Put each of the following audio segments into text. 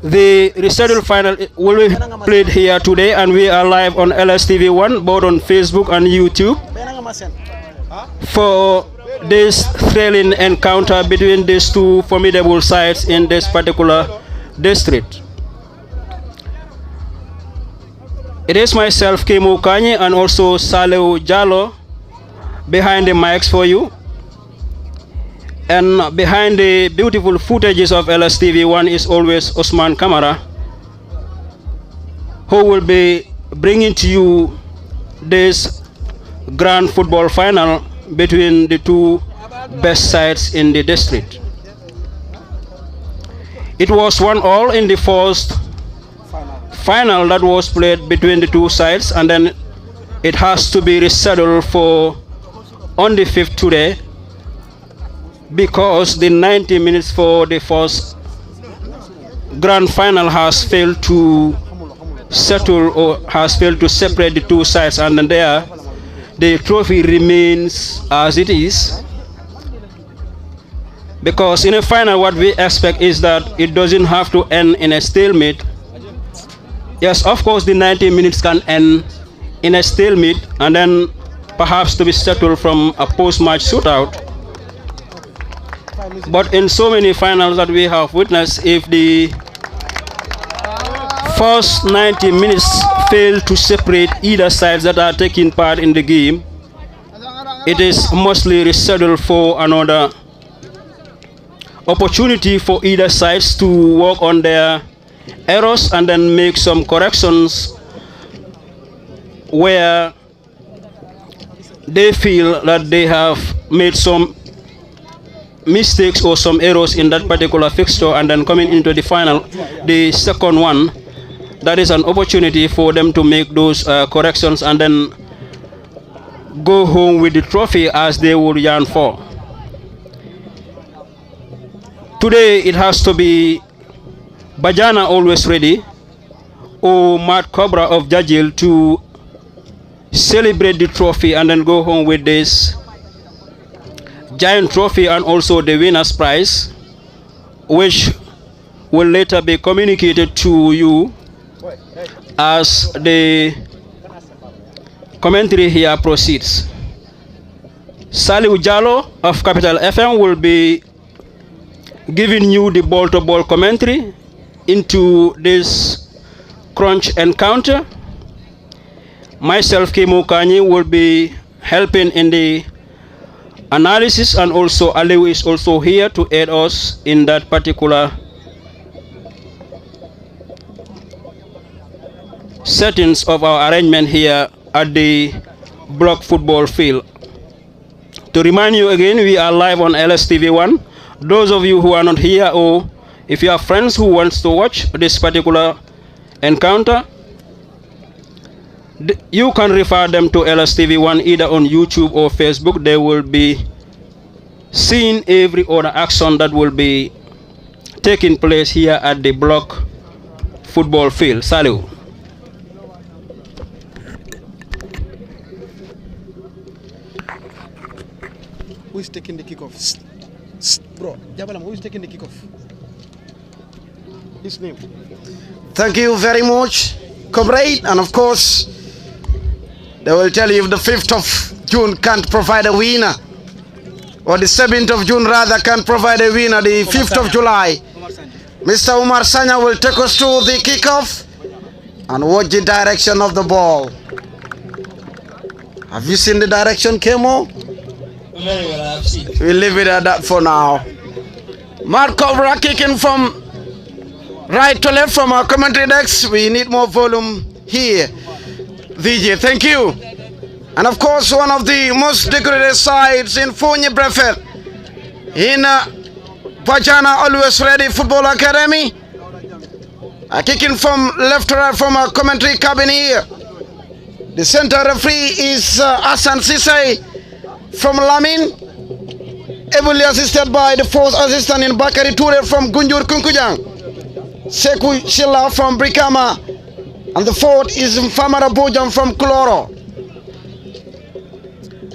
The rescheduled final will be played here today, and we are live on LSTV1, both on Facebook and YouTube, for this thrilling encounter between these two formidable sides in this particular district. It is myself, Kemo Kanye, and also Saleu Jallo behind the mics for you. And behind the beautiful footages of LSTV1 is always Osman Kamara, who will be bringing to you this grand football final between the two best sides in the district. It was 1-1 in the first final that was played between the two sides, and then it has to be rescheduled for on the 5th today, because the 90 minutes for the first grand final has failed to settle or has failed to separate the two sides, and then there the trophy remains as it is. Because in a final, what we expect is that it doesn't have to end in a stalemate. Yes, of course, the 90 minutes can end in a stalemate and then perhaps to be settled from a post-match shootout. But in so many finals that we have witnessed, if the first 90 minutes fail to separate either sides that are taking part in the game, it is mostly rescheduled for another opportunity for either sides to work on their errors and then make some corrections where they feel that they have made some mistakes or some errors in that particular fixture, and then coming into the final, the second one, that is an opportunity for them to make those corrections and then go home with the trophy as they would yearn for. Today it has to be Bajana always ready, or Madcobra of Jagi to celebrate the trophy and then go home with this giant trophy and also the winner's prize, which will later be communicated to you as the commentary here proceeds. Saleu Jallo of Capital FM will be giving you the ball-to-ball commentary into this crunch encounter. Myself, Kemo Kanye, will be helping in the analysis, and also Aleu is also here to aid us in that particular settings of our arrangement here at the block football field. To remind you again, we are live on LSTV1. Those of you who are not here, or if you have friends who wants to watch this particular encounter, you can refer them to LSTV1 either on YouTube or Facebook. They will be seeing every other action that will be taking place here at the block football field. Saleu. Who is taking the kickoff? Bro, Jabalam, who is taking the kickoff? His name. Thank you very much, comrade. And of course, they will tell you if the 5th of June can't provide a winner, or the 7th of June rather can't provide a winner, the 5th of July. Mr. Umar Sanya will take us to the kickoff and watch the direction of the ball. Have you seen the direction, Kemo? Very well, I've seen. We'll leave it at that for now. Madcobra kicking from right to left from our commentary decks. We need more volume here. VJ, thank you. And of course, one of the most decorated sides in Foni Brefet, in Bajana Always Ready Football Academy. Kicking from left to right from our commentary cabin here. The center referee is Hassan Sisay from Lamin, ably assisted by the fourth assistant in Bakari Toure from Gunjur Kunkujang, Seku Shilla from Brikama, and the fourth is Famara Bojam from Kuloro.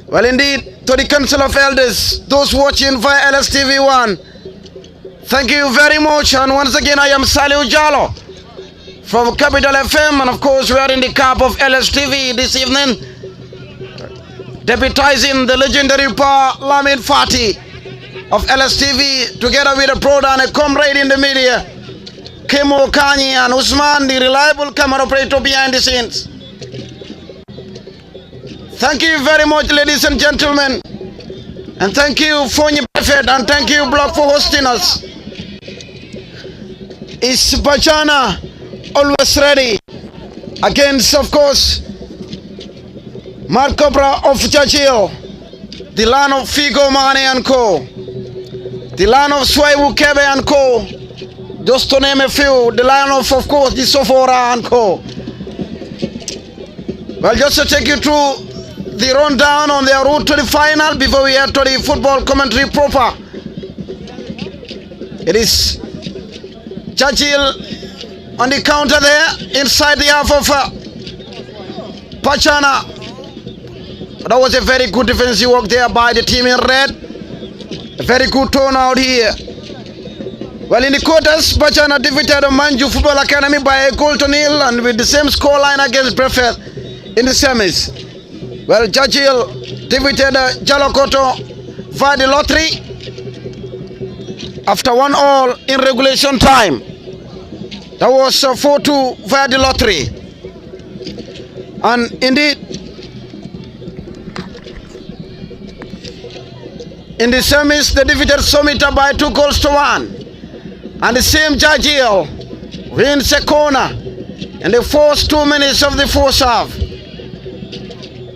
Well, indeed, to the Council of Elders, those watching via LSTV1, Thank you very much. And once again, I am Salih Ujalo from Capital FM. And of course, we are in the camp of LSTV this evening, deputizing the legendary Pa Lamin Fati of LSTV, together with a brother and a comrade in the media, Kemo Kanyi and Usman, the reliable camera operator behind the scenes. Thank you very much, ladies and gentlemen. And thank you, Foni Brefet, and thank you, Block, for hosting us. It's Bajana, always ready, against, of course, Madcobra of Jagi, the land of Figo Mane and Co., the land of Swaiwu Kebe and Co., just to name a few, the land of course, the Sofora and Co. Well, just to take you through the rundown on their route to the final before we head to the football commentary proper. It is Jagi on the counter there, inside the half of Bajana. That was a very good defensive work there by the team in red. A very good turnout here. Well, in the quarters, Bajana defeated Manju Football Academy by a goal to nil, and with the same scoreline against Brefet in the semis. Well, Jagi defeated Jalokoto via the lottery after 1-1 in regulation time. That was 4-2 via the lottery. And indeed, in the semis, they defeated Somita by 2-1. And the same Jagi wins a corner in the first 2 minutes of the first half.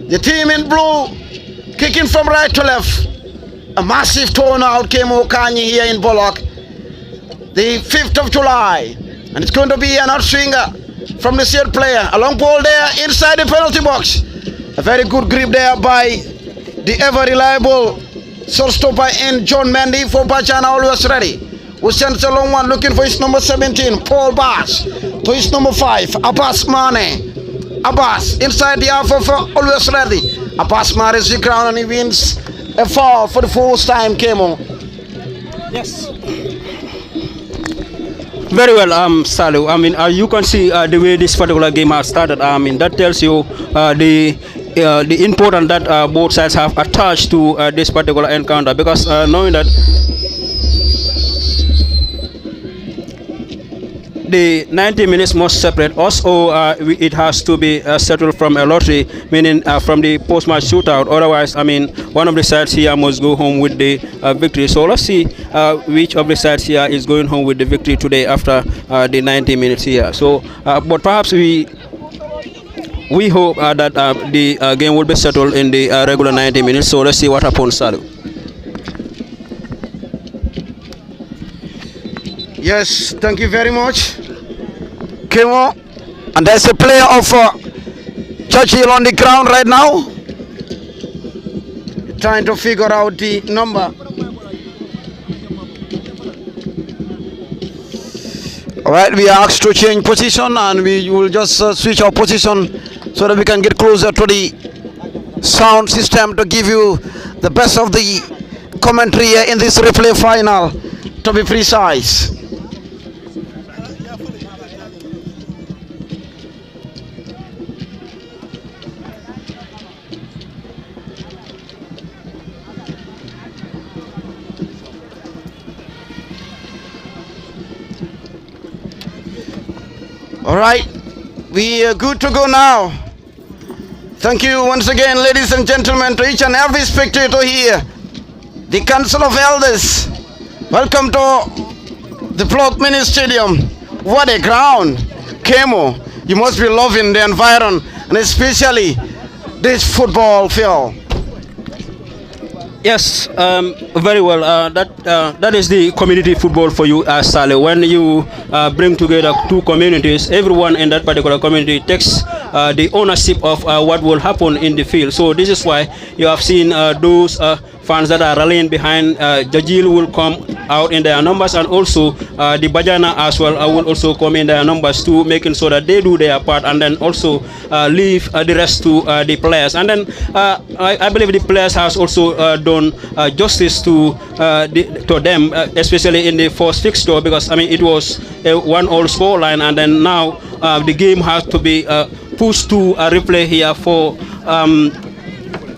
The team in blue kicking from right to left. A massive turnout came Okanyi here in Bullock, the 5th of July. And it's going to be an outswinger from the third player. A long ball there inside the penalty box. A very good grip there by the ever reliable shortstopper in John Mendy for Bajana, always ready. Who sends a long one looking for his number 17, Paul Bass, to his number 5, Abbas Mane. Abbas inside the half of always ready. Abbas Mane is the ground and he wins a foul for the first time, Kemo. Yes. Very well, Salu. I mean, you can see the way this particular game has started. I mean, that tells you the importance that both sides have attached to this particular encounter, because knowing that the 90 minutes must separate us, or it has to be settled from a lottery, meaning from the post-match shootout. Otherwise, I mean, one of the sides here must go home with the victory. So let's see which of the sides here is going home with the victory today after the 90 minutes here. So, but perhaps we hope that the game will be settled in the regular 90 minutes. So let's see what happens, Salu. Yes, thank you very much, Kemo. And there's a player of Jagi on the ground right now, trying to figure out the number. All right, we are asked to change position, and we will just switch our position so that we can get closer to the sound system to give you the best of the commentary here in this replay final, to be precise. All right, we are good to go now. Thank you once again, ladies and gentlemen, to each and every spectator here. The Council of Elders, welcome to the Block Mini Stadium. What a ground, Kemo. You must be loving the environment, and especially this football field. Yes, very well. That is the community football for you, Saleh. When you bring together two communities, everyone in that particular community takes the ownership of what will happen in the field. So this is why you have seen those fans that are rallying behind Jagil will come out in their numbers, and also the Bajana as well will also come in their numbers too, making sure that they do their part, and then also leave the rest to the players. And then I believe the players has also done justice to them, especially in the first fixture, because I mean it was a 1-all scoreline, and then now the game has to be pushed to a replay here for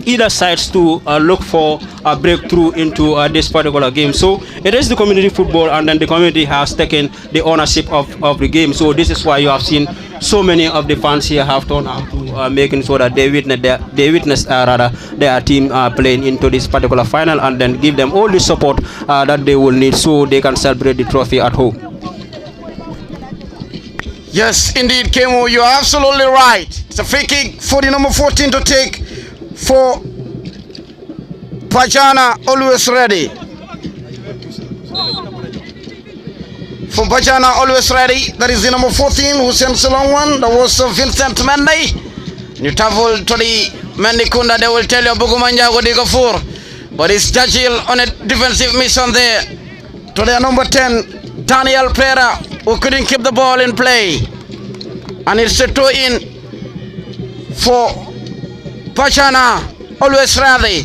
either sides to look for a breakthrough into this particular game. So it is the community football, and then the community has taken the ownership of the game. So this is why you have seen so many of the fans here have turned out to making sure that they witness their team playing into this particular final, and then give them all the support that they will need so they can celebrate the trophy at home. Yes, indeed, Kemo, you are absolutely right. It's a free kick for the number 14 to take for Bajana, always ready. For Bajana, always ready. That is the number 14 who sends a long one. That was Vincent Mendy. You travel to the Mendy Kunda, they will tell you Bugumanja Godigafur. But it's Jagil on a defensive mission there. To their number 10, Daniel Pereira, who couldn't keep the ball in play. And it's a throw in for Bajana, always ready.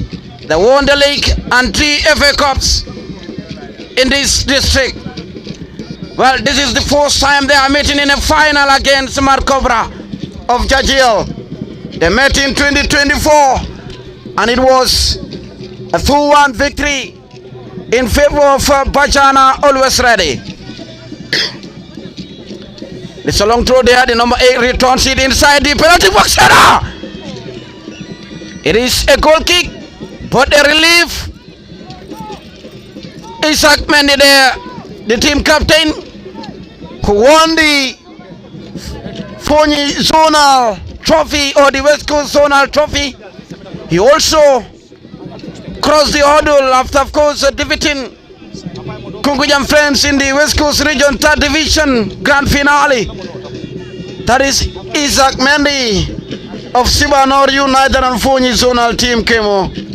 They won the league and 3 FA Cups in this district. Well, this is the first time they are meeting in a final against Madcobra of Jagil. They met in 2024, and it was a 2-1 victory in favor of Bajana, always ready. It's a long throw there. The number 8 returns it inside the penalty box area. It is a goal kick, but a relief. Isaac Mendy there, the team captain, who won the Foni Zonal Trophy, or the West Coast Zonal Trophy. He also crossed the hurdle after, of course, defeating Kungujam friends in the West Coast Region 3rd Division Grand Finale. That is Isaac Mendy of Sibanor United and Foni Zonal team, Kemo.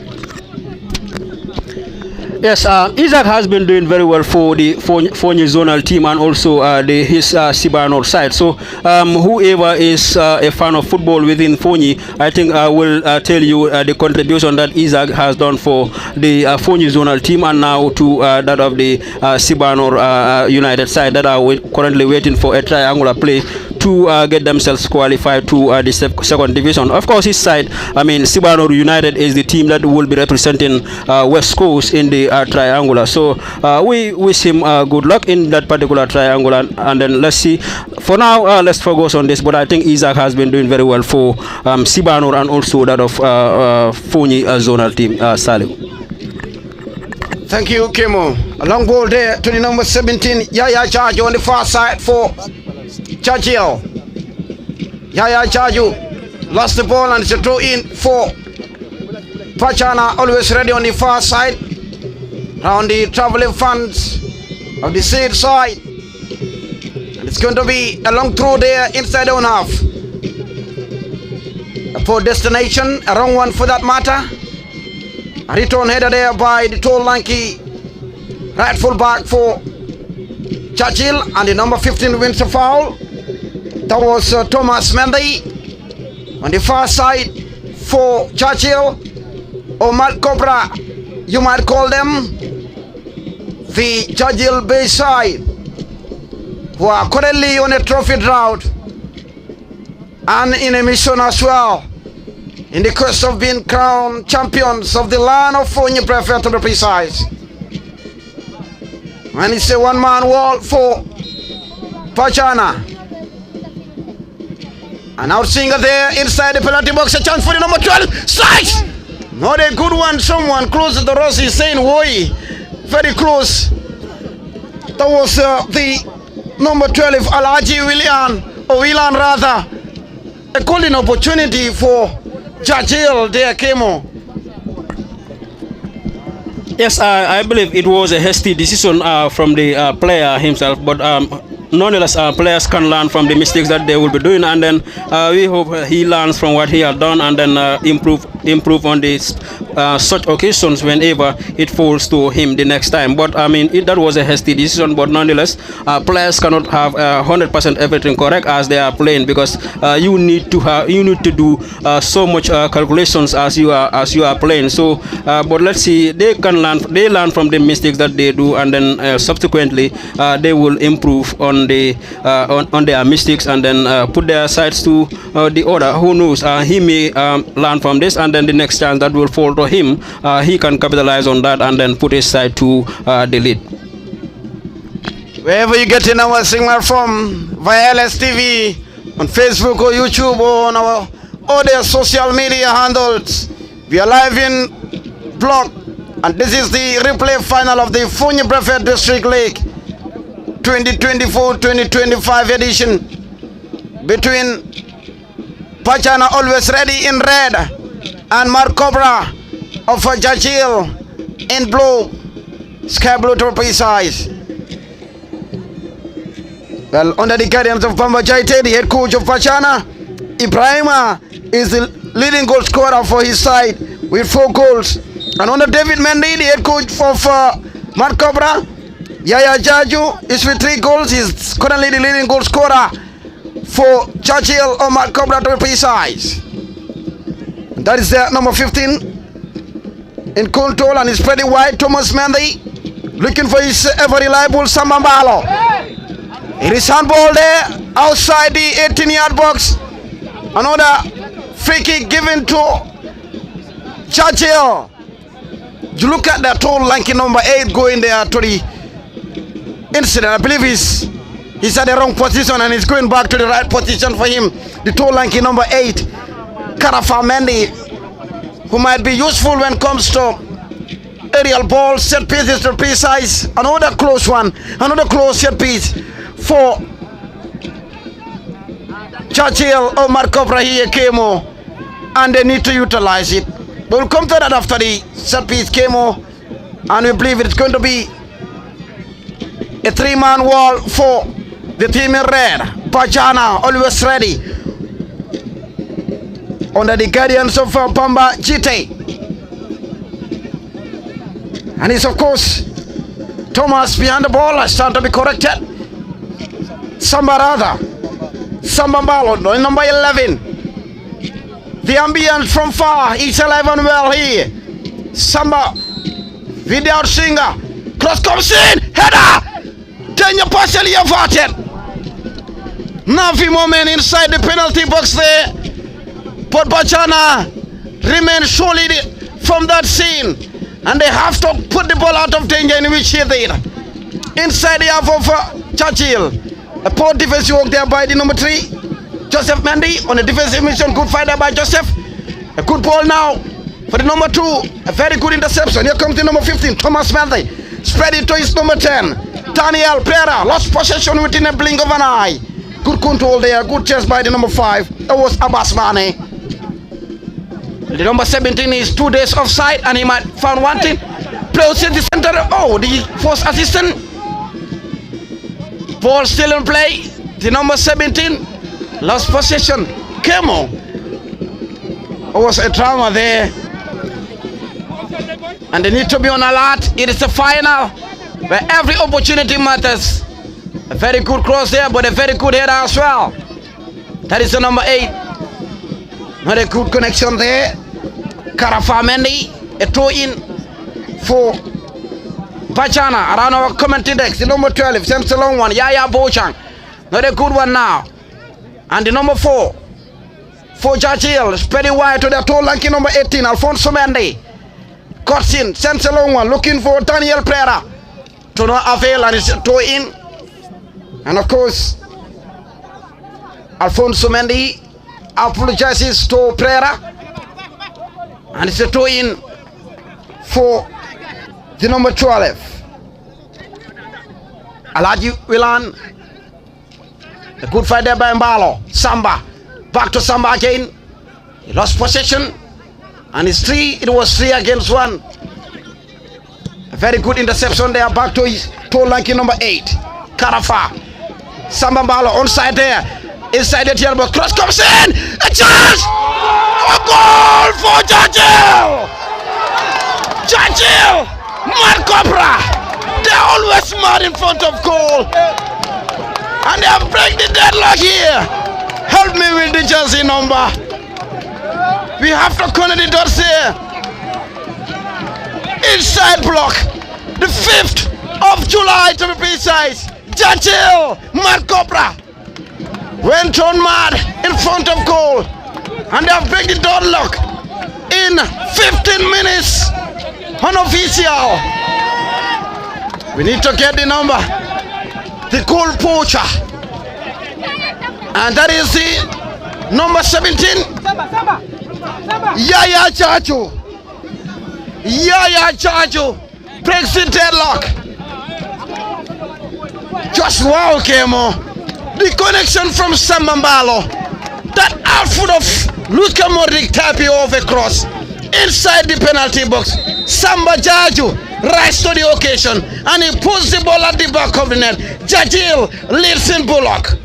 Yes, Isaac has been doing very well for the Foni Zonal team, and also his Sibanor side. So whoever is a fan of football within Foni, I think will tell you the contribution that Isaac has done for the Foni Zonal team, and now to that of the Sibanor United side that are currently waiting for a triangular play to get themselves qualified to the 2nd division. Of course, his side, I mean, Sibanor United is the team that will be representing West Coast in the triangular. So we wish him good luck in that particular triangular, and then let's see. For now, let's focus on this, but I think Isaac has been doing very well for Sibanor and also that of Foni Zonal team, Salih. Thank you, Kemo. A long ball there to the number 17, Yaya Jagi on the far side for Jagil. Yaya Jaju lost the ball, and it's a throw in for Bajana, always ready on the far side. Round the traveling fans of the said side. And it's going to be a long throw there inside the own half. A poor destination, a wrong one for that matter. A return header there by the tall, lanky right full back for Jagil, and the number 15 wins a foul. That was Thomas Mendy on the far side for Jagil, or Madcobra, you might call them, the Jagil Bay side, who are currently on a trophy drought and in a mission as well, in the quest of being crowned champions of the land of Foni Brefet, to be precise. And it's a one-man wall for Bajana. And now Singer there inside the penalty box, a chance for the number 12. Strikes! Not a good one. Someone close to the Rossi saying, "Woi," very close. That was the number 12, Alaji Willian rather. A golden opportunity for Jagil there, Kemo. Yes, I believe it was a hasty decision from the player himself, but nonetheless, players can learn from the mistakes that they will be doing, and then we hope he learns from what he has done, and then improve on this such occasions whenever it falls to him the next time. But I mean, that was a hasty decision. But nonetheless, players cannot have 100% everything correct as they are playing, because you need to do so much calculations as you are playing. So, but let's see, they learn from the mistakes that they do, and then subsequently they will improve on their mistakes, and then put their sides to the order. Who knows? He may learn from this, and then the next chance that will fall to him, he can capitalize on that and then put his side to the lead. Wherever you get in our signal from, via LSTV, on Facebook or YouTube, or on our other social media handles, we are live in blog, and this is the replay final of the Foni Brefet District League 2024-2025 edition between Bajana, always ready, in red, and Madcobra of Jagi in blue, sky blue to be precise. Well, under the guidance of Pamba Jaite, the head coach of Bajana, Ibrahima is the leading goal scorer for his side with 4 goals. And under David Mendy, the head coach of Madcobra, Yaya Jaju is with 3 goals. He's currently the leading goal scorer for Jagi or Madcobra to be precise. That is number 15 in control, and it's pretty wide. Thomas Mendy looking for his ever reliable Sambambalo. It is handball there outside the 18-yard box. Another free kick given to Jagi. You look at that tall lanky number 8 going there to the incident. I believe he's at the wrong position, and he's going back to the right position for him. The tall lanky number 8, Karafa Mendy, who might be useful when it comes to aerial ball, set pieces to precise. Another close one, another close set piece for Jagi or Madcobra here came, and they need to utilize it. We'll come to that after the set piece came, and we believe it's going to be a 3-man wall for the team in red. Bajana always ready under the guidance of Pamba Jite, and it's of course Thomas behind the ball. I stand to be corrected. Sambambalo, number 11. The ambience from far is alive and well here. Samba without singer. Cross comes in. Header. Then you partially averted. Navi moment inside the penalty box there. But Bajana remains solid from that scene. And they have to put the ball out of danger, in which he did. Inside the half of Jagi. A poor defensive work there by the number 3, Joseph Mendy, on a defensive mission. Good fight there by Joseph. A good ball now for the number 2. A very good interception. Here comes the number 15, Thomas Mendy. Spread it to his number 10, Daniel Pereira. Lost possession within a blink of an eye. Good control there. Good chase by the number 5. That was Abbas Mane. The number 17 is 2 days offside, and he might found one thing. Plays in the center. Oh, the first assistant. Ball still in play. The number 17 lost possession. Came on. It was a trauma there, and they need to be on alert. It is the final where every opportunity matters. A very good cross there, but a very good header as well. That is the number 8. Not a good connection there. Karafa Mendy, a throw in for Bajana around our commentary decks. The number 12 sends a long one. Yaya Bochang. Not a good one now. And the number 4 for Jagi. Spread it wide to the tall lanky number 18, Alfonso Mendy. Cuts in, sends a long one. Looking for Daniel Pereira. To no avail, and it's a throw in. And of course, Alfonso Mendy apologizes to Pereira. And it's a throw in for the number 12, Alaji Wilan. A good fight there by Mbalo. Samba. Back to Samba again. He lost possession. And it's 3. It was 3 against 1. A very good interception there. Back to his tall lanky number 8, Karafa. Sambambalo onside there. Inside the terrible cross comes in. A chance! A goal for Jagi! Jagi! Madcobra! They're always mad in front of goal. And they have break the deadlock here. Help me with the jersey number. We have to connect the dots here. Inside block. The 5th of July to be precise. Jagi! Madcobra went on mad in front of goal. And they have break the deadlock in 15 minutes. Unofficial. We need to get the number. The goal poacher. And that is the number 17. Yaya Jaju. Yaya Jaju breaks the deadlock. Just wow, Kemo. The connection from Sambambalo. That outfit of Luka Modric tapping over cross inside the penalty box. Samba Jaju rise to the occasion and he puts the ball at the back of the net. Jagi leads in Bullock.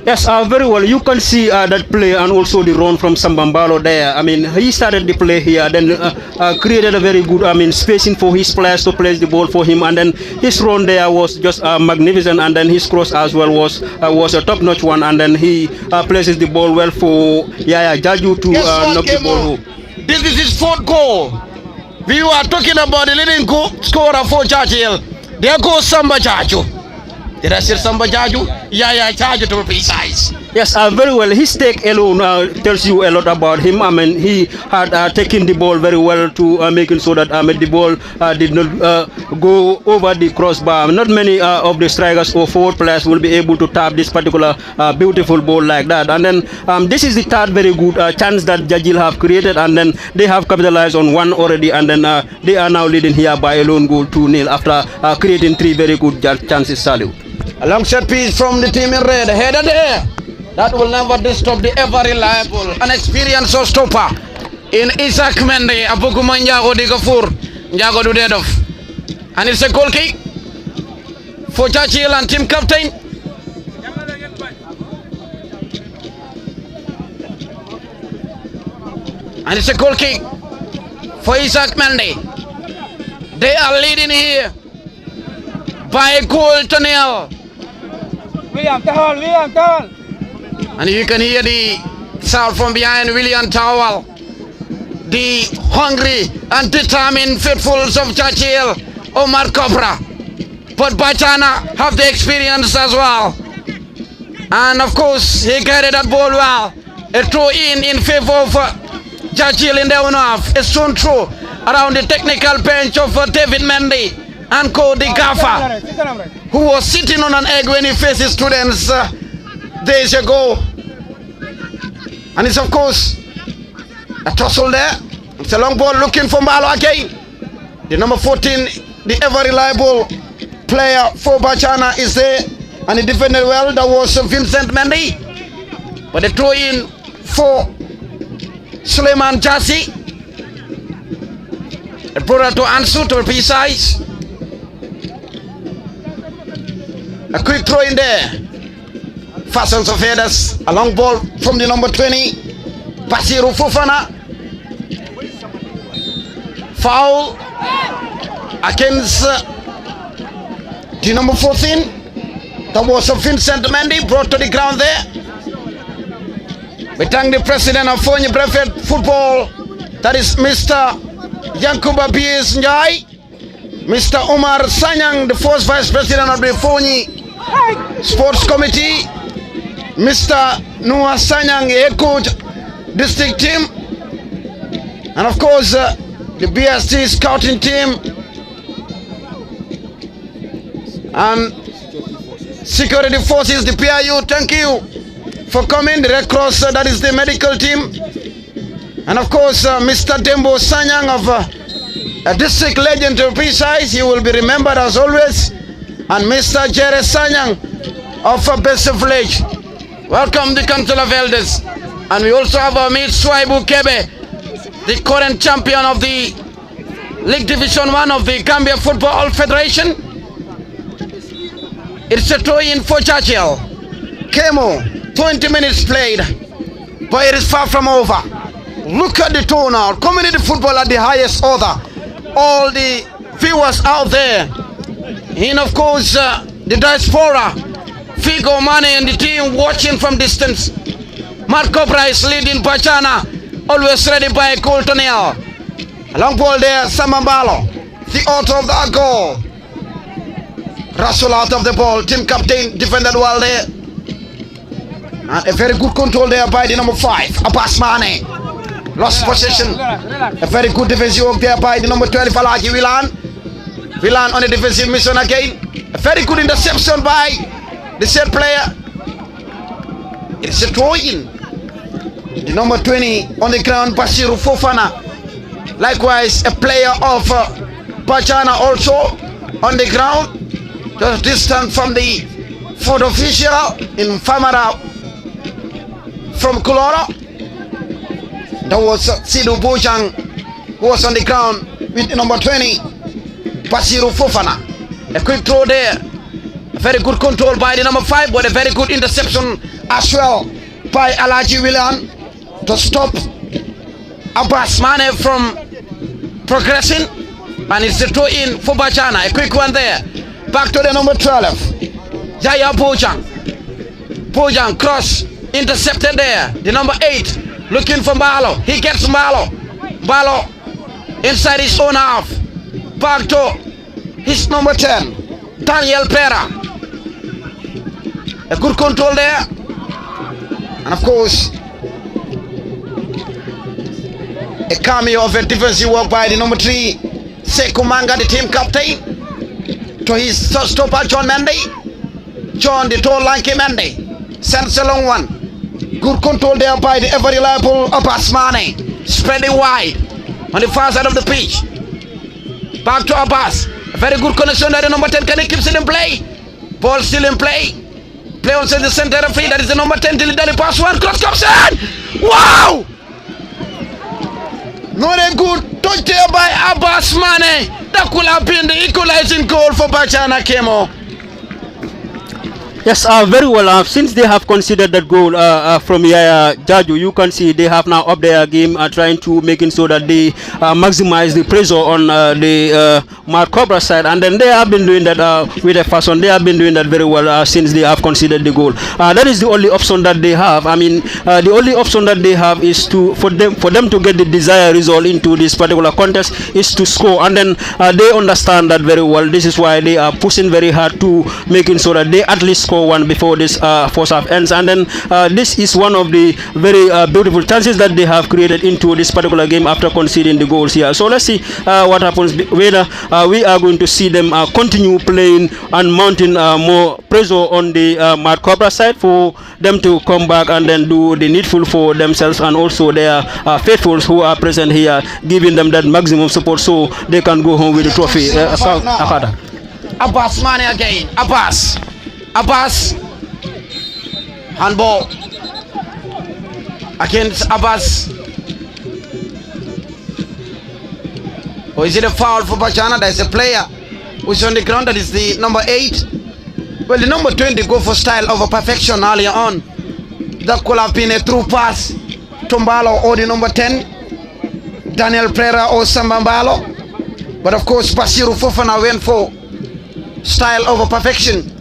Yes, very well. You can see that play and also the run from Sambambalo there. I mean, he started the play here, then created a very good, spacing for his players to place the ball for him, and then his run there was just magnificent, and then his cross as well was a top-notch one, and then he places the ball well for Yaya Jaju to knock the ball home. This is his 4th goal. We were talking about the leading goal scorer for Jagi. There goes Samba Jaju. Did I say Samba Jaju? Yeah, Jaju to be precise. Yes, very well. His take alone tells you a lot about him. I mean, he had taken the ball very well to making sure that the ball did not go over the crossbar. Not many of the strikers or forward players will be able to tap this particular beautiful ball like that. And then this is the 3rd very good chance that Jagi have created, and then they have capitalized on one already, and then they are now leading here by a lone goal 2-0 after creating 3 very good chances. Salute. A long shot piece from the team in red. Header there. That will never disturb the ever-reliable and experienced stopper in Isaac Mendy. Abukuma Njago di Gafur. Njago do dead off. And it's a goal kick for Jagi and team captain. And it's a goal kick for Isaac Mendy. They are leading here by a goal to 0. William, turn. And you can hear the sound from behind William Towell. The hungry and determined faithfuls of Jagi or Madcobra. But Bajana have the experience as well. And of course, he carried that ball well. A throw in favor of Jagi in the own half. A soon throw around the technical bench of David Mendy and Cody Gaffer, who was sitting on an egg when he faced his students days ago. And it's of course a tussle there. It's a long ball looking for Malo again. The number 14, the ever-reliable player for Bajana is there, and he defended well. That was Vincent Mendy. But the throw in for Suleiman Jasi. It brought her to Ansu to be precise. A quick throw in there. Fastens of headers. A long ball from the number 20. Basiru Fofana. Foul against the number 14. That was Vincent Mendy, brought to the ground there. We thank the president of Foni Brefet Football. That is Mr. Yankuba B.S. Njai. Mr. Omar Sanyang, the first vice president of the Foni Sports Committee. Mr. Noah Sanyang, head coach, district team. And of course, the BST scouting team. And security forces, the PIU, thank you for coming. The Red Cross, that is the medical team. And of course, Mr. Dembo Sanyang of a district legend to be precise, he will be remembered as always. And Mr. Jerry Sanyang of Best Village. Welcome the Council of Elders. And we also have our mate Swaibu Kebe, the current champion of the League Division 1 of the Gambia Football Federation. It's a throw in for Churchill. Kemo, 20 minutes played, but it is far from over. Look at the turnout. Community football at the highest order. All the viewers out there, and of course the diaspora, Figo, Mane and the team watching from distance. Madcobra is leading Bajana, always ready by Coltonel. A long ball there, Samambalo, the author of that goal. Russell out of the ball, team captain defended well there. And a very good control there by the number 5, Abbas Mane. Lost possession. A very good defensive work there by the number 12, Alaji Wilan. Wilan on the defensive mission again. A very good interception by the set player. It's a throw in. The number 20 on the ground, Basiru Fofana. Likewise, a player of Bajana also on the ground. Just distant from the fourth official in Famara from Kulora. That was Sidu Bojang, who was on the ground with the number 20, Basiru Fofana. A quick throw there. A very good control by the number 5, but a very good interception as well by Alaji Wilan to stop Abbas Mane from progressing. And it's a throw in for Bajana. A quick one there. Back to the number 12. Jaya Bojang. Bojang cross intercepted there. The number 8 looking for Balo. He gets Balo. Balo inside his own half. Back to his number 10. Daniel Pera. A good control there. And of course, a cameo of a defensive work by the number 3, Sekou Manga, the team captain. To his stopper, John Mendy. John, the tall, lanky Mendy. Sends a long one. Good control there by the ever reliable Abbas Mane. Spreading wide on the far side of the pitch. Back to Abbas. A very good connection there. The number 10, can he keep still in play? Ball still in play. Play on the center of field. That is the number 10, Dilly pass one. Cross comes in. Wow! Not a good touch there by Abbas Mane. That could have been the equalizing goal for Bajana Kemo. Yes, very well. Since they have considered that goal from Yaya Jaju, you can see they have now up their game trying to making sure that they maximize the pressure on the Madcobra side, and then they have been doing that with a fashion. They have been doing that very well since they have considered the goal. That is the only option that they have. I mean, the only option that they have is for them to get the desired result into this particular contest is to score, and then they understand that very well. This is why they are pushing very hard to making sure that they at least score one before this first half ends, and then this is one of the very beautiful chances that they have created into this particular game after conceding the goals here. So let's see what happens, whether we are going to see them continue playing and mounting more pressure on the Madcobra side for them to come back and then do the needful for themselves and also their faithfuls who are present here, giving them that maximum support so they can go home with the trophy. Abbas Mane again. Abbas, handball against Abbas. Or is it a foul for Bajana? There's a player who's on the ground, that is the number 8. Well, the number 20 go for style over perfection earlier on. That could have been a true pass to Mbalo or the number 10, Daniel Pereira or Sambambalo. But of course, Basiru Fofana went for style over perfection.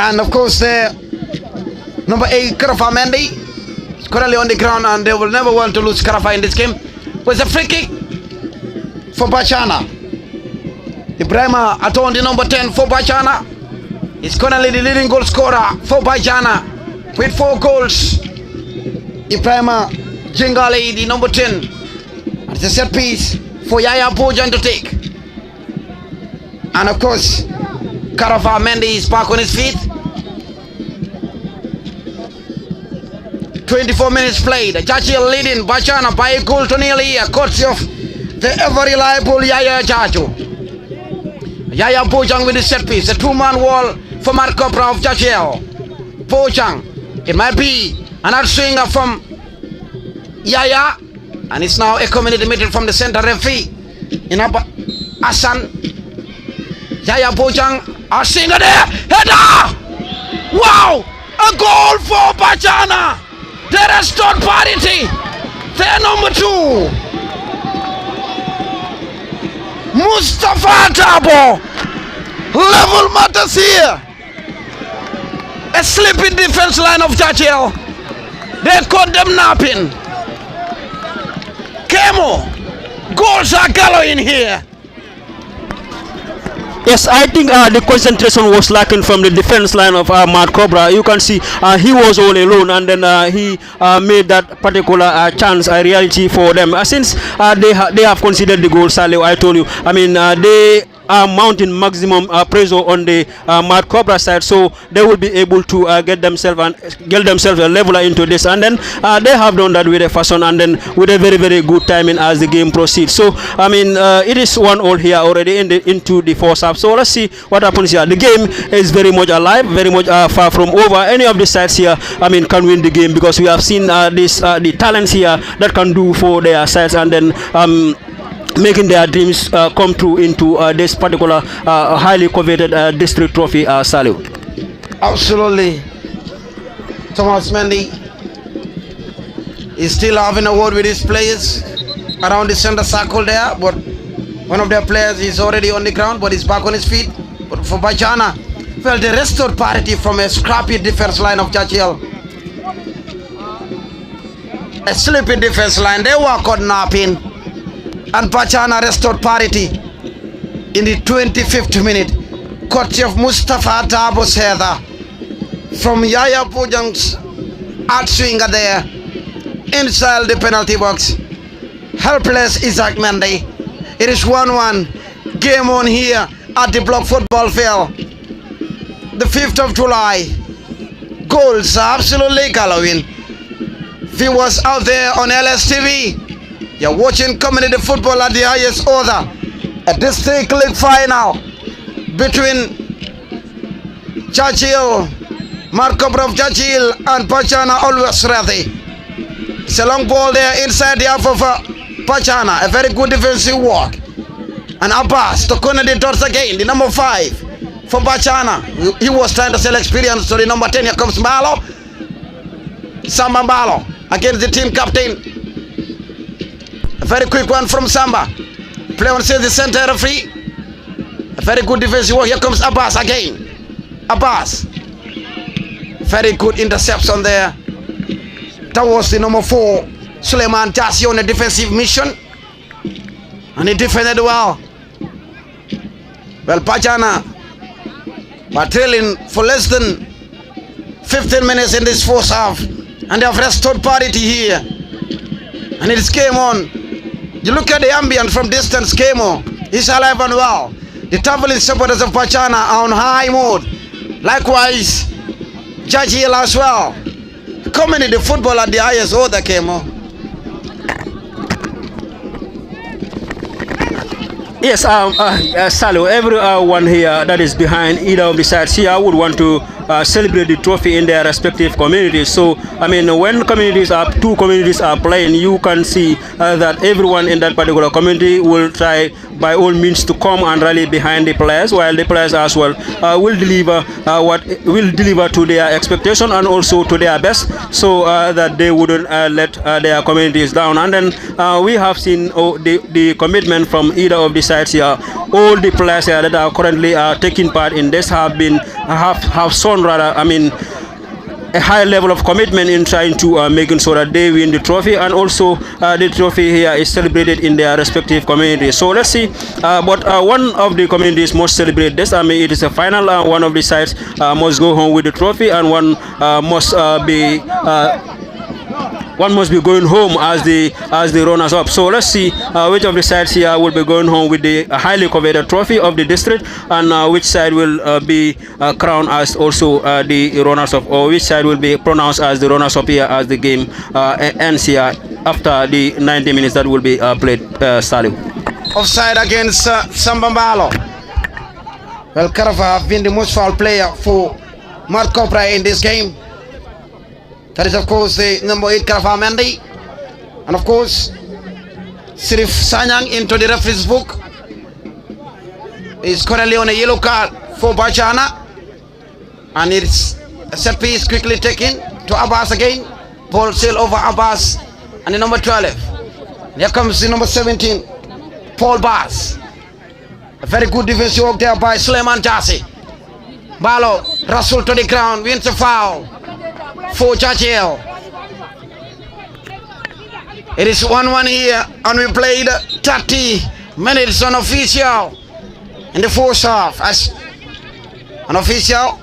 And of course, the number 8, Karafa Mendy, is currently on the ground, and they will never want to lose Karafa in this game. Was a free kick for Bajana. Ibrahima Aton, the number 10 for Bajana, is currently the leading goal scorer for Bajana with 4 goals. Ibrahima Jingali, the number 10, it's a set piece for Yaya Bojan to take. And of course, Karafa Mendy is back on his feet. 24 minutes played. Jagi leading Bajana by a goal to nearly here, courtesy of the ever reliable Yaya Jaju. Yaya Bojang with the set piece, a 2-man wall for Madcobra of Jagi. Bojang, it might be another swinger from Yaya, and it's now a community meeting from the center referee in Hassan. Jaya Bojang, a singer there. Header! Wow! A goal for Bajana. There is restored parity. Their number 2. Mustafa Dabo. Level matters here. A sleeping defense line of Jagi. They caught them napping. Kemo. Goals are galling here. Yes, I think the concentration was lacking from the defense line of Madcobra. You can see he was all alone, and then he made that particular chance a reality for them. Since they have considered the goal, Saleh, I told you, I mean, they are mounting maximum pressure on the Madcobra side, so they will be able to get themselves a leveler into this, and then they have done that with a fashion and then with a very, very good timing as the game proceeds. So I mean, it is 1-1 here already into the first half. So let's see what happens here. The game is very much alive, very much far from over. Any of the sides here, I mean, can win the game, because we have seen the talents here that can do for their sides, and then making their dreams come true into this particular highly coveted district trophy, Salute. Absolutely. Thomas Mendy is still having a word with his players around the center circle there, but one of their players is already on the ground, but he's back on his feet. But for Bajana, well, they restored parity from a scrappy defense line of Jagi. A sleeping defense line, they were caught napping. And Bajana restored parity in the 25th minute. Courtesy of Mustafa Dabo's header from Yaya Bojang's outswinger there inside the penalty box. Helpless Isaac Mendy. It is 1-1. Game on here at the Block Football Field. The 5th of July. Goals are absolutely galling. Viewers out there on LSTV, you're watching community football at the highest order. A district league final between Jagi, Madcobra of Jagi and Bajana, always ready. It's a long ball there inside the half of Bajana. A very good defensive work. And Abbas to corner the dots again. The number 5 for Bajana. He was trying to sell experience to the number 10. Here comes Malo. Samba Malo against the team captain. A very quick one from Samba. Play on says the center referee. A very good defensive work. Here comes Abbas again. Abbas. Very good interception there. That was the number 4. Suleiman Tassi on a defensive mission. And he defended well. Well, Bajana are trailing for less than 15 minutes in this first half. And they have restored parity here. And it's game on. You look at the ambient from distance, game on. It's alive and well. The traveling supporters of Bajana are on high mood. Likewise, Jagi as well. Community football at the highest order, Kemo. Yes, Salo, everyone here that is behind either of the sides here would want to celebrate the trophy in their respective communities. So, I mean, when two communities are playing, you can see that everyone in that particular community will try by all means to come and rally behind the players, while the players as well will deliver to their expectation and also to their best, so that they wouldn't let their communities down. And then we have seen the commitment from either of the sides here. All the players here that are currently taking part in this have shown rather, I mean, a high level of commitment in trying to making sure that they win the trophy, and also the trophy here is celebrated in their respective communities. So let's see, but one of the communities must celebrate this. I mean, it is a final. One of the sides must go home with the trophy, and one must be going home as the runners up. So let's see which of the sides here will be going home with the highly coveted trophy of the district, and which side will be crowned as also the runners up, or which side will be pronounced as the runners up here as the game ends here after the 90 minutes that will be played. Salim. Offside against Sambambalo. Well, Karafa have been the most foul player for Madcobra in this game. That is, of course, the number 8, Karafa Mendy. And, of course, Sirif Sanyang into the referee's book. is currently on a yellow card for Bajana. And it's a set piece quickly taken to Abbas again. Ball sail over Abbas and the number 12. Here comes the number 17, Paul Bass. A very good defensive work there by Suleiman Jasi. Balo, Rasul to the ground, wins a foul for Jagi. It is 1-1 here, and we played 30 minutes unofficial in the first half as unofficial.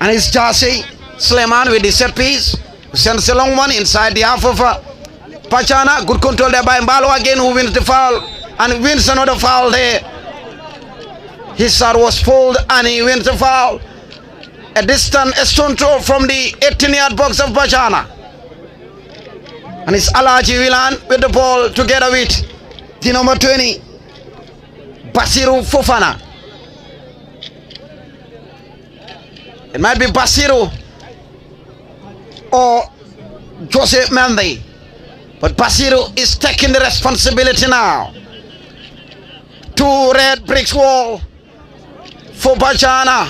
And it's Jasi Suleiman with the set piece, who sends a long one inside the half of Bajana. Good control there by Mbalo again, who wins the foul and wins another foul there. His shot was pulled and he wins the foul. A distant stone throw from the 18-yard box of Bajana. And it's Alaji Wilan with the ball together with the number 20, Basiru Fofana. It might be Basiru or Jose Mendy, but Basiru is taking the responsibility now. 2 red bricks wall for Bajana,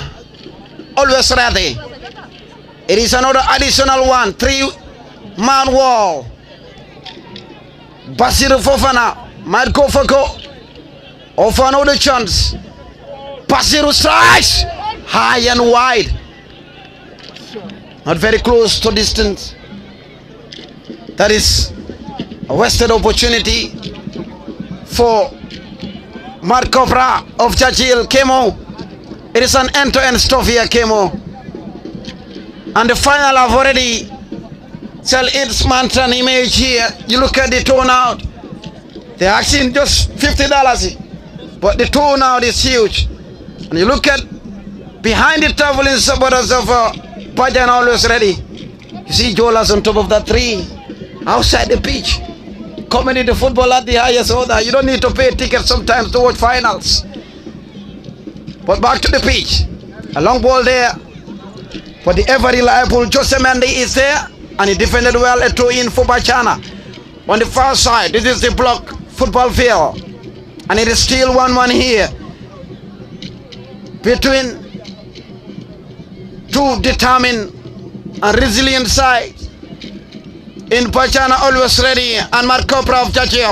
always ready. It is another additional one, 3-man wall. Basiru Fofana might go for goal or for another chance. Basiru strikes high and wide, not very close to distance. That is a wasted opportunity for Madcobra of Jagi Kemo. It is an end-to-end stuff here, Kemo. And the final have already sell its mantra and image here. You look at the turnout. They're asking just $50, but the turnout is huge. And you look at behind the traveling supporters of Bajana always ready. You see Jolas on top of that tree, outside the pitch, commenting the football at the highest order. You don't need to pay tickets sometimes to watch finals. But back to the pitch. A long ball there. But the ever reliable Jose Mendy is there. And he defended well, a throw-in for Bajana. On the far side, this is the block football field. And it is still 1-1 here. Between two determined and resilient sides. In Bajana, always ready, and Madcobra of Jagi.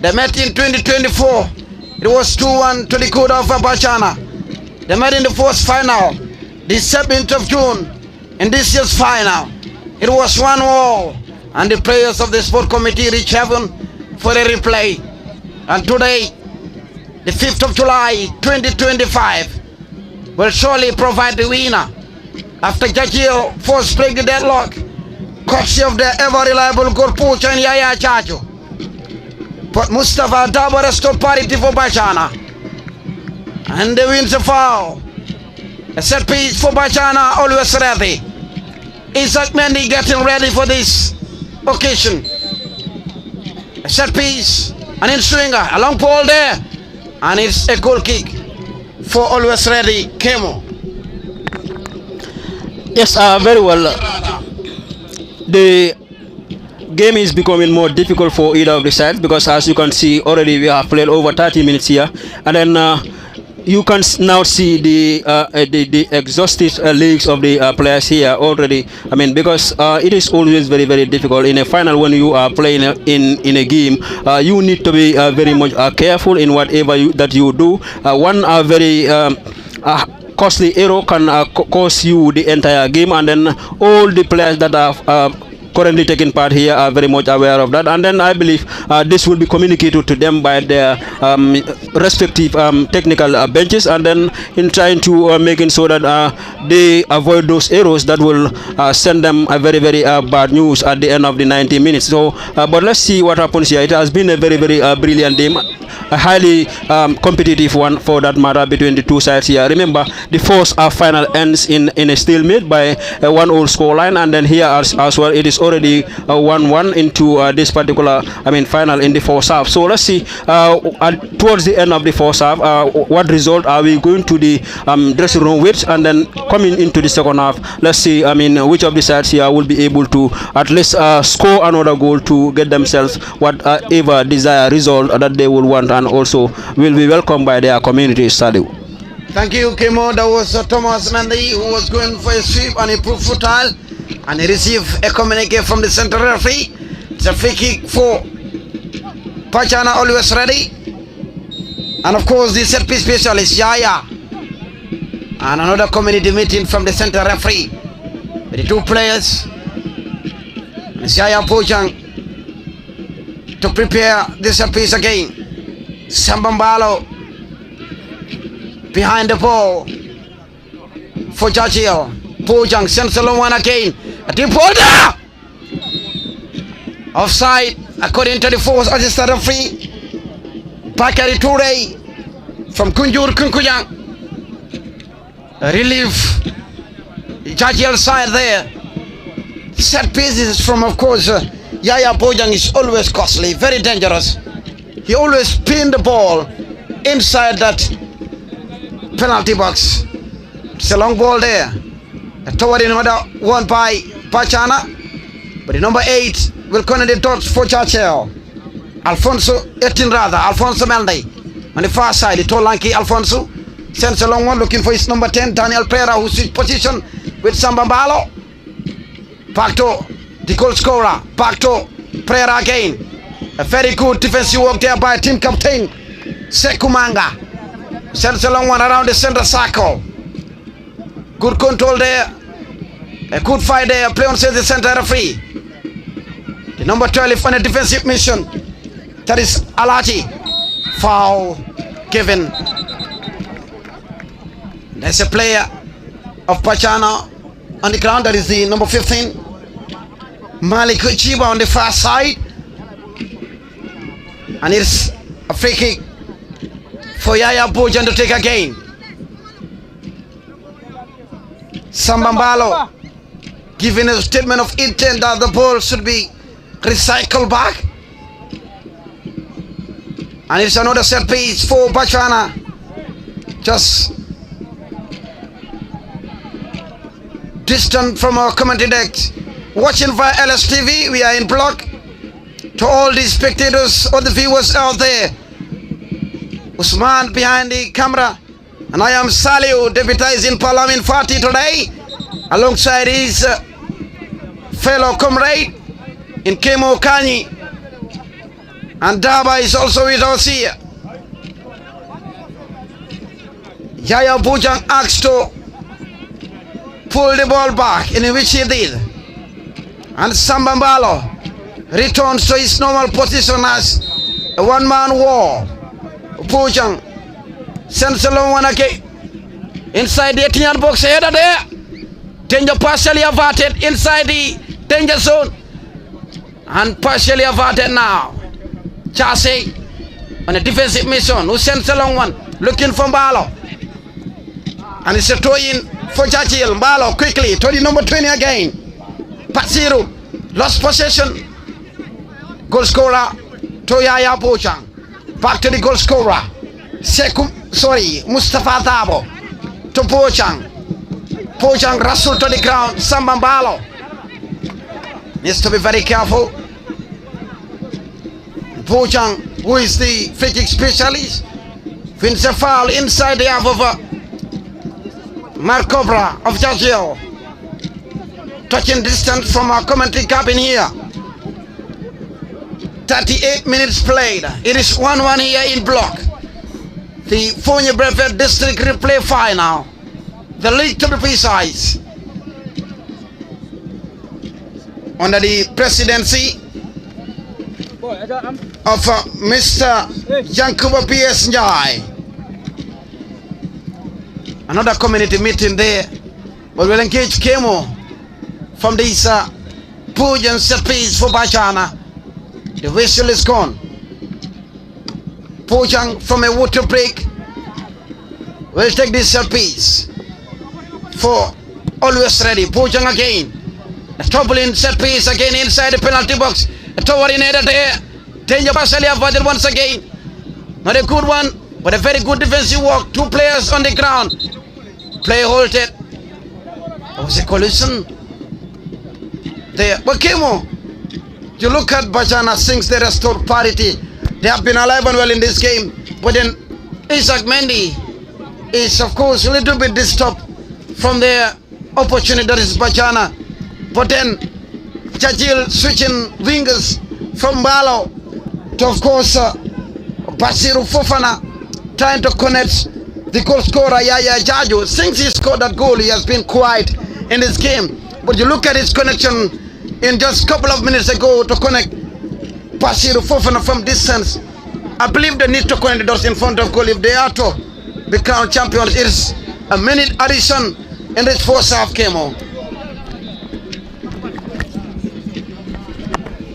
They met in 2024. It was 2-1 to the good of Bajana. They met in the first final, the 7th of June, in this year's final. It was 1-1, and the players of the sport committee reached heaven for a replay. And today, the 5th of July, 2025, will surely provide the winner. After Jagi first break the deadlock, courtesy of the ever-reliable goalpost and Yaya Chacho. But Mustafa Dabo restored parity for Bajana. And they win the foul. A set piece for Bajana, always ready. Isaac Mendy getting ready for this occasion. A set piece, an in-swinger, a long ball there. And it's a goal kick for always ready, Kemo. Yes, very well. The game is becoming more difficult for either of the sides because, as you can see, already we have played over 30 minutes here, and then you can now see the exhausted legs of the players here already. I mean, because it is always very, very difficult in a final when you are playing in a game. You need to be very much careful in whatever that you do. One very costly error can cost you the entire game, and then all the players that are currently taking part here are very much aware of that, and then I believe this will be communicated to them by their respective technical benches, and then in trying to making sure that they avoid those errors that will send them a very, very bad news at the end of the 90 minutes. So but let's see what happens here. It has been a very, very brilliant game, a highly competitive one for that matter between the two sides here. Remember, the first final ends in a stalemate by a 1-all scoreline, and then here as well it is already 1-1 into this particular, final in the first half. So let's see towards the end of the first half, what result are we going to the dressing room with, and then coming into the second half, let's see, which of the sides here will be able to at least score another goal to get themselves whatever desired result that they will want, and also will be welcomed by their community. Sadu. Thank you, Kimo. That was Thomas Mendy, who was going for a sweep and he proved futile, and he received a communique from the center referee. It's a free kick for Bajana, always ready. And of course, the set piece specialist, Yaya. And another community meeting from the center referee with the two players. It's Yaya Pojang to prepare this set piece again. Sambambalo behind the ball for Jagi. Pojang sends along one again. A deep ball there! Offside according to the fourth assistant referee. Bakari Toure from Kunjur Kunkuyang. Relief Jagi side there. Set pieces from, of course, Yaya Pojang is always costly, very dangerous. He always spin the ball inside that penalty box. It's a long ball there. Toward another one by Bajana. But the number 8 will connect the dots for Churchill. Alfonso Mendy on the far side. The tall lanky Alfonso sends a long one looking for his number 10, Daniel Pereira, who switched position with Sambambalo. Back to the goal scorer. Back to Pereira again. A very good defensive work there by team captain Sekumanga. Sends a long one around the center circle. Good control there. A good fight there. Play on the center referee. The number 12 on a defensive mission. That is Alaji. Foul given. There's a player of Bajana on the ground. That is the number 15. Malik Chiba on the far side. And it's a free kick for Yaya Bojan to take again. Sambambalo giving a statement of intent that the ball should be recycled back. And it's another set piece for Bajana. Just distant from our commentary deck. Watching via LSTV, we are in block. To all the spectators or the viewers out there, Usman behind the camera, and I am Saliu, deputized in Parliament Party today, alongside his fellow comrade in Kemo Kanyi, and Daba is also with us here. Yaya Bojang asked to pull the ball back, in which he did, and Sambambalo returns to his normal position as a one-man war. Bojang sends along one again. Inside the 18-yard box, header there. Danger partially averted inside the danger zone. And partially averted now. Chase on a defensive mission, who sends along one, looking for Mbalo. And it's a throw-in for Jagi. Mbalo quickly to the number 20 again. Patsiru lost possession. Goal scorer to Yaya Bojang. Back to the goal scorer. Mustafa Dabo to Bojang. Bojang wrestled to the ground. Sambambalo needs to be very careful. Bojang, who is the free kick specialist, wins a foul inside the half of Madcobra of Jagi. Touching distance from our commentary cabin here. 38 minutes played. It is 1-1 here in block. The Foni Brefet District Replay Final. The league to be precise. Under the presidency of Mr. Yankuba P.S. Njai. Another community meeting there. But we'll engage Kemo from this Pujan set piece for Bajana. The whistle is gone. Bojang from a water break will take this set piece for always ready. Bojang again. A troubling set piece again inside the penalty box. A tower in there. Danger partially avoided once again. Not a good one, but a very good defensive work. Two players on the ground. Play halted. That was a collision there. But Kemo, you look at Bajana since they restored parity. They have been alive and well in this game. But then Isaac Mendy is of course a little bit disturbed from their opportunity, that is Bajana. But then Jagil switching wingers from Balo to of course Basiru Fofana, trying to connect the goal scorer Yaya Jaju. Since he scored that goal, he has been quiet in this game. But you look at his connection in just a couple of minutes ago to connect Basiru Fofana from distance. I believe they need to connect those in front of goal if they are to become champions. It is a minute addition in this first half, Kemo.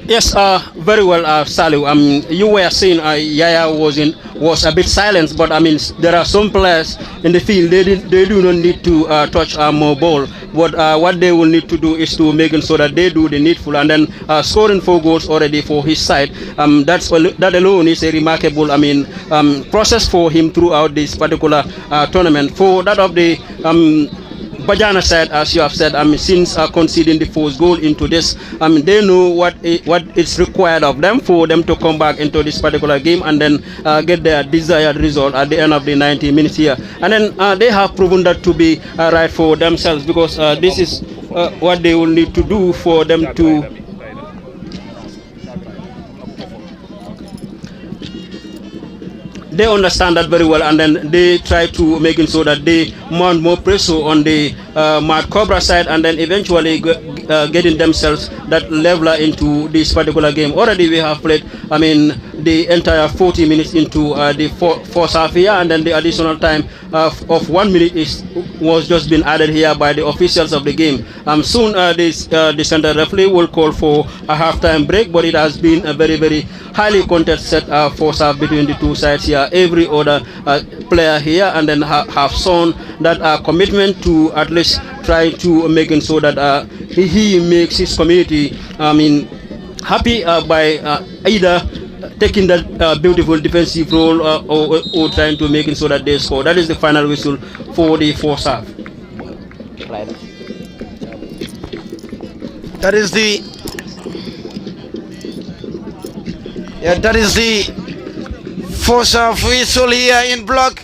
Yes, very well, Salu. You were saying Yaya was a bit silent, but I mean there are some players in the field they do not need to touch more ball. But what they will need to do is to make sure that they do the needful, and then scoring 4 goals already for his side. That alone is a remarkable, process for him throughout this particular tournament. For that of the Bajana side, as you have said, since conceding the first goal into this, they know what is required of them for them to come back into this particular game and then get their desired result at the end of the 90 minutes here. And then they have proven that to be right for themselves, because this is what they will need to do for them to they understand that very well, and then they try to make it so that they mount more pressure on the Madcobra side, and then eventually getting themselves that leveler into this particular game. Already we have played, the entire 40 minutes into the first half here, and then the additional time of 1 minute was just been added here by the officials of the game. Soon the center referee will call for a halftime break, but it has been a very, very highly contested first half between the two sides here. Every other player here and then have shown that commitment to at least try to make it so that he makes his community happy by either taking that beautiful defensive role or trying to make it so that they score. That is the final whistle for the first half. That is the first half whistle here in block.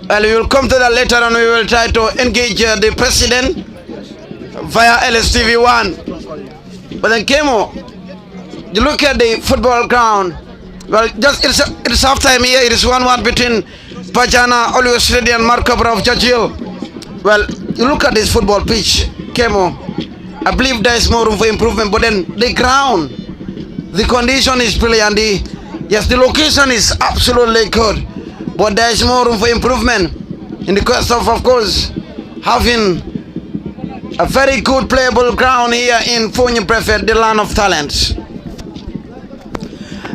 Well, we will come to that later, and we will try to engage the president via LSTV1. But then Kemo, you look at the football ground. Well, it's half time here. It is 1-1 between Bajana, always ready, and Madcobra of Jagil. Well, you look at this football pitch, Kemo. I believe there is more room for improvement. But then the ground, the condition is brilliant. The location is absolutely good. But there is more room for improvement in the quest of course, having a very good playable ground here in Foni Brefet, the land of talents.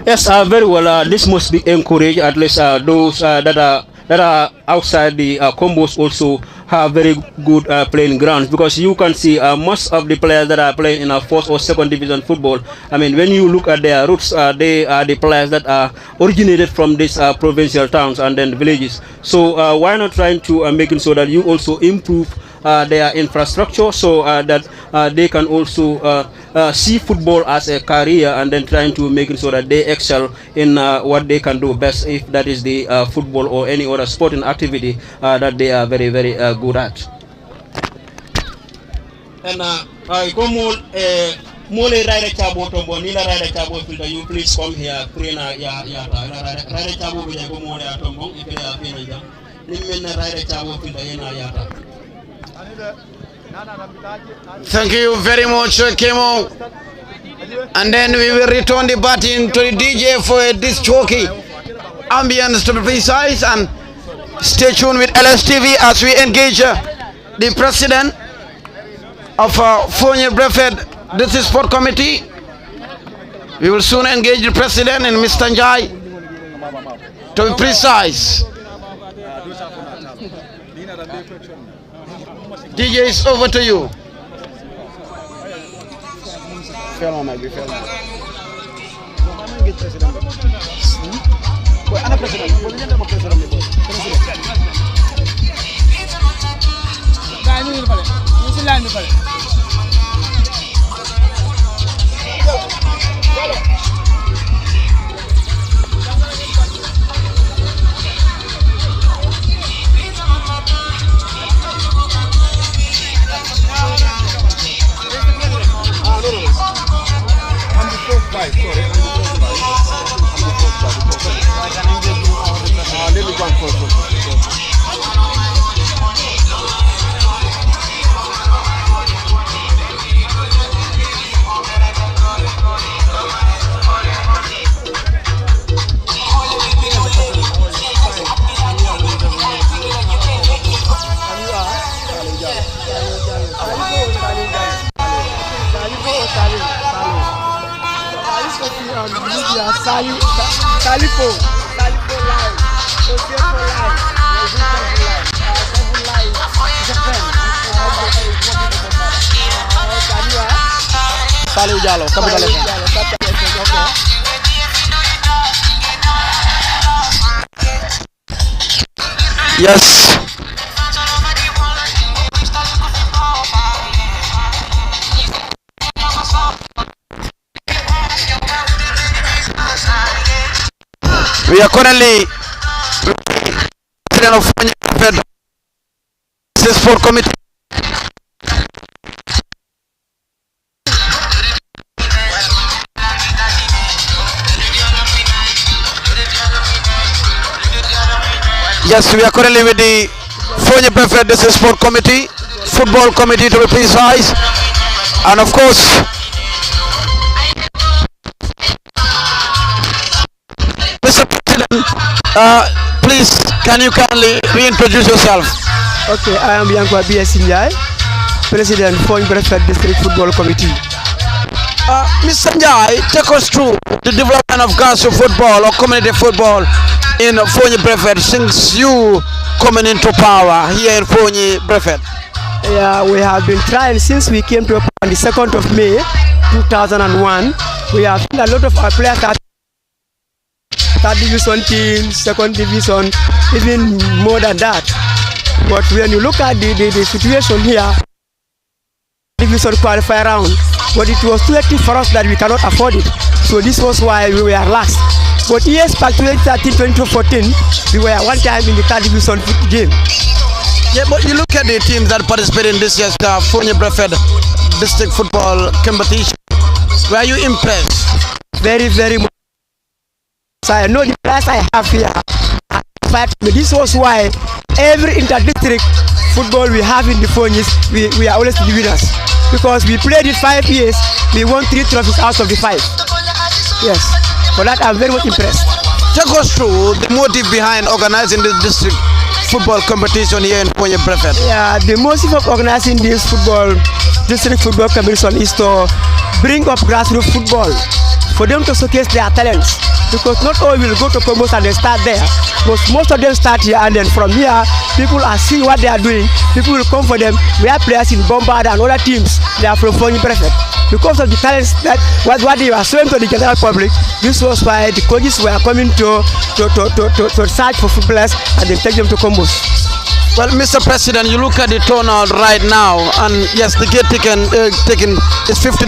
Yes, very well. This must be encouraged. At least those that are outside the combos also have very good playing grounds, because you can see most of the players that are playing in a first or second division football, when you look at their roots, they are the players that are originated from these provincial towns and then villages. So why not trying to make it so that you also improve their infrastructure, so that they can also see football as a career, and then trying to make it so that they excel in what they can do best, if that is the football or any other sporting activity that they are very, very good at. And Mole Rider Chabo Tombo, Nila Rider Chabo filter, you please come here, Prina Yata, Rider Chabo Mole Tombo, if you are Pina, Nimena Rider Chabo filter, Yata. Thank you very much, Kemo. And then we will return the baton to the DJ for a disc jockey ambience, to be precise, and stay tuned with LSTV as we engage the president of Foni Brefet District Sport Committee. We will soon engage the president and Mr. Jagi, to be precise. DJ is over to you. fail on we fail. Ana president, boleh jadi president ni boy. Dah ni balik. Ni selan ni balik. Salipo live. Okay for live. Salih Ujalo, Capital FM. Yes. We are currently president of Foni Brefet sport committee. Yes, we are currently with the Foni Brefet sport committee, football committee to be precise, and of course, Mr. President, please, can you kindly reintroduce yourself? Okay, I am Yanko B.S. Njai, President Foni Brefet District Football Committee. Mr. Njai, take us through the development of grassroots football or community football in Foni Brefet since you coming into power here in Foni Brefet. Yeah, we have been trying since we came to on the 2nd of May 2001. We have seen a lot of our players that third division teams, second division, even more than that. But when you look at the situation here, division qualify round, but it was too hectic for us that we cannot afford it. So this was why we were last. But years back 2013, 2014, we were one time in the third division game. Yeah, but you look at the teams that participate in this year's Foni Brefet district football competition. Were you impressed? Very, very much. So I know the price I have here. But this was why every inter-district football we have in the Fonis, we are always the winners. Because we played it 5 years, we won 3 trophies out of the 5. Yes, for that I'm very much impressed. Take us through the motive behind organizing this district football competition here in Foni Brefet. Yeah, the motive of organizing this district football competition is to bring up grassroots football, for them to showcase their talents. Because not all will go to Combos and they start there, but most of them start here, and then from here people are seeing what they are doing. People will come for them. We have players in Bombard and other teams, they are from Foni Brefet. Because of the talents that what they were showing to the general public, this was why the coaches were coming to search for footballers and then take them to Combos. Well, Mr. President, you look at the turnout right now, and yes, the gate ticket is $50.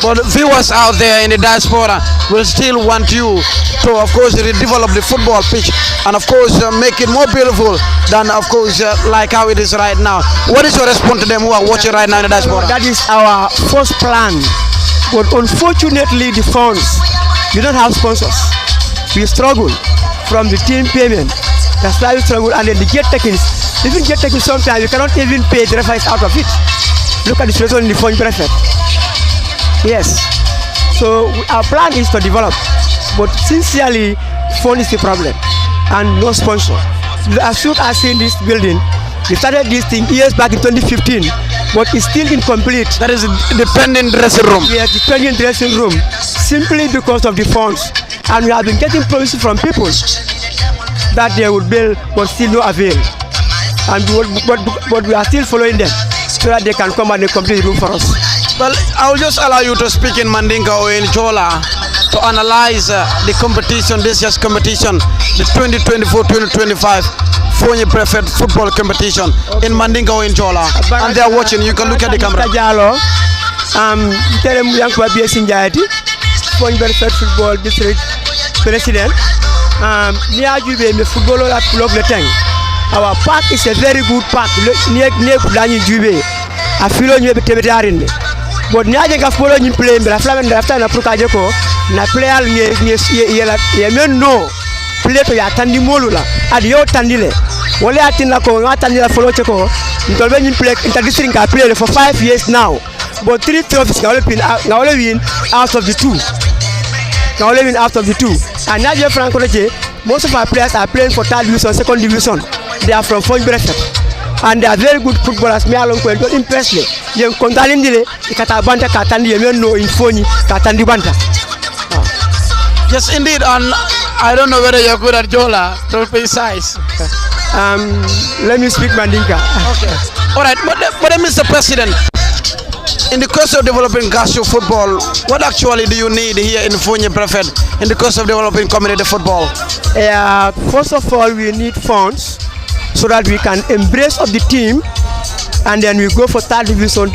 But viewers out there in the diaspora will still want you to, of course, redevelop the football pitch and, of course, make it more beautiful than, of course, like how it is right now. What is your response to them who are watching right now in the diaspora? That is our first plan. But unfortunately, the funds, we don't have sponsors. We struggle from the team payment. That's why we struggle, and then the gate takings. Even gate taking sometimes you cannot even pay the referees out of it. Look at the situation in the Foni Brefet. Yes. So our plan is to develop, but sincerely, phone is the problem, and no sponsor. As soon as in this building, we started this thing years back in 2015, but it's still incomplete. That is a dependent dressing room. Yes, dependent dressing room, simply because of the funds, and we have been getting promises from people that they would build, but still no avail. But we are still following them so that they can come and complete the room for us. Well, I'll just allow you to speak in Mandinka or in Jola to analyze the competition, this year's competition, the 2024-2025 Foni Brefet football competition in Mandinka or in Jola. And they are watching. You can look at the camera. Foni Brefet football district president. Our park is a very good park. Near Kulani Jube. I feel on you but now I follow you playing, but after na Prukajeko, na player no play to Yatandi Molula at your Tandile. Wale Atina Tandila follow Cheko, when you play interdistrict I played for 5 years now. But 3 trophies now win out of the 2. Now living out of the 2. And now Franco, most of our players are playing for 3rd division, 2nd division. They are from Foni Brefet. And they are very good footballers. Me along with don't impress me. You kontalin dile ikatabanta katandi you know in Foni katandi banta. Yes, indeed. And I don't know whether you're good at Jola. Don't be size. Let me speak Mandinka. Okay. All right, but Mr. President, in the course of developing grassroots football, what actually do you need here in Foni Brefet in the course of developing community football? First of all, we need funds so that we can embrace of the team, and then we go for 3rd division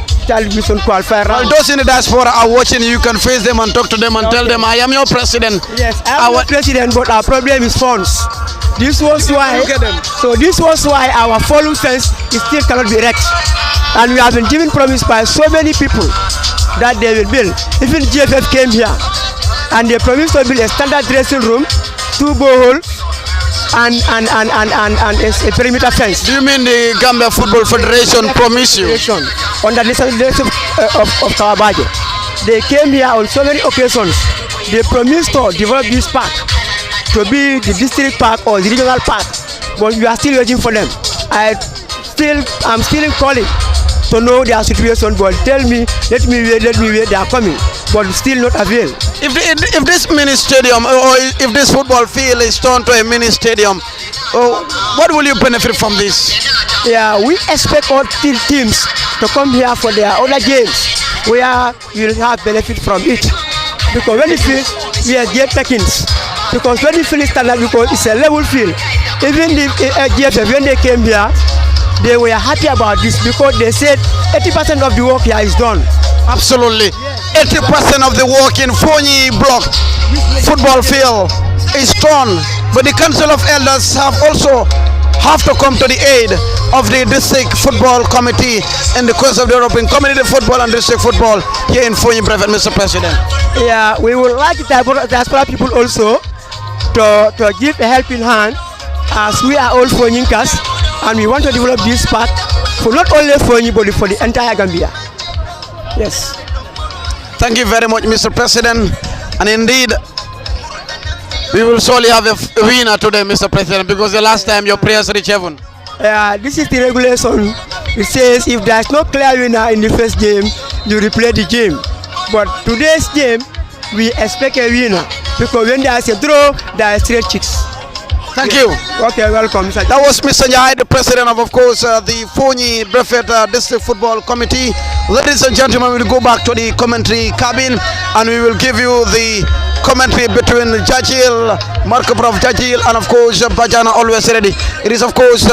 qualifier round. Well, those in the diaspora are watching. You can face them and talk to them and tell them, I am your president. Yes, I am your president, but our problem is funds. This was why. This was why our follow fence still cannot be wrecked, and we have been given promise by so many people that they will build. Even GFF came here, and they promised to build a standard dressing room, 2 boreholes, and a perimeter fence. Do you mean the Gambia Football Federation promised you? Under the leadership of Kawabajo. They came here on so many occasions. They promised to develop this park to be the district park or the regional park, but we are still waiting for them. I'm still calling to know their situation, but tell me, let me wait, they are coming, but still not avail. If this mini stadium or if this football field is turned to a mini stadium, what will you benefit from this? Yeah, we expect all teams to come here for their other games where we will have benefit from it. Because when the field, we are get takings. Because when the field is standard, because it's a level field. Even the GFF, when they came here, they were happy about this because they said 80% of the work here is done. Absolutely. 80% of the work in Foni block football field is done. But the Council of Elders have to come to the aid of the district football committee in the course of developing community football and district football here in Foni Brefet, Mr. President. Yeah, we would like the diaspora people also to give a helping hand, as we are all Foninkas, and we want to develop this park for not only Foni but for the entire Gambia. Yes. Thank you very much, Mr. President. And indeed, we will surely have a winner today, Mr. President, because the last time your prayers reached heaven. This is the regulation. It says if there is no clear winner in the first game, you replay the game. But today's game, we expect a winner, because when there is a draw, there are straight chicks. Thank you. Okay, welcome. That was Mr. Jagi, the president of course, the Foni Brefet District Football Committee. Ladies and gentlemen, we will go back to the commentary cabin and we will give you the commentary between Jagi, Madcobra of Jagi, and of course Bajana always ready. It is of course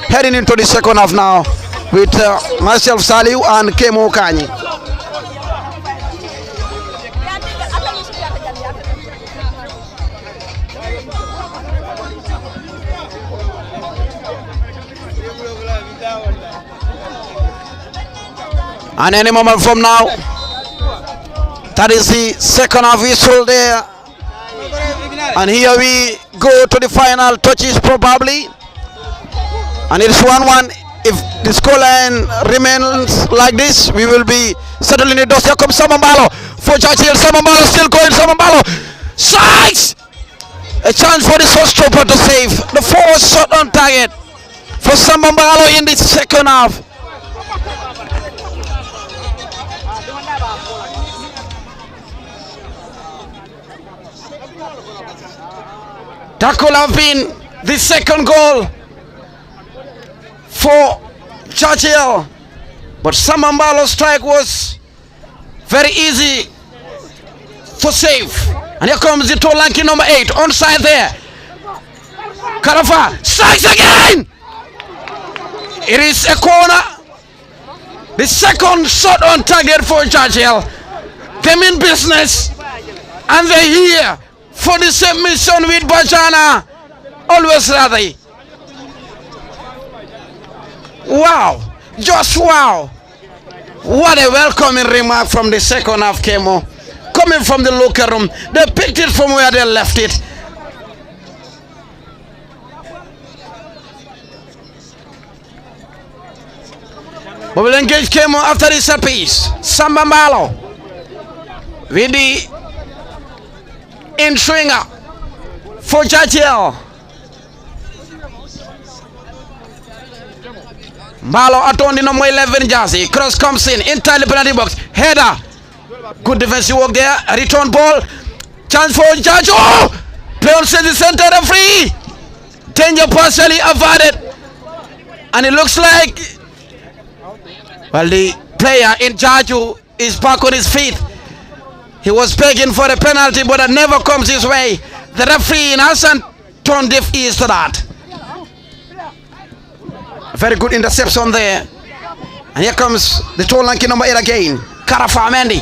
heading into the second half now with myself, Saliu, and Kemo Kanyi. And any moment from now, that is the second half whistle there. And here we go to the final touches probably. And it's 1-1. If the scoreline remains like this, we will be settling the dust. Here comes Samambalo for Churchill. Samambalo still going. Samambalo strikes! A chance for the shot-stopper to save. The fourth shot on target for Samambalo in the second half. That could have been the second goal for Churchill, but Samambalo's strike was Very easy for save. And here comes the tall lanky number 8. Onside there. Karafa strikes again. It is a corner. The second shot on target for Jagi. They mean business. And they're here for the same mission with Bajana. Always ready. Wow. Just wow. What a welcoming remark from the second half, Kemo. Coming from the locker room. They picked it from where they left it. We will engage Kemo after this piece. Samba Mbalo with the in-swinger for Jagi. Mbalo atondi number 11 Jagi. Cross comes in. Entirely penalty box. Header. Good defensive work there. A return ball. Chance for Jagi. Oh! Play on the center, referee. Danger partially averted. And it looks like, well, the player in Jagi is back on his feet. He was begging for a penalty, but it never comes his way. The referee in Hassan turned deaf ears to that. Very good interception there. And here comes the tall lanky number 8 again. Karafa Mendy.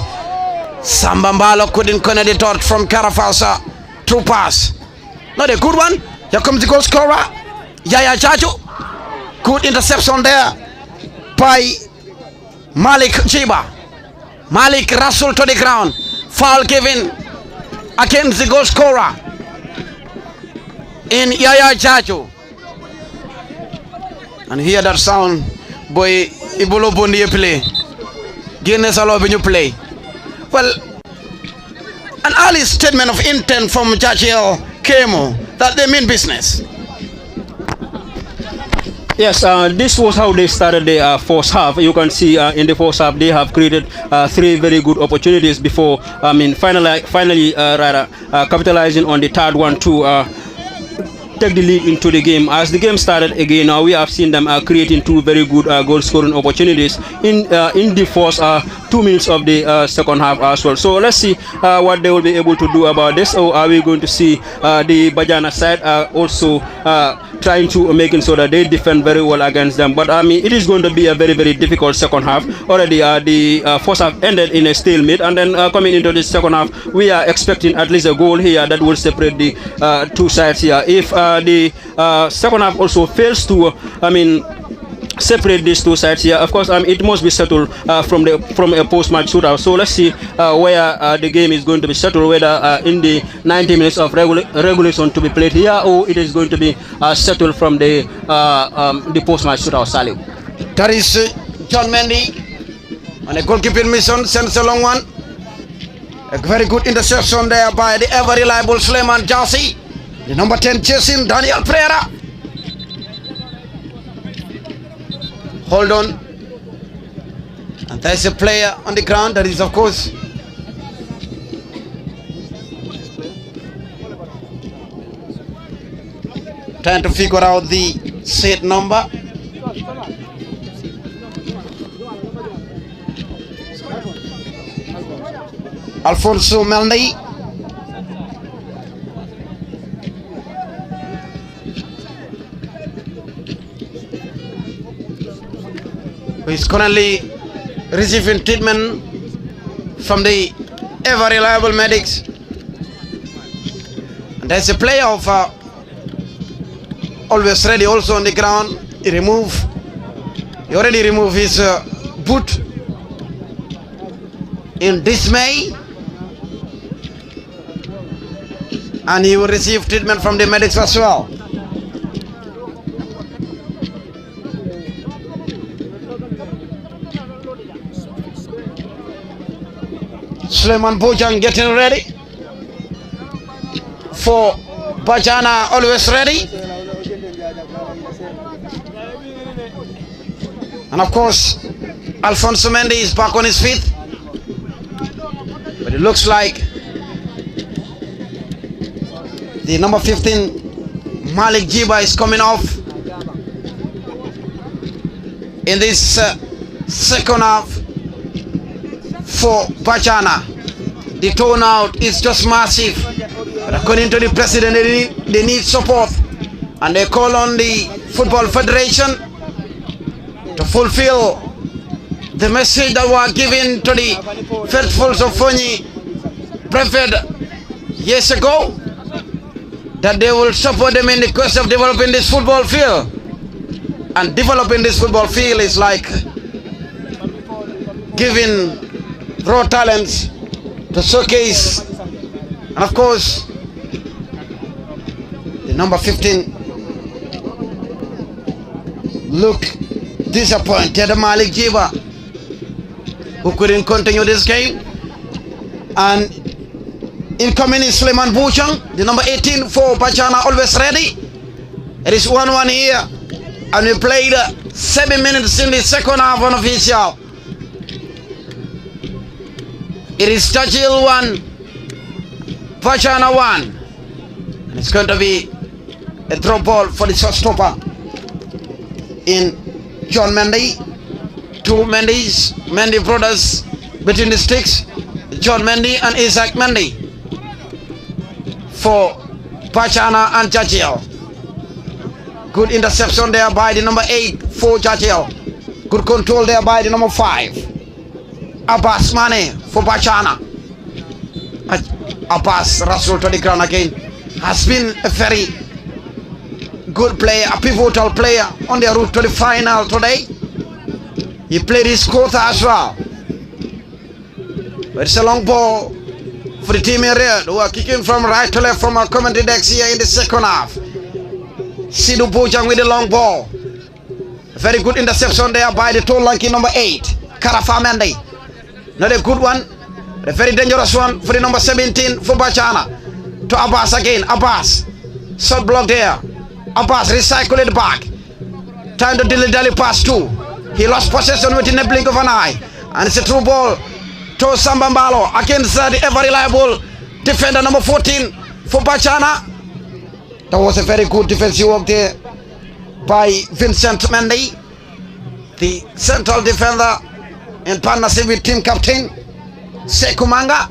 Samba Mbalo couldn't connect the dot from Karafa's true pass. Not a good one. Here comes the goal scorer, Yaya Jagi. Good interception there by Malik Jiba. Malik Rasul to the ground. Foul given against the goal scorer in Yaya Jagi. And hear that sound, boy. Ibolo Bondi play. Guinness allow when you play. Well, an early statement of intent from Jagi Kemo that they mean business. Yes, this was how they started the first half. You can see in the first half they have created 3 very good opportunities before, finally capitalizing on the third one to take the lead into the game. As the game started again, we have seen them creating 2 very good goal scoring opportunities in the first 2 minutes of the second half as well. So let's see what they will be able to do about this. Or are we going to see the Bajana side also trying to make it so that they defend very well against them? But I mean, it is going to be a very, very difficult second half. Already the first half ended in a stalemate, and then coming into the second half, we are expecting at least a goal here that will separate the 2 sides here. If the second half also fails to, separate these 2 sides here, of course, it must be settled from a post-match shootout. So let's see where the game is going to be settled, whether in the 90 minutes of regulation to be played here, or it is going to be settled from the post-match shootout. Salih. That is John Mendy on a goalkeeping mission, sends a long one. A very good interception there by the ever reliable Suleiman Jagi. The number 10 chasing Daniel Pereira. Hold on. And there's a player on the ground. That is, of course, trying to figure out the set number. Alfonso Melny. Who is currently receiving treatment from the ever reliable medics. And there's a player of always ready also on the ground. He already removed his boot in dismay, and he will receive treatment from the medics as well. Suleiman Bojang getting ready for Bajana, always ready. And of course, Alfonso Mendy is back on his feet. But it looks like the number 15, Malik Jiba, is coming off in this second half. for Bajana. The turnout is just massive. But according to the president, they need support. And they call on the Football Federation to fulfill the message that was given to the faithfuls of Foni Brefet years ago, that they will support them in the quest of developing this football field. And developing this football field is like giving raw talents to showcase. And of course, the number 15 look disappointed, Malik Jiba, who couldn't continue this game. And incoming is Suleiman Bouchang, the number 18 for Bajana, always ready. It is 1-1 here, and we played 7 minutes in the second half unofficial. It is Tajil 1, Bajana 1. And it's going to be a drop ball for the shot stopper in John Mendy. Two Mendy brothers between the sticks. John Mendy and Isaac Mendy for Bajana and Jagi. Good interception there by the number 8 for Jagi. Good control there by the number 5. Abbas Mane for Bajana. Abbas Rasul to the ground again. Has been a very good player, a pivotal player on their route to the final today. He played his quota as well. But it's a long ball for the team in red, who are kicking from right to left from our commentary decks here in the second half. Sidu Bojang with the long ball. A very good interception there by the tall lanky number 8, Karafa Mendy. Not a good one, but a very dangerous one for the number 17 for Bajana. To Abbas again, Abbas. Shot block there. Abbas recycle it back. Time to dilly-dally pass too. He lost possession within a blink of an eye. And it's a true ball to Sambambalo against the ever-reliable defender number 14 for Bajana. That was a very good defensive work there by Vincent Mendy, the central defender, in partnership with team captain Sekumanga,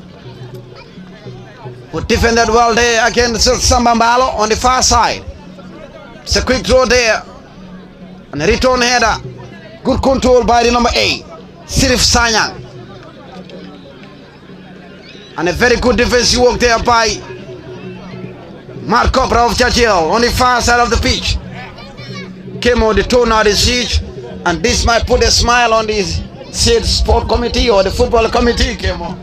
who defended well there against Sambambalo on the far side. It's a quick throw there and a return header. Good control by the number 8, Sirif Sanyang. And a very good defensive work there by Madcobra of Jagi on the far side of the pitch. Came on the turnout is huge, and this might put a smile on the state sport committee or the football committee. Came on.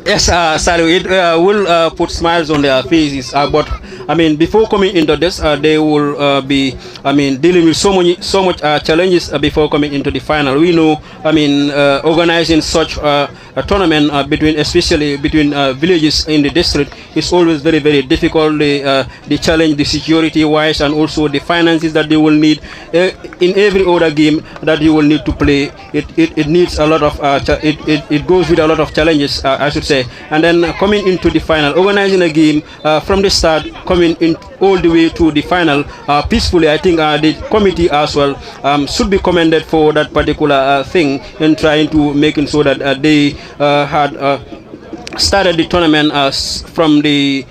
Yes, Salu, it will put smiles on their faces, but I mean, before coming into this, they will be, I mean, dealing with so much challenges before coming into the final. We know, I mean, organizing such a tournament especially between villages in the district is always very, very difficult. The challenge, the security-wise, and also the finances that they will need in every other game that you will need to play. It needs a lot of it goes with a lot of challenges, I should say. And then coming into the final, organizing a game from the start, coming in all the way to the final peacefully. I think the committee as well should be commended for that particular thing in trying to making sure that they had started the tournament from the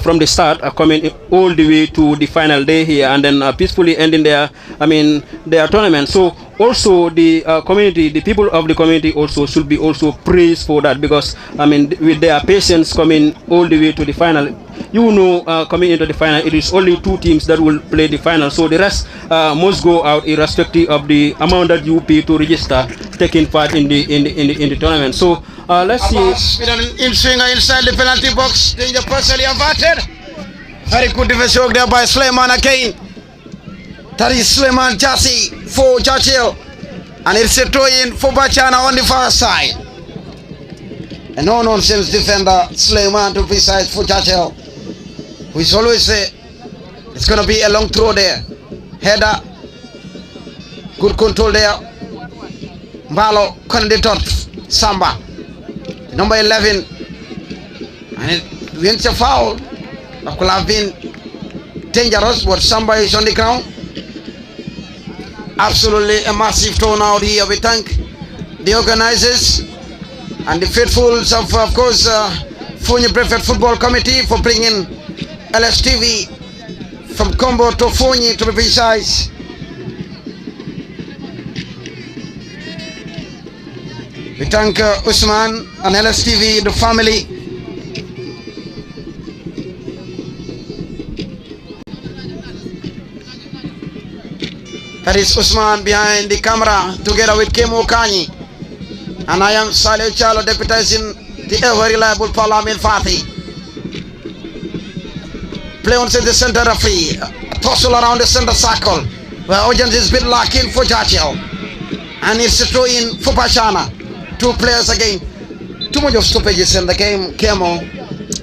from the start, coming all the way to the final day here, and then peacefully ending their their tournament. So also the community, the people of the community also should be also praised for that, because with their patience coming all the way to the final. You know, coming into the final, it is only 2 teams that will play the final, so the rest must go out irrespective of the amount that you pay to register taking part in the tournament. So let's see. With an in-swinger inside the penalty box, danger partially averted. Very good defense work there by Suleiman again. That is Suleiman Jasi for Jagi, and it's a throw-in for Bajana on the far side. A no-nonsense defender, Suleiman to precise for Jagi, who is always it's going to be a long throw there. Header, good control there. Mbalo, candidate Samba, number 11, and it wins a foul. That could have been dangerous, but Samba is on the ground. Absolutely a massive turnout here. We thank the organizers, and the faithfuls of course, Foni Brefet Football Committee for bringing LSTV from Combo to Foni to be precise. We thank Usman and LSTV, the family. That is Usman behind the camera together with Kemo Kanyi. And I am Saleh Chalo deputizing the ever reliable Parliament Fatih. Play on the center referee. Tussle around the center circle where audience is bit lacking for Jachel. And it's a throw in for Bajana. 2 players again. Too much of stoppages in the game, Kemo.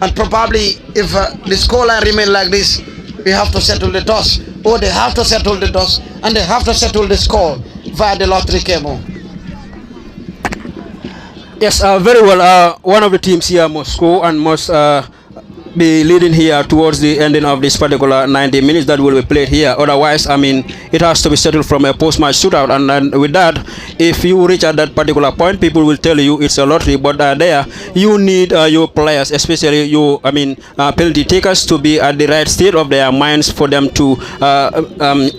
And probably if the scoreline remain like this, we have to settle the toss. Or they have to settle the toss and they have to settle the score via the lottery, Kemo. Yes, very well. One of the teams here must score and must be leading here towards the ending of this particular 90 minutes that will be played here. Otherwise, I mean, it has to be settled from a post-match shootout. And with that, if you reach at that particular point, people will tell you it's a lottery. But there, you need your players, especially your, penalty takers, to be at the right state of their minds for them to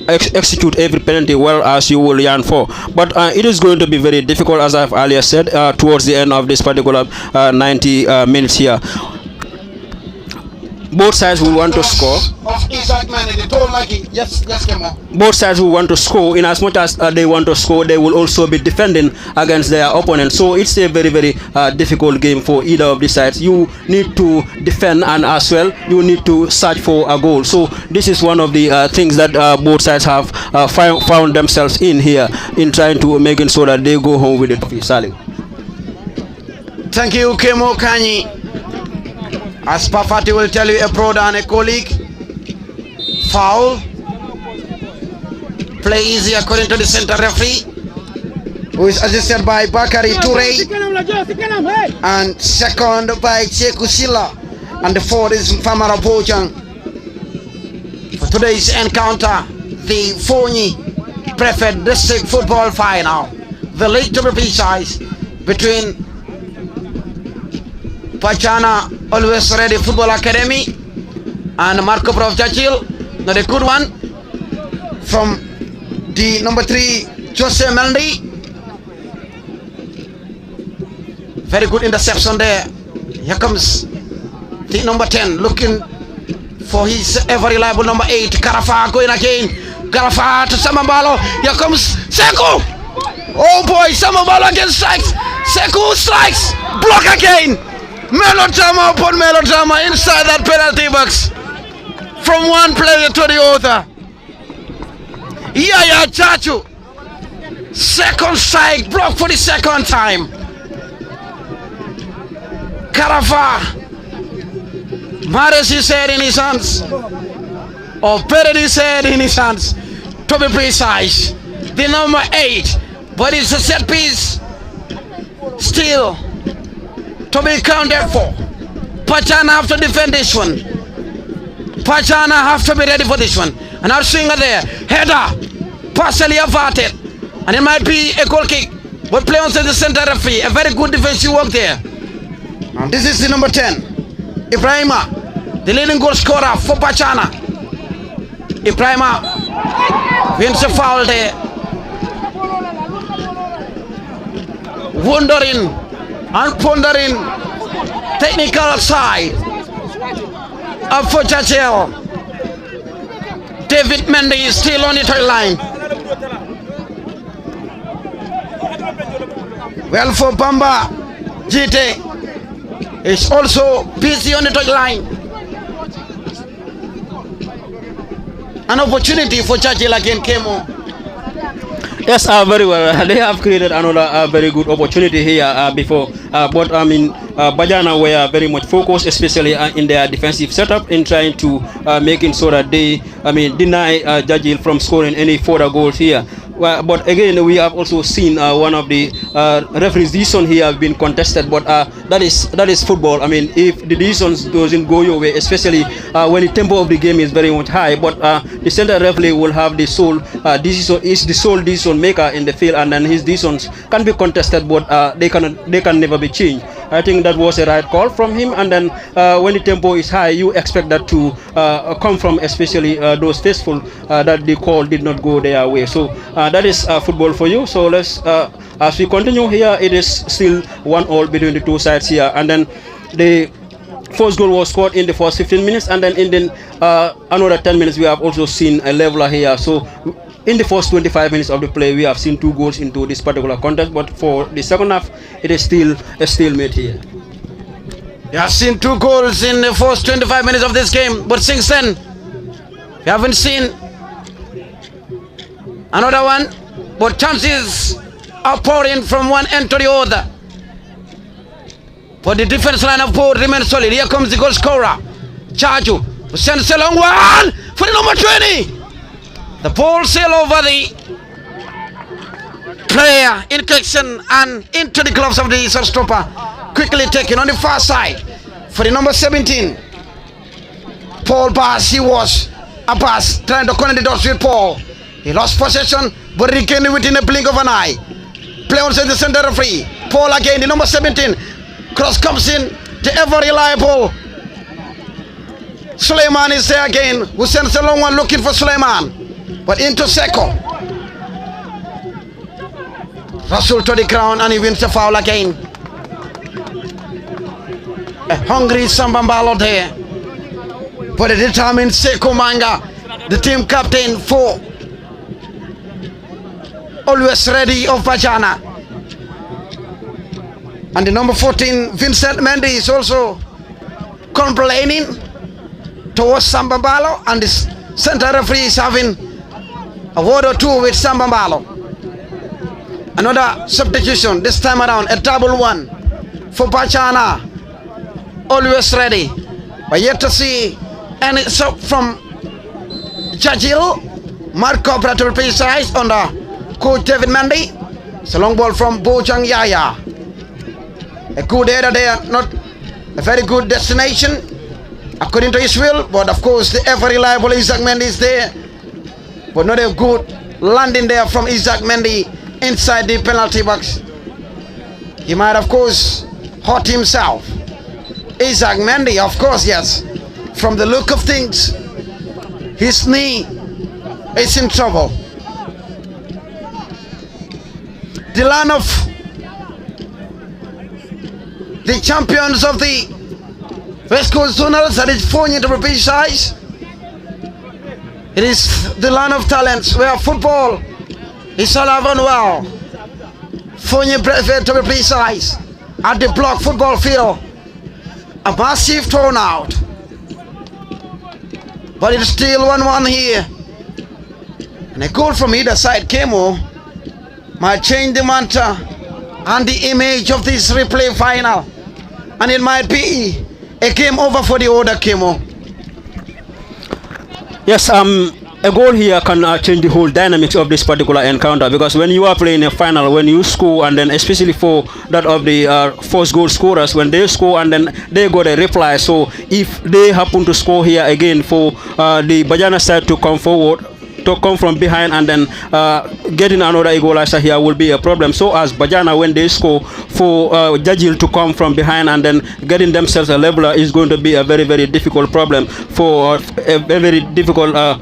execute every penalty well as you will yearn for. But it is going to be very difficult, as I've earlier said, towards the end of this particular 90 minutes here. Both sides will want to score. Both sides will want to score. In as much as they want to score, they will also be defending against their opponent. So it's a very, very difficult game for either of the sides. You need to defend, and as well, you need to search for a goal. So this is one of the things that both sides have found themselves in here, in trying to make it so that they go home with it. Salim. Thank you, Kemo Kanyi. As Pafati will tell you, a brother and a colleague. Foul. Play easy according to the center referee, who is assisted by Bakari Toure, and second by Cheku Silla, and the fourth is Famara Bojang. For today's encounter, the Foni Brefet District Football Final, the league to be precise, between Bajana Always Ready Football Academy and Madcobra of Jagi. Not a good one from the number 3 Jose Mendy. Very good interception there. Here comes the number 10 looking for his ever reliable number 8 Karafa going again. Karafa to Samambalo. Here comes Sekou. Oh boy, Samambalo again strikes. Sekou strikes. Block again. Melodrama upon melodrama inside that penalty box, from one player to the other. Yaya Chachu, second strike, block for the second time. Karafa, Mares his head in his hands, or buried his head in his hands, to be precise. The number 8, but it's a set piece still to be counted for. Bajana have to defend this one. Bajana have to be ready for this one. And our swinger there, header, partially averted, and it might be a goal kick. But play on the center referee, a very good defensive work there. And this is the number 10, Ibrahima, the leading goal scorer for Bajana. Ibrahima wins a foul there. Wondering and pondering technical side of for Jachel. David Mendy is still on the toy line. Well, for Bamba, GT is also busy on the toy line. An opportunity for Jachel again, Kemo. Yes, very well. They have created another very good opportunity here before. But I mean, Bajana were very much focused, especially in their defensive setup, in trying to making sure that they, deny Jagi from scoring any further goals here. But again, we have also seen one of the referees' decisions here have been contested. But that is football. I mean, if the decisions doesn't go your way, especially when the tempo of the game is very much high, but the center referee will have the sole decision, is the sole decision maker in the field, and then his decisions can be contested, but they can never be changed. I think that was a right call from him. And then when the tempo is high, you expect that to come from especially those faithful that the call did not go their way. So that is football for you. So let's as we continue here, it is still 1-1 between the two sides here. And then the first goal was scored in the first 15 minutes, and then in another 10 minutes we have also seen a leveler here. So in the first 25 minutes of the play, we have seen 2 goals into this particular contest, but for the second half, it is still a stalemate here. You have seen 2 goals in the first 25 minutes of this game, but since then, we haven't seen another one, but chances are pouring from one end to the other. But the defense line of both remains solid. Here comes the goal scorer, Chaju, who sends a long one for the number 20. The ball sail over the player in question and into the gloves of the shot-stopper. Quickly taken on the far side for the number 17. Paul Bass, he was Abbas trying to connect the dots with Paul. He lost possession, but regained it within a blink of an eye. Play on the center referee. Paul again, the number 17. Cross comes in, the ever reliable Suleiman is there again, who sends a long one looking for Suleiman. But into Seko. Rasul to the ground and he wins the foul again. A hungry Sambambalo there. But a determined Seko Manga, the team captain for Always Ready of Bajana. And the number 14, Vincent Mendy, is also complaining towards Sambambalo, and the center referee is having a word or two with Sambambalo. Another substitution, this time around, a double one for Bajana. Always ready. But yet to see any sub from Jagil. Madcobra to be precise under coach David Mendy. It's a long ball from Bojang Yaya. A good header there, not a very good destination according to his will, but of course the ever reliable Isaac Mendy is there. But not a good landing there from Isaac Mendy inside the penalty box. He might of course hurt himself. Isaac Mendy, of course, yes. From the look of things, his knee is in trouble. The land of the champions of the West Coast Zonals, that is Foni to be precise. It is the land of talents where football is alive and well. Foni Brefet to be precise. At the block football field, a massive turnout. But it's still 1-1 here. And a goal from either side, Kemo, might change the mantra and the image of this replay final. And it might be a game over for the other Kemo. Yes, a goal here can change the whole dynamics of this particular encounter, because when you are playing a final, when you score, and then especially for that of the first goal scorers, when they score and then they got a reply, so if they happen to score here again for the Bajana side to come forward, to come from behind, and then getting another equalizer here will be a problem. So as Bajana, when they score, for Jagil to come from behind and then getting themselves a leveler is going to be a very, very difficult problem, for a very difficult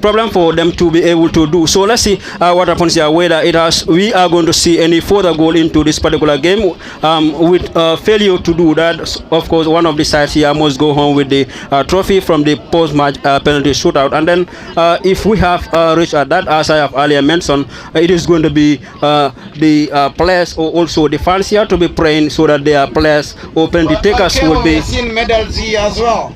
problem for them to be able to do. So let's see what happens here, whether we are going to see any further goal into this particular game. With failure to do that, of course one of the sides here must go home with the trophy from the post-match penalty shootout. And then if we have reached at that, as I have earlier mentioned, it is going to be the players or also the fans here to be praying so that their players or penalty takers will be medals here as well.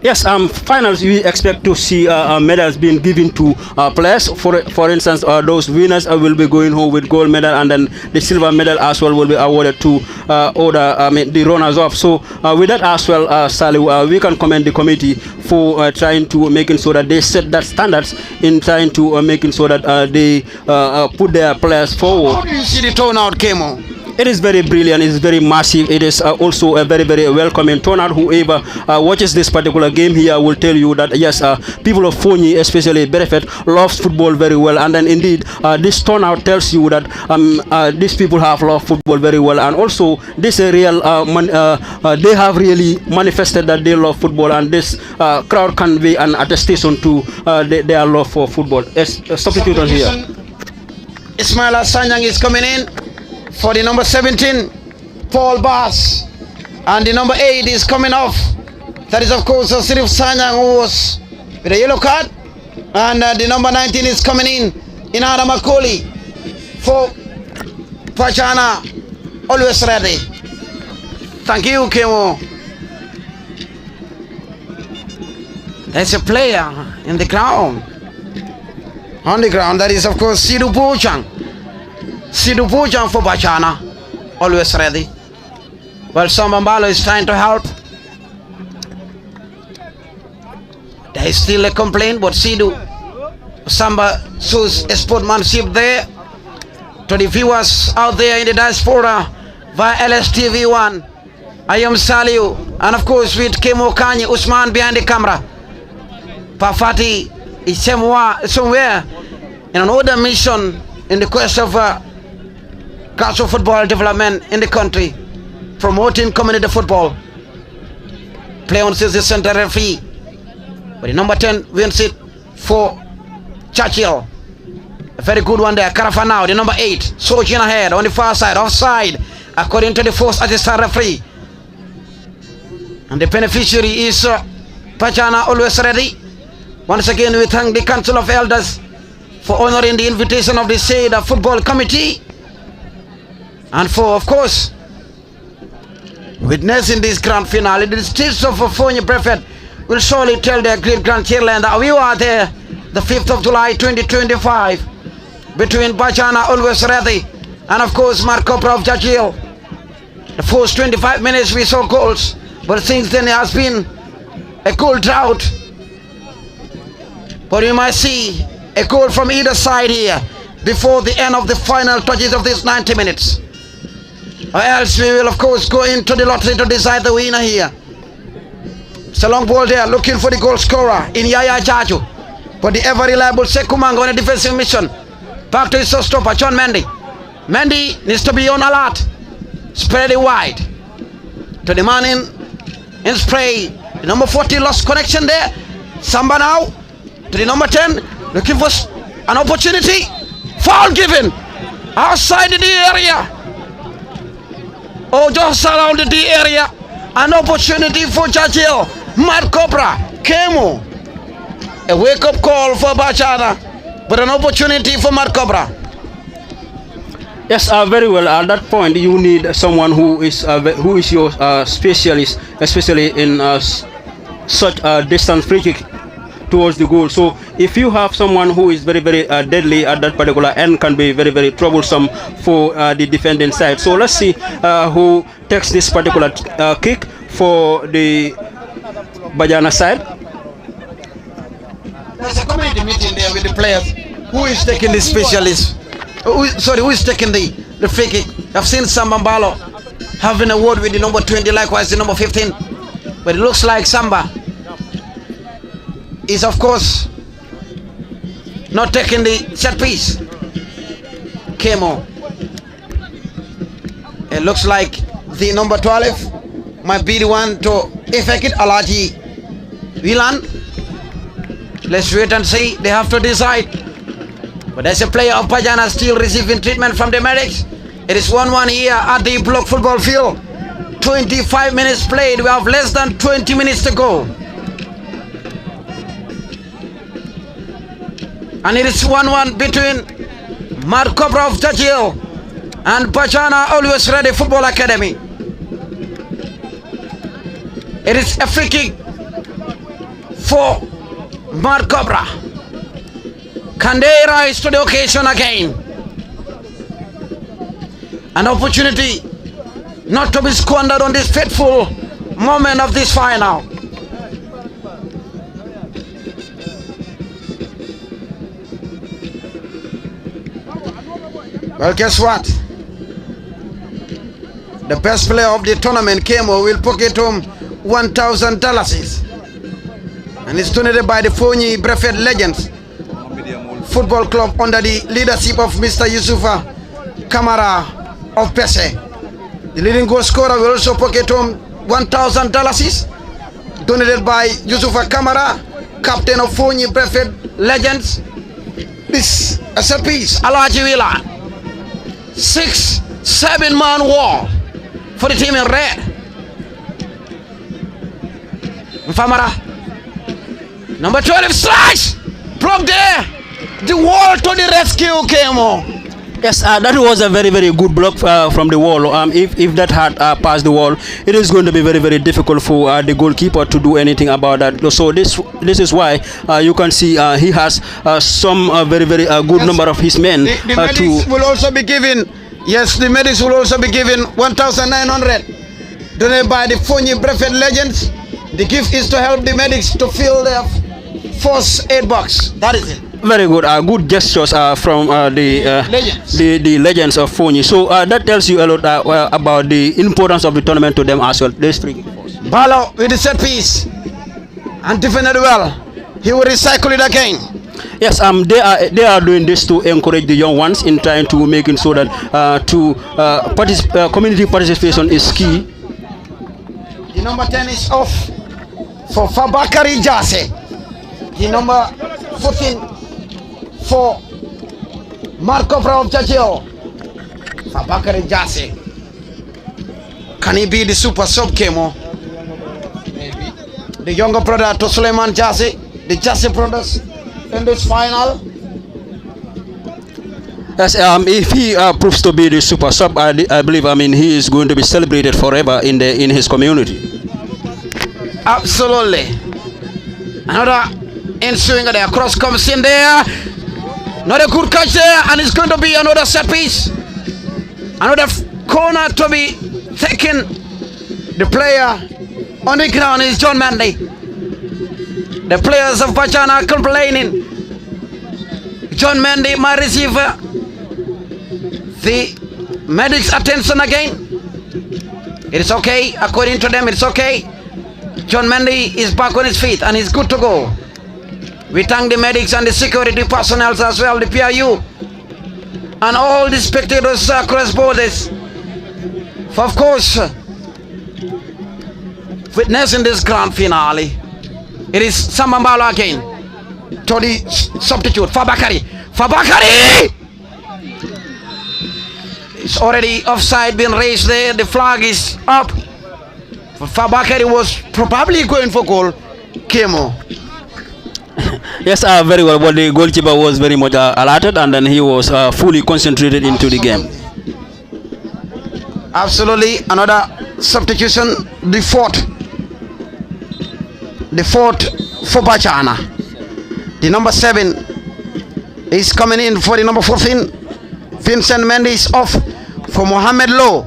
Yes, finals we expect to see medals being given to players. For instance, those winners will be going home with gold medal, and then the silver medal as well will be awarded to the runners up. So with that as well, Sally, we can commend the committee for trying to making sure that they set that standards in trying to making sure that they put their players forward. How do you see the turnout, Kemo? It is very brilliant. It's very massive. It is also a very, very welcoming turnout. Whoever watches this particular game here will tell you that yes, people of Foni, especially Brefet, loves football very well. And then indeed, this turnout tells you that these people have loved football very well. And also, this real they have really manifested that they love football. And this crowd can be an attestation to their love for football. Substitute on here. Ismaila Sanyang is coming in. For the number 17, Paul Bass, and the number 8 is coming off. That is of course Sirif Sanyang, who was with a yellow card, and the number 19 is coming in Inara Makoli for Bajana, always ready. Thank you, Kemo. There's a player in the ground. On the ground, that is of course Sidu Bojang. Sidu Bojang for Bajana, always ready. Well, Samambalo is trying to help. There is still a complaint, but Sidu Samba shows sportsmanship there. To the viewers out there in the diaspora via LSTV1, I am Saliu, and of course with Kemo Kanye Usman behind the camera. Pafati is somewhere in another mission in the quest of grassroots football development in the country, promoting community football. Play on the center referee, but the number 10 wins it for Churchill. A very good one there. Carafa now, the number 8, Sojin ahead on the far side, offside, according to the first assistant referee. And the beneficiary is Bajana, always ready. Once again, we thank the Council of Elders for honoring the invitation of the Seda Football Committee, and for, of course, witnessing this grand finale. The streets of Foni Brefet will surely tell their great-grandchildren that we were there the 5th of July 2025 between Bajana, always ready, and of course Madcobra of Jagi. The first 25 minutes we saw goals, but since then it has been a goal drought. But we might see a goal from either side here before the end of the final touches of these 90 minutes. Or else we will of course go into the lottery to decide the winner here. It's a long ball there, looking for the goal scorer in Yaya Jaju. But the ever reliable Sekumanga on a defensive mission. Back to his stopper, John Mendy. Mendy needs to be on alert. Spread it wide. To the man in spray. The number 40 lost connection there. Samba now. To the number 10. Looking for an opportunity. Foul given. Outside the area. Oh, just around the area. An opportunity for Jagi. Madcobra. Kemo. A wake-up call for Bajana, but an opportunity for Madcobra. Yes, very well. At that point, you need someone who is your specialist, especially in such a distant free kick towards the goal. So, if you have someone who is very, very deadly at that particular end, can be very, very troublesome for the defending side. So, let's see who takes this particular kick for the Bajana side. There's a community meeting there with the players. Who is taking the specialist? Who is taking the free kick? I've seen Samba Mbalo having a word with the number 20, likewise the number 15. But it looks like Samba is, of course, not taking the set piece. Kemo. It looks like the number 12 might be the one to effect it. Alaji Vilan. Let's wait and see. They have to decide. But there's a player of Bajana still receiving treatment from the medics. It is 1-1 here at the block football field. 25 minutes played. We have less than 20 minutes to go. And it is 1-1 between Madcobra of Jagi and Bajana, always ready Football Academy. It is a free kick for Madcobra. Can they rise to the occasion again? An opportunity not to be squandered on this fateful moment of this final. Well, guess what? The best player of the tournament, Kemo, will pocket home $1,000. And it's donated by the Foni Brefet Legends Football Club under the leadership of Mr. Yusufa Kamara of Pese. The leading goal scorer will also pocket home $1,000 donated by Yusufa Kamara, captain of Foni Brefet Legends. This is a piece, Alaji Wila. 6-7 man wall for the team in red. Mfamara, number 12 slice, block there. The wall to the rescue, Kemo. Yes, that was a very good block from the wall. If that had passed the wall, it is going to be very difficult for the goalkeeper to do anything about that. So this is why you can see he has some very good number of his men. The medics will also be given. Yes, the medics will also be given 1,900 donated by the Foni Brefet Legends. The gift is to help the medics to fill their first aid box. That is it. Very good, good gestures from legends. the legends of Foni. So that tells you a lot about the importance of the tournament to them as well. There's three. Balo with the set piece and defended well. He will recycle it again. Yes, they are doing this to encourage the young ones in trying to make it so that community participation is key. The number 10 is off for Fabakari Jase. The number 14 for Madcobra of Jagi. Fabakari Jase. Can he be the super sub, Kemo? Maybe. The younger brother to Suleiman Jase, the Jase brothers in this final. Yes, if he proves to be the super sub, I believe he is going to be celebrated forever in his community. Absolutely. Another ensuing there, cross comes in there. Not a good catch there, and it's going to be another set piece. Another corner to be taken. The player on the ground is John Manley. The players of Bajana are complaining. John Mendy might receive the medics' attention again. It is okay, according to them, it's okay. John Mendy is back on his feet and he's good to go. We thank the medics and the security personnel as well, the PIU, and all the spectators across borders for, of course, witnessing this grand finale. It is Samambalo again to the substitute, Fabakari. Fabakari! It's already offside, been raised there. The flag is up. But Fabakari was probably going for goal. Kemo. Yes, very well. But the goalkeeper was very much alerted, and then he was fully concentrated into the game. Absolutely. Another substitution, the fourth for Bajana. The number 7 is coming in for the number 14. Vincent Mendy is off for Mohamed Lowe.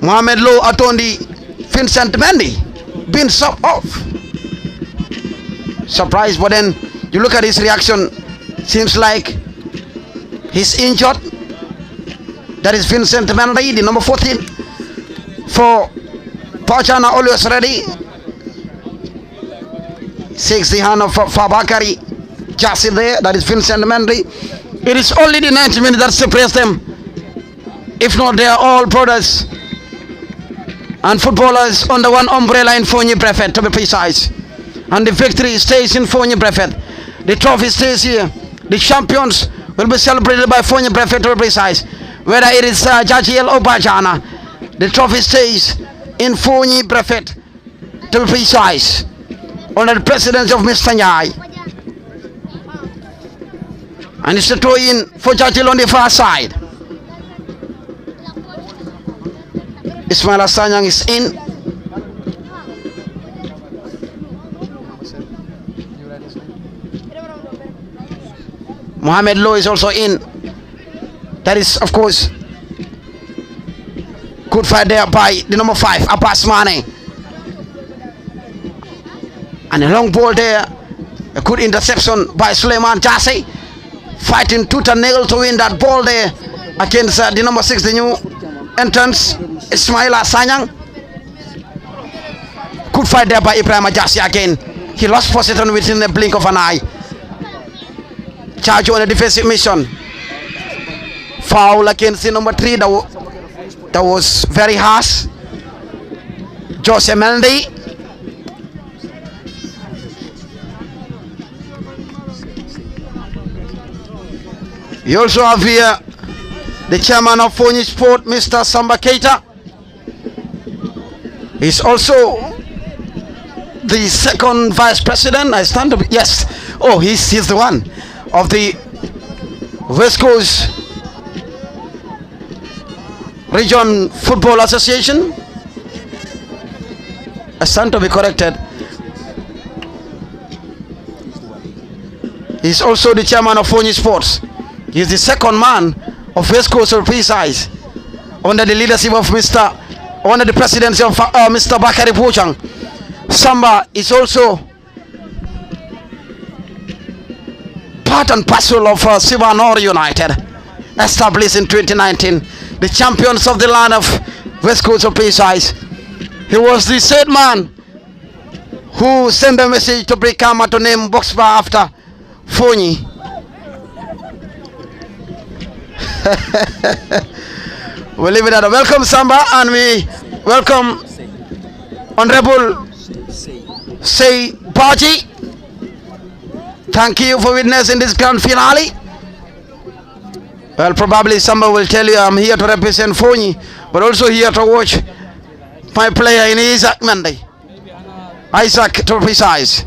Mohamed Lowe atondi Vincent Mendy being sub off. Surprised, but then you look at his reaction, seems like he's injured. That is Vincent Mendy, the number 14 for Bajana, always ready. Shakes the hand of Fabakari Jasi there. That is Vincent Mendy. It is only the 90 minutes that separates them. If not, they are all brothers and footballers under one umbrella in Foni Brefet, to be precise. And the victory stays in Foni Brefet. The trophy stays here. The champions will be celebrated by Foni Brefet, to be precise. Whether it is Jagi or Bajana, the trophy stays in Foni Brefet, to be precise, under the presidency of Mr. Nyai. And it's a throw in for Jagi on the far side. Ismail Asanyang is in. Mohamed Low is also in. That is, of course, good fight there by the number 5, Abbas Mane. And a long ball there. A good interception by Suleiman Jasi. Fighting tooth and nail to win that ball there against the number 6, the new entrance, Ismaila Sanyang. Good fight there by Ibrahim Jasi again. He lost possession within the blink of an eye. Charge on a defensive mission. Foul against the number 3. That was very harsh. Jose Mendy. You also have here the chairman of Foni Sport, Mr. Samba Keita. He's also the second vice president. I stand to be, yes. Oh, he's the one of the West Coast Region Football Association. I stand to be corrected. He's also the chairman of Foni Sports. He's the second man of West Coast to precise under the leadership of under the presidency of Mr. Bakari Pochang. Samba is also part and parcel of Sivanor United, established in 2019, the champions of the land of West Coast of precise. He was the third man who sent a message to Brikama to name Box Bar after Foni. We'll leave it at that. Welcome Samba, and we welcome Honorable Say Baji. Thank you for witnessing this grand finale. Well, probably Samba will tell you I'm here to represent Foni, but also here to watch my player in Isaac Mendy. Isaac to precise,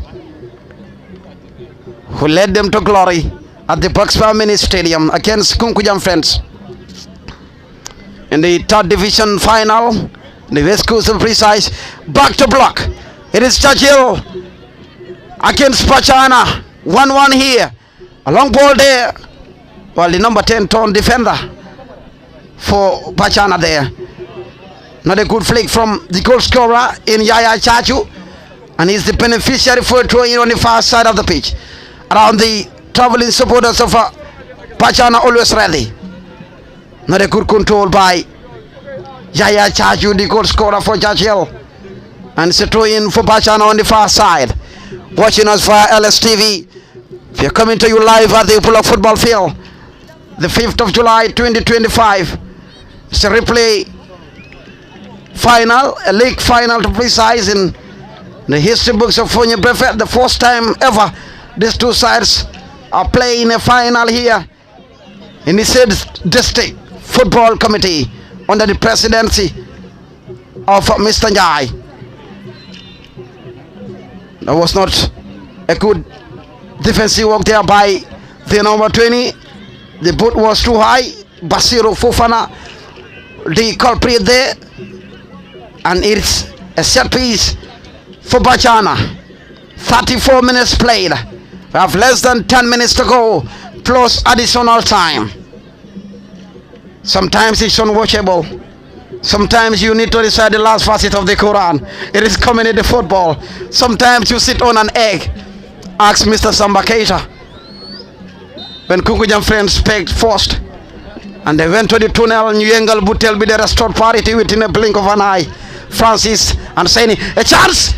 who led them to glory at the Bucksbar Mini Stadium against Kunkujam Friends. In the 3rd division final, the West Coast of precise, back to block. It is Chachil against Bajana. 1-1 here. A long ball there. Well, the number 10 tone defender for Bajana there. Not a good flick from the goal scorer in Yaya Chachu. And he's the beneficiary for a throw in on the far side of the pitch. Around the traveling supporters of Bajana always ready. Not a good control by Yaya Chachu, the goal scorer for Chachil. And it's a throw in for Bajana on the far side. Watching us via LSTV. If you're coming to you live at the Pull Football Field, the 5th of July 2025. It's a replay final, a league final to precise, in the history books of Foni Brefet. The first time ever these two sides are playing a final here in the said district football committee under the presidency of Mr. Jagi. That was not a good defensive work there by the number 20. The boot was too high. Basiru Fofana, the culprit there. And it's a set piece for Bajana. 34 minutes played. We have less than 10 minutes to go, plus additional time. Sometimes it's unwatchable. Sometimes you need to recite the last verse of the Quran. It is community football. Sometimes you sit on an egg. Ask Mr. Samba Keita. When Kukujam Friends pegged first, and they went to the tunnel, New England Butel be the restored parity within a blink of an eye. Francis and Saini, a chance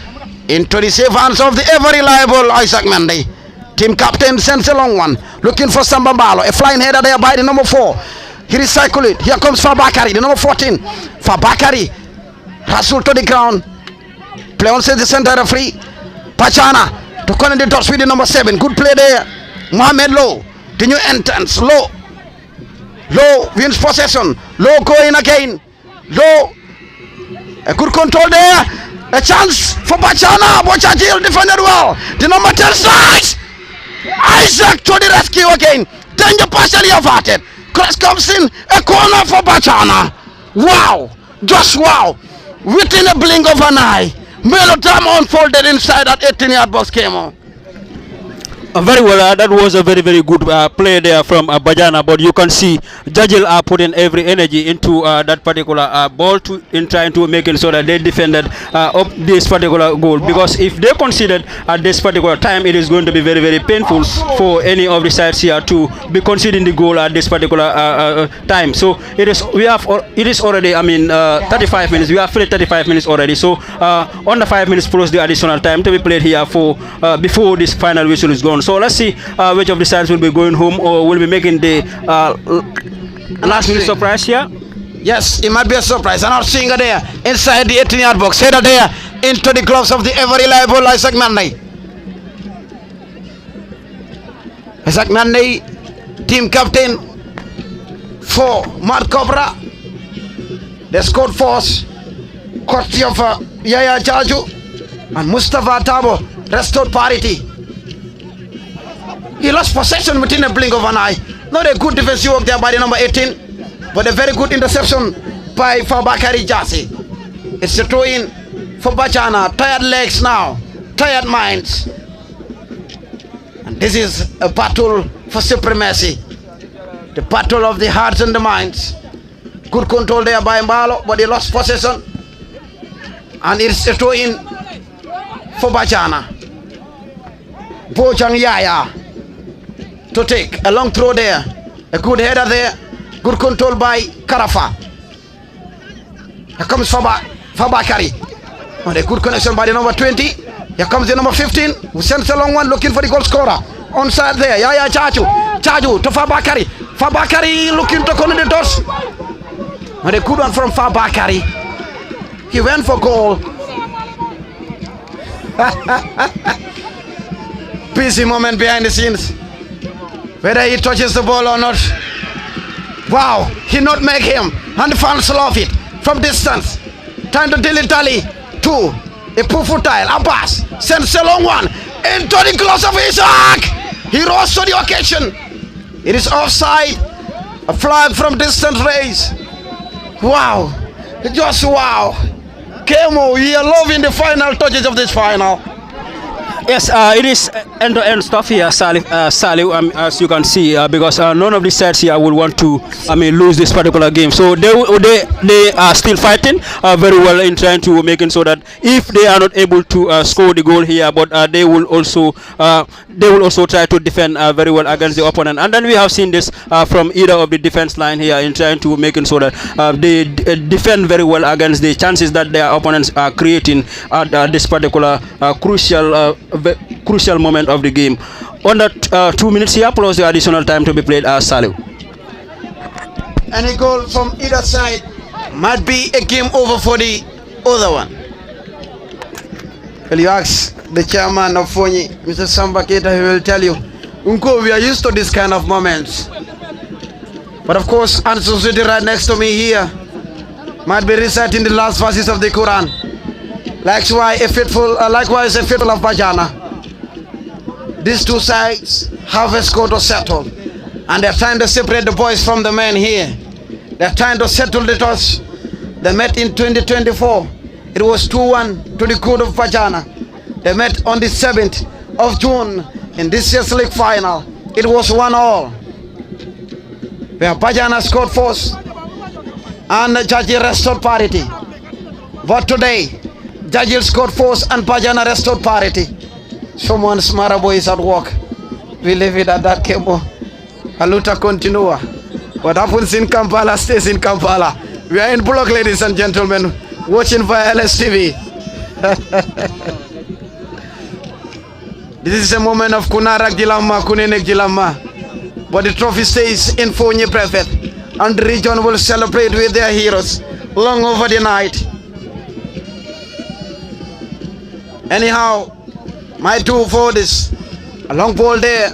into the safe hands of the ever reliable Isaac Mendy. Team captain sends a long one, looking for Samba Mbalo. A flying header there by the number 4. He recycled it. Here comes Fabakari, the number 14. Fabakari, Rasul to the ground. Play on the center referee. Bajana to connect the dots with the number 7. Good play there. Mohamed Low, the new entrance. Low wins possession. Low going again. Low, a good control there. A chance for Bajana. Bojajil defended well. The number 10 strikes. Isaac to the rescue again. Danger partially averted. Cross comes in. A corner for Bajana. Wow. Just wow. Within a blink of an eye, melodrama unfolded inside that 18-yard box came on. Very well. That was a very, very good play there from Bajana. But you can see Jagil are putting every energy into that particular ball in trying to make it so that they defended up this particular goal. Because if they conceded at this particular time, it is going to be very, very painful for any of the sides here to be conceding the goal at this particular time. So it is already 35 minutes. We have played 35 minutes already. So under 5 minutes plus the additional time to be played here for before this final whistle is gone. So let's see which of the sides will be going home or will be making the last minute surprise here. Yes, it might be a surprise. And I'm seeing it there inside the 18-yard box. Header there into the gloves of the ever reliable Isaac Manley. Isaac Manley, team captain for Madcobra. They scored force, courtesy of Yaya Jaju and Mustafa Tabo. Restored parity. He lost possession within a blink of an eye. Not a good defensive work there by the number 18, but a very good interception by Fabakari Jasi. It's a throw-in for Bajana. Tired legs now, tired minds. And this is a battle for supremacy. The battle of the hearts and the minds. Good control there by Mbalo, but he lost possession. And it's a throw-in for Bajana. Bojang Yaya to take a long throw there. A good header there. Good control by Karafa. Here comes Fabakari. Oh, a good connection by the number 20. Here comes the number 15 who sends a long one looking for the goal scorer. Onside there. Yaya Jaju to Fabakari. Fabakari looking to connect the dots. And a good one from Fabakari. He went for goal. Busy moment behind the scenes. Whether he touches the ball or not. Wow, he not make him. And the fans love it. From distance. Trying to dilly-dally to a Pufutile. Abbas sends a long one into the gloves of Isaac. He rose to the occasion. It is offside. A flag from distant race. Wow. Just wow. Kemo, we are loving the final touches of this final. Yes, it is end-to-end stuff here, Salih, as you can see, because none of the sides here will want to, lose this particular game. So they are still fighting very well in trying to make it so that if they are not able to score the goal here, but they will also try to defend very well against the opponent. And then we have seen this from either of the defense line here in trying to make it so that they defend very well against the chances that their opponents are creating at this particular crucial moment of the game. Under 2 minutes here plus the additional time to be played as Salih. Any goal from either side might be a game over for the other one. Well, you ask the chairman of Foni, Mr. Samba Keita, he will tell you, Unko, we are used to this kind of moments. But of course, Ansu sitting right next to me here might be reciting the last verses of the Quran. Likewise, a faithful of Bajana. These two sides have a score to settle. And they're trying to separate the boys from the men here. They're trying to settle the toss. They met in 2024. It was 2-1 to the good of Bajana. They met on the 7th of June in this year's league final. It was 1-1. Where Bajana scored first and Jagi restored parity. But today, Jagi scored first and Bajana restored parity. Someone's Marabo is at work. We leave it at that, Kemo. Aluta continua. What happens in Kampala stays in Kampala. We are in Bullock, ladies and gentlemen, watching via LSTV. This is a moment of Kunarak Dilamma, Kunenek Dilamma. But the trophy stays in Foni Brefet. And the region will celebrate with their heroes long over the night. Anyhow, my two forwards, a long ball there,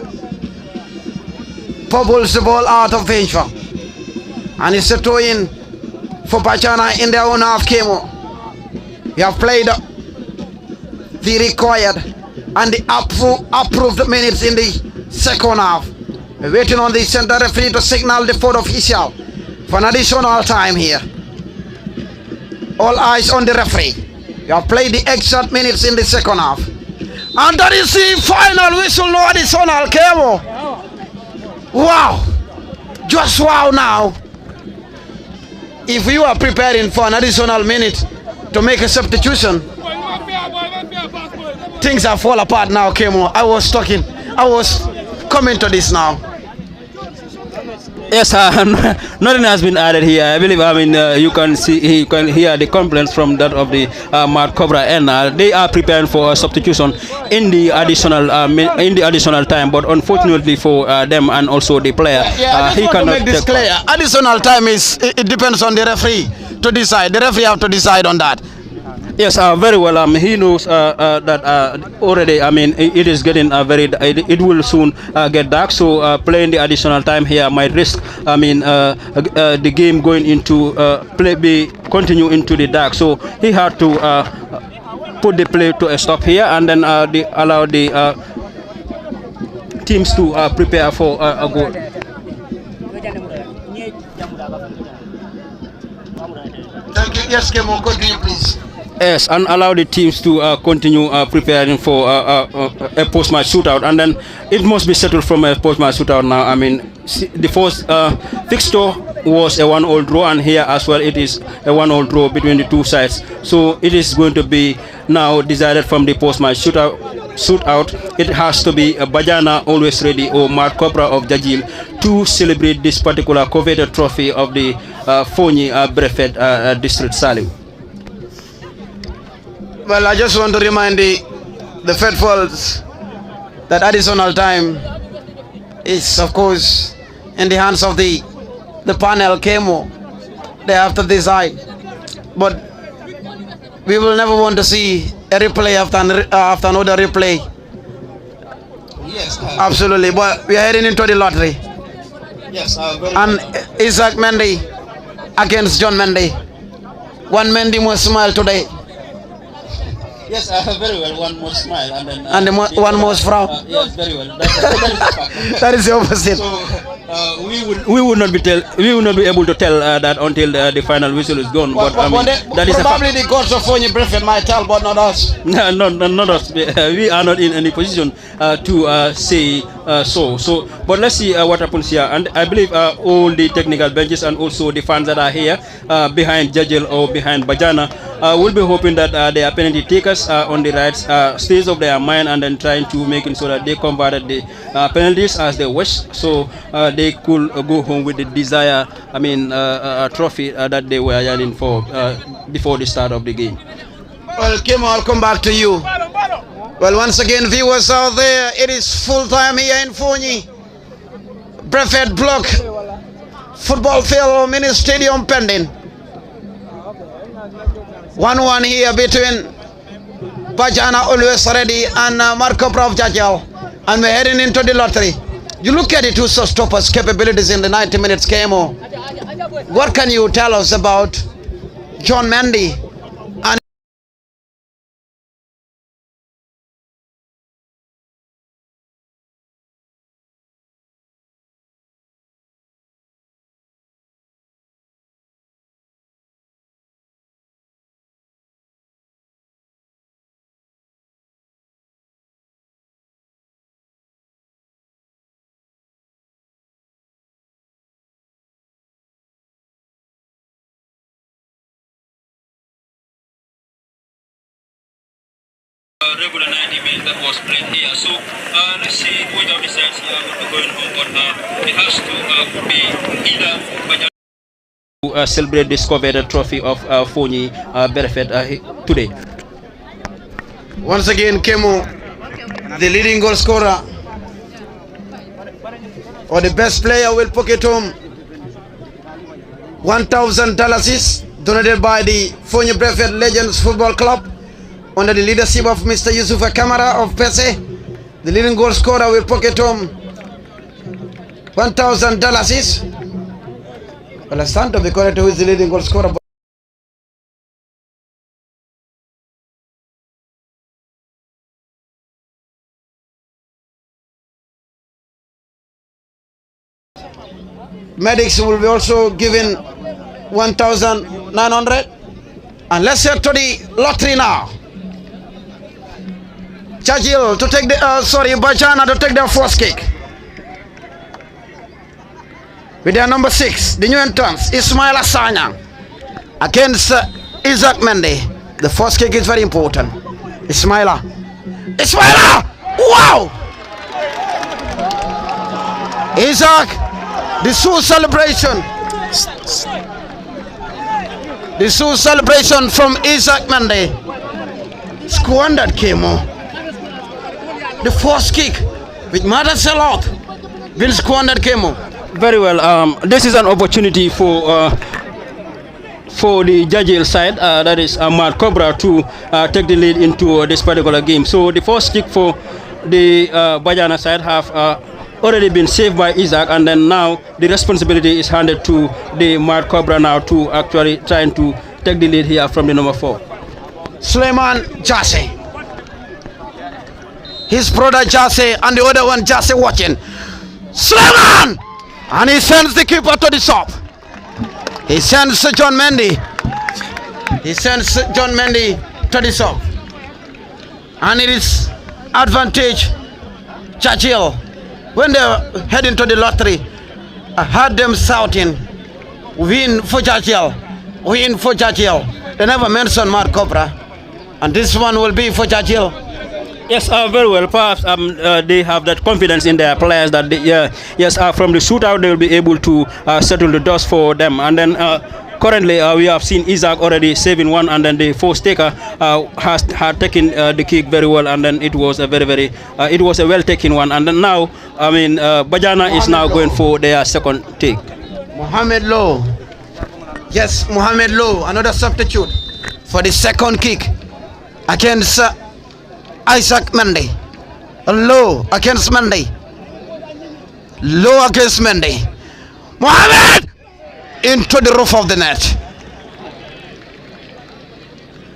bubbles the ball out of venture. And it's a throw in for Bajana in their own half Kemo. We have played the required and the approved minutes in the second half. We're waiting on the center referee to signal the fourth official for an additional time here. All eyes on the referee. We have played the exact minutes in the second half. And that is the final whistle, no additional cable. Wow. Just wow now. If you are preparing for an additional minute to make a substitution, things are fall apart now, Kemo. I was coming to this now. Yes, nothing has been added here. I believe, you can hear the complaints from that of the Madcobra, and they are preparing for a substitution in the additional time. But unfortunately for them and also the player, I just want to make this clear. Additional time it depends on the referee to decide. The referee have to decide on that. Yes, very well. He knows that already. It is getting it will soon get dark. So playing the additional time here might risk. The game going into continue into the dark. So he had to put the play to a stop here, and then allow the teams to prepare for a goal. Thank you. Yes, Kemo, continue, please. Yes, and allow the teams to continue preparing for a post-match shootout, and then it must be settled from a post-match shootout now. The first fixture was a 1-1 draw, and here as well it is a 1-1 draw between the two sides. So it is going to be now decided from the post-match shootout. It has to be a Bajana always ready or Madcobra of Jagi to celebrate this particular coveted trophy of the Foni Brefet district Salim. Well, I just want to remind the faithfuls that additional time is, of course, in the hands of the panel, Kemo. They have to decide. But we will never want to see a replay after another replay. Yes. Absolutely. But we are heading into the lottery. Yes. And Isaac Mendy against John Mendy. One Mendy must smile today. Yes, very well. One more smile and then one more frown. Yes, very well. That is the fact. That is the opposite. So we would not be able to tell that until the final whistle is gone. But that is probably the coach of Foni Brefet might tell, but not us. No, not us. We are not in any position to say so. So, but let's see what happens here. And I believe all the technical benches and also the fans that are here behind Jagi or behind Bajana will be hoping that their penalty takers on the right stays of their mind, and then trying to make it so that they converted the penalties as they wish, so they could go home with the desired trophy that they were yearning for before the start of the game. Well, Kim, I'll come back to you. Well, once again, viewers out there, it is full time here in Foni Brefet Block football field, mini stadium pending. 1-1 here between Bajana always ready and Madcobra of Jagi, and we're heading into the lottery. You look at the two stoppers' capabilities in the 90 minutes KMO. What can you tell us about John Mendy? And regular 90 minutes that was played here. So let's see which of the sides will be going home. But it has to be either to celebrate this coveted trophy of Foni Brefet today. once again, Kemo, the leading goal scorer or the best player will pocket home $1,000 donated by the Foni Brefet Legends Football Club under the leadership of Mr. Yusufa Kamara of Pese. The leading goal scorer will pocket home $1,000. Well, I stand to be correct who is the leading goal scorer. Medics will be also given 1,900. And let's head to the lottery now. Jagi to take the, Bajana to take their first kick. With their number 6, the new entrants, Ismail Asanya against Isaac Mendy. The first kick is very important. Ismaila! Wow! Isaac, the Sioux celebration. The Sioux celebration from Isaac Mendy. Squandered Kemo. The first kick with Mother Sellout will squandered Kemo. Very well. This is an opportunity for the Jagi side, that is Madcobra, to take the lead into this particular game. So the first kick for the Bajana side have already been saved by Isaac, and then now the responsibility is handed to the Madcobra now to actually trying to take the lead here from the number 4. Suleiman Jase. His brother Jase and the other one Jase watching. Suleiman! And he sends the keeper to the top. He sends John Mendy. He sends John Mendy to the top. And it is advantage Churchill. When they're heading to the lottery, I heard them shouting, win for Churchill, win for Churchill. They never mentioned Madcobra. And this one will be for Churchill. Yes, very well. Perhaps they have that confidence in their players that they, yes, from the shootout they will be able to settle the dust for them. And then currently we have seen Isaac already saving one, and then the first taker had taken the kick very well, and then it was a it was a well taken one. And then now, I mean, Bajana is now going for their second take. Mohamed Low. Yes, Mohamed Low, another substitute for the second kick against Isaac Mendy. Low against Mendy. Low against Mendy. Mohamed into the roof of the net.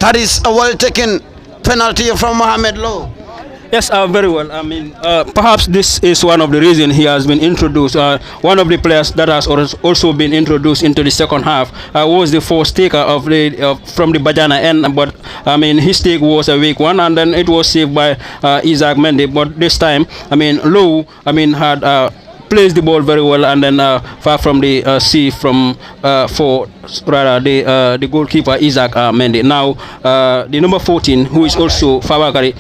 That is a well taken penalty from Mohamed Low. Yes, very well. I mean, perhaps this is one of the reasons he has been introduced. One of the players that has also been introduced into the second half was the first taker of the from the Bajana end, but I mean his take was a weak one, and then it was saved by Isaac Mendy. But this time, I mean, Low, I mean, had placed the ball very well, and then far from the sea from for rather the goalkeeper Isaac Mendy. Now the number 14, who is also Fabakari,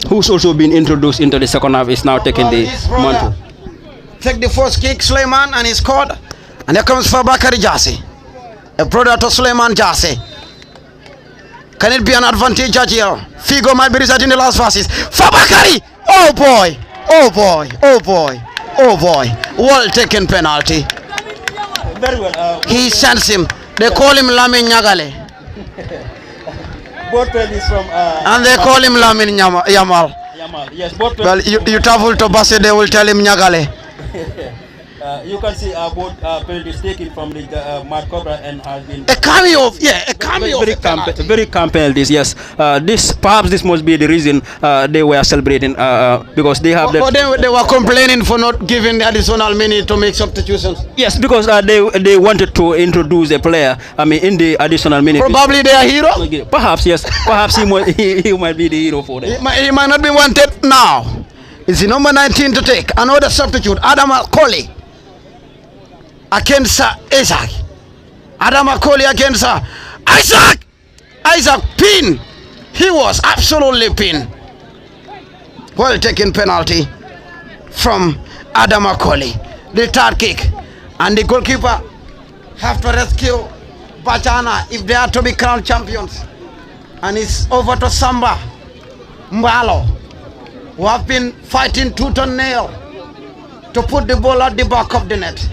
who's also been introduced into the second half, is now taking the mantle. Take the first kick, Suleiman, and he scored. And there comes Fabakari Jase, a brother to Suleiman Jase. Can it be an advantage here? Figo might be resetting the last passes. Fabakari! Oh boy! Oh boy! Oh boy! Oh boy! Well taken penalty. Very well. He sends him. They call him Lamin Nyagale. Both is from and they call him Lamin Yamal. Yamal. Yes, both. Well, you travel to Basse, they will tell him Nyagale. You can see both penalties taken from the Madcobra and has been a cameo, a cameo. Very calm penalties. Yes, perhaps this must be the reason they were celebrating because they have. But they were complaining for not giving the additional minute to make substitutions. Yes, because they wanted to introduce a player. I mean, in the additional minute. Probably they are hero. Perhaps yes. Perhaps he might be the hero for them. He might not be wanted now. Is the number 19 to take another substitute, Adam Akoli. Against Isaac. Adam Akoli against Isaac. Isaac pin. He was absolutely pin. Well taken penalty from Adam Akoli. The third kick. And the goalkeeper have to rescue Bajana if they are to be crowned champions. And it's over to Samba Mbalo, who have been fighting tooth and nail to put the ball at the back of the net.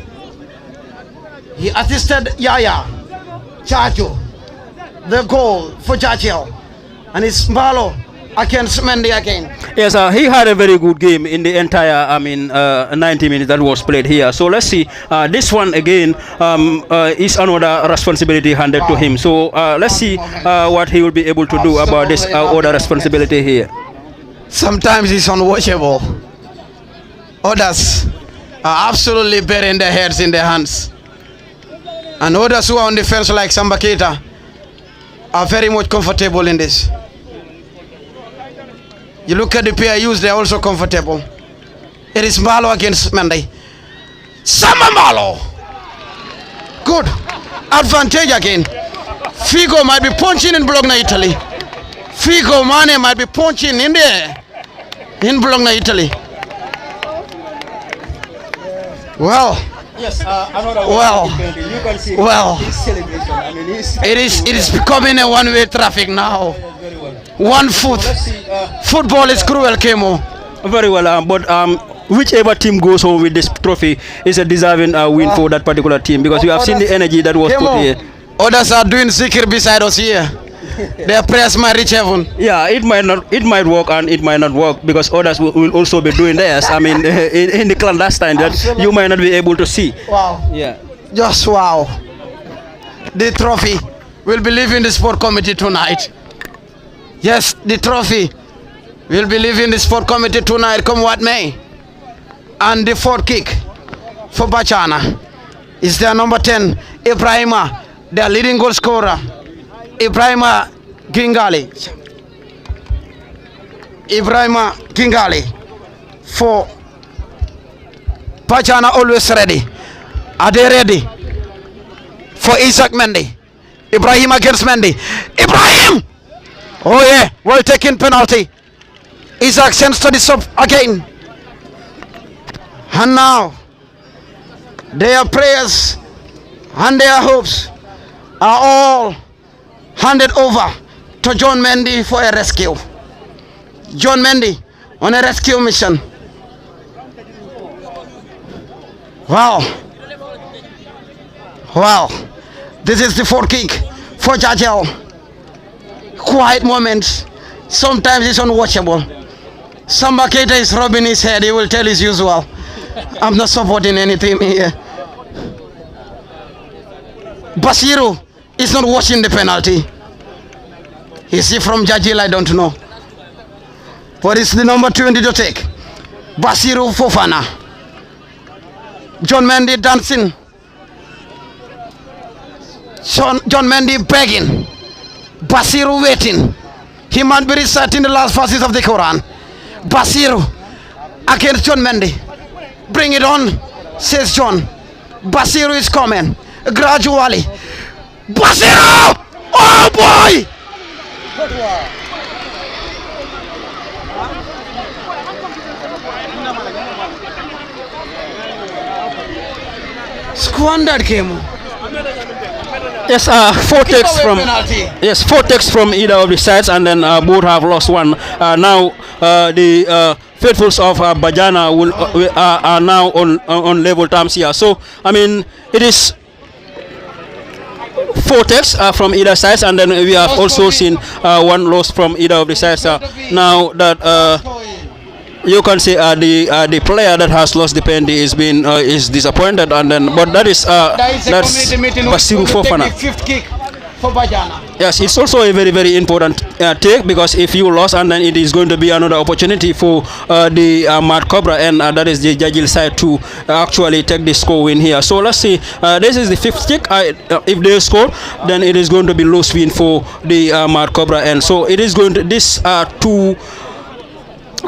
He assisted Yaya Chacho, the goal for Churchill, and it's Mbalo against Mendy again. Yes, he had a very good game in the entire, 90 minutes that was played here. So let's see, this one again is another responsibility handed to him. So let's see what he will be able to do about this other responsibility here. Sometimes it's unwatchable. Others are absolutely burying their heads in their hands. And others who are on the fence like Samba Keita are very much comfortable in this. You look at the pair used, they're also comfortable. It is Malo against Mendy. Sama Malo. Good. Advantage again. Figo might be punching in Bologna, Italy. Figo Mane might be punching in there. In Bologna, Italy. Well. Yes, another Well. You can see Well. his celebration. I mean, It is becoming a one-way traffic now. One foot. Football is cruel, Kemo. Very well, but whichever team goes home with this trophy is a deserving win for that particular team, because you have seen the energy that was put here. Others are doing zikr beside us here. Their prayers might reach heaven. Yeah, it might work and it might not work, because others will also be doing theirs. I mean, in the clandestine that you might not be able to see. Wow. Yeah. Just wow. The trophy will be leaving the sport committee tonight. Yes, the trophy will be leaving the sport committee tonight, come what may. And the fourth kick for Bajana is their number 10, Ibrahima, their leading goal scorer. Ibrahima Gingali. Ibrahima Gingali for Bajana, always ready. Are they ready for Isaac Mendy? Ibrahim against Mendy. Ibrahim! Oh yeah, well taken penalty. Isaac sends to the sub again. And now, their prayers and their hopes are all handed over to John Mendy for a rescue. John Mendy on a rescue mission. Wow. Wow. This is the fourth kick for Jagi. Quiet moments. Sometimes it's unwatchable. Samba Keita is rubbing his head. He will tell his usual. I'm not supporting anything here. Basiru is not watching the penalty. Is he from Jagi? I don't know. But it's the number 20 to take. Basiru Fofana. John Mendy dancing. John Mendy begging. Basiru waiting. He might be reciting the last verses of the Quran. Basiru against John Mendy. Bring it on, says John. Basiru is coming gradually. Basiru! Oh boy! Squandered game. Yes, four takes from either of the sides, and then both have lost one. Now the faithfuls of Bajana are now on level terms here. So I mean, it is four takes from either sides, and then we have also seen one loss from either of the sides. Now that you can say the player that has lost the penalty is disappointed, and then but that's Basiru Fofana. Fifth kick for Bajana. Yes, it's also a very, very important take, because if you lost, and then it is going to be another opportunity for the Madcobra, and that is the Jagi side to actually take the score win here. So let's see. This is the fifth kick. If they score, then it is going to be loss win for the Madcobra, and so it is going to two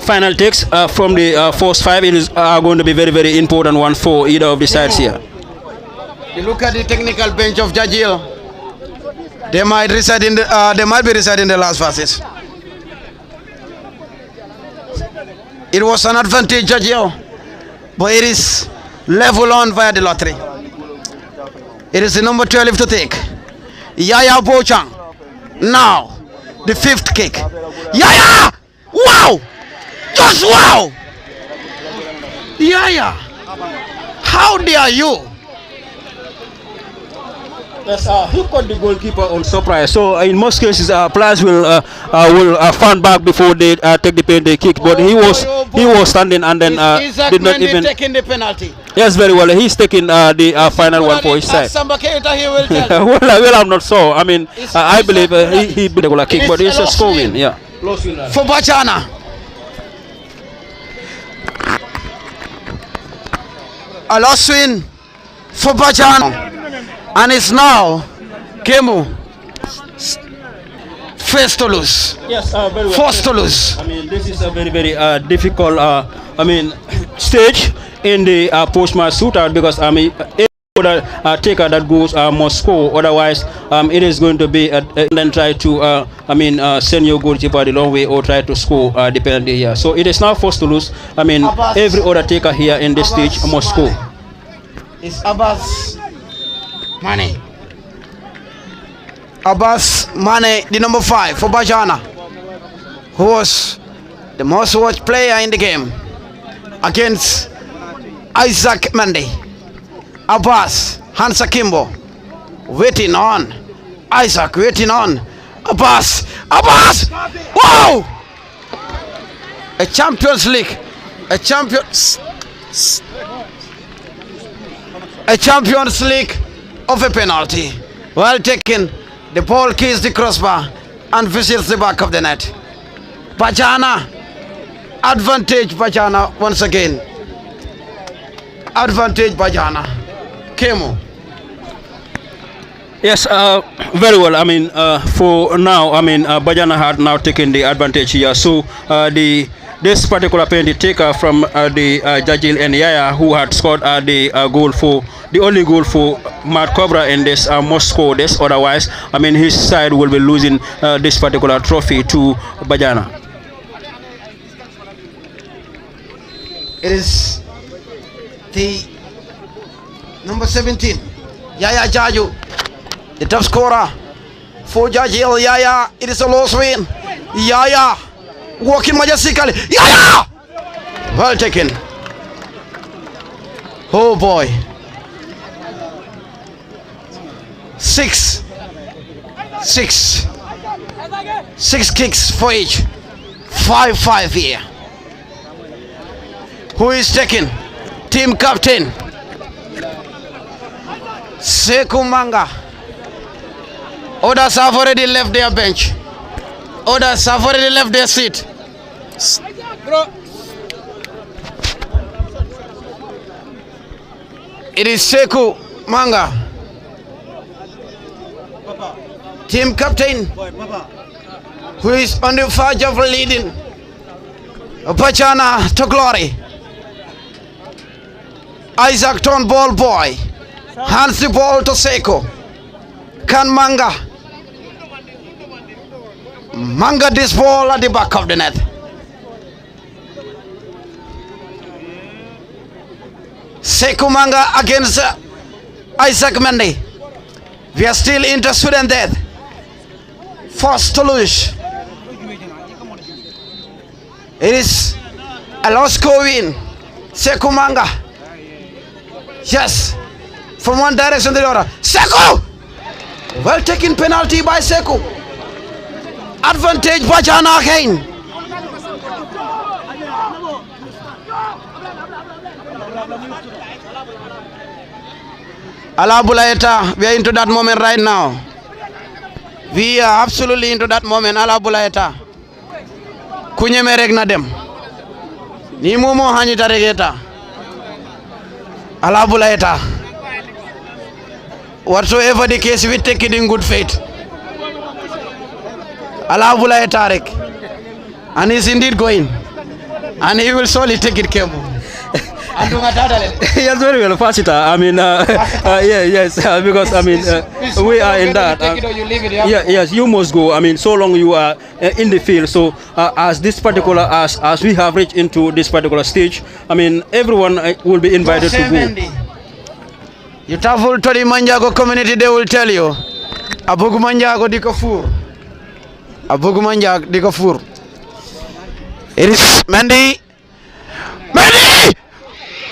final takes from the first five. It is going to be very, very important one for either of the sides here. You look at the technical bench of Jagi. They might be residing the last verses. It was an advantage, Jagi, but it is level on via the lottery. It is the number 12 to take. Yaya Bochang. Now, the fifth kick. Yaya! Wow! Just wow! Yaya! How dare you? Yes, he caught the goalkeeper on surprise. So in most cases, players will fan back before they take the penalty kick. But he was standing and then did not even taking the penalty. Yes, very well. He's taking the final one for his side. Samba Keita, he will tell. well, I'm not sure. I mean, I believe he did a goal kick, but it's a score win. Yeah. For Bajana. A loss win for Bajana. And it's now Kemu First to lose. Yes, very well. Forced to lose. I mean, this is a very, very difficult, stage in the post-match shootout because every other taker that goes must score. Otherwise, it is going to be then try to send your goalkeeper the long way or try to score the penalty here. So it is now forced to lose. I mean, every other taker here in this stage must score. It's Abbas Mane. Abbas Mane, the number 5 for Bajana, who was the most watched player in the game against Isaac Mendy. Abbas, Hansa Kimbo, waiting on. Isaac waiting on. Abbas! Wow! A Champions League. A Champions League of a penalty. Well taken. The ball kisses the crossbar and visits the back of the net. Bajana. Advantage Bajana once again. Advantage Bajana. Kemo. Yes, very well. I mean, for now, Bajana had now taken the advantage here. So this particular penalty taker from the Jagi and Yaya, who had scored the only goal for Madcobra in this, must score this. Otherwise, his side will be losing this particular trophy to Bajana. It is the number 17, Yaya Jaju, the top scorer for Jagi. Yaya, it is a loss win. Yaya, walking majestically. Yaya! Well taken. Oh boy. 6 kicks for each. 5-5 here. Who is taking? Team captain Sekou Manga. Others have already left their bench. Others have already left their seat. It is Sekou Manga, team captain, who is on the verge of leading Bajana to glory. Isaac turn ball boy, hands the ball to Sekou. Can Manga this ball at the back of the net. Sekou Manga against Isaac Mendy. We are still into student death. Forced to lose. It is a lost win. Sekou Manga. Yes. From one direction to the other. Sekou! Well taken penalty by Sekou. Advantage Bajana again. Alabulaeta, we are into that moment right now. We are absolutely into that moment. Alabulaeta. Kunyeme regna dem. Ni mumo hanita regeta. Alabulaeta. Whatsoever the case, we take it in good faith. Alabulaeta rek. And he's indeed going. And he will surely take it careful. Yes, very well, Fasita. Yes, because we are in that. Yes, you must go. So long you are in the field. So as this particular as we have reached into this particular stage, everyone will be invited to go. You travel to the Manjago community, they will tell you. Abugu Manjago di Kafur. Abugu Manjago di Kafur. It is Mendy. Mendy!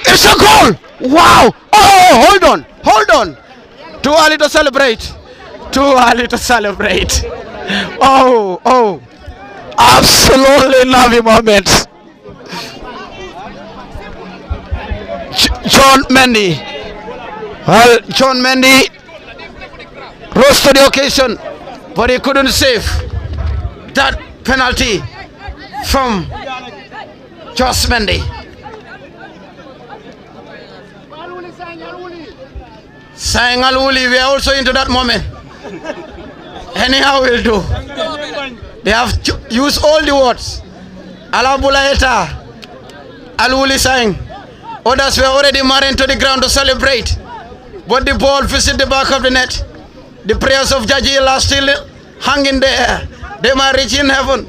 It's a goal! Wow! Oh, hold on. Too early to celebrate. Oh. Absolutely lovely moment. John Mendy. Well, John Mendy rose to the occasion, but he couldn't save that penalty from Josh Mendy. Saying Aluli, we are also into that moment. Anyhow will do. They have used all the words. Alabulaeta, Aluli sang. Others were already marching to the ground to celebrate. But the ball visited the back of the net. The prayers of Jagi are still hanging there. They might reach in heaven.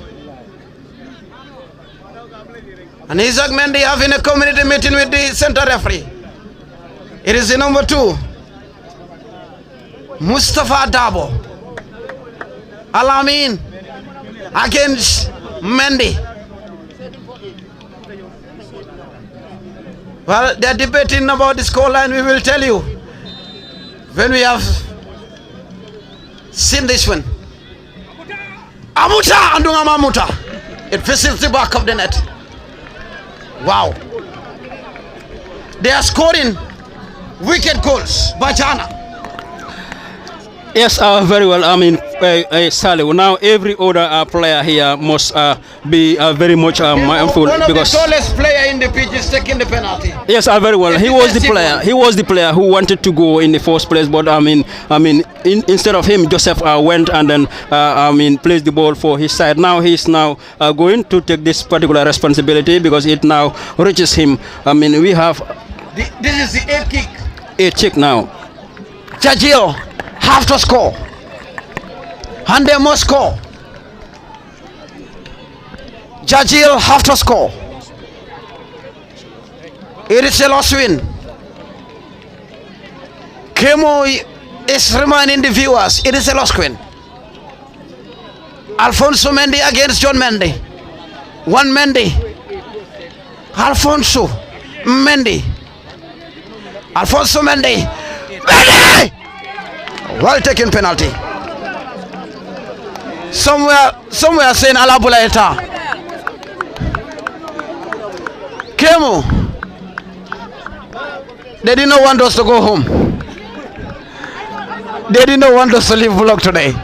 And Isaac Mendy having a community meeting with the center referee. It is the number 2. Mustafa Dabo. Alamin against Mendy. Well, they're debating about the scoreline. We will tell you when we have seen this one. Amuta Andunga Mamuta. It visits the back of the net. Wow. They are scoring wicked goals. Bajana. Yes, very well. I mean, Sally, now every other player here must be very much mindful one of because the tallest player in the pitch is taking the penalty. yes, very well. He was the player. He was the player who wanted to go in the first place, but instead of him, Joseph went and then placed the ball for his side. Now he's going to take this particular responsibility because it now reaches him. I mean, we have This is the 8th kick. 8 kick now. Jagio have to score. And they must score. Jagil have to score. It is a lost win. Kemo is reminding the viewers, it is a lost win. Alfonso Mendy against John Mendy. One Mendy. Alfonso Mendy. Alfonso Mendy. Mendy! Well taken penalty. Somewhere saying Alabulaeta. Kemo. They did not want us to go home. They did not want us to leave Bullock today.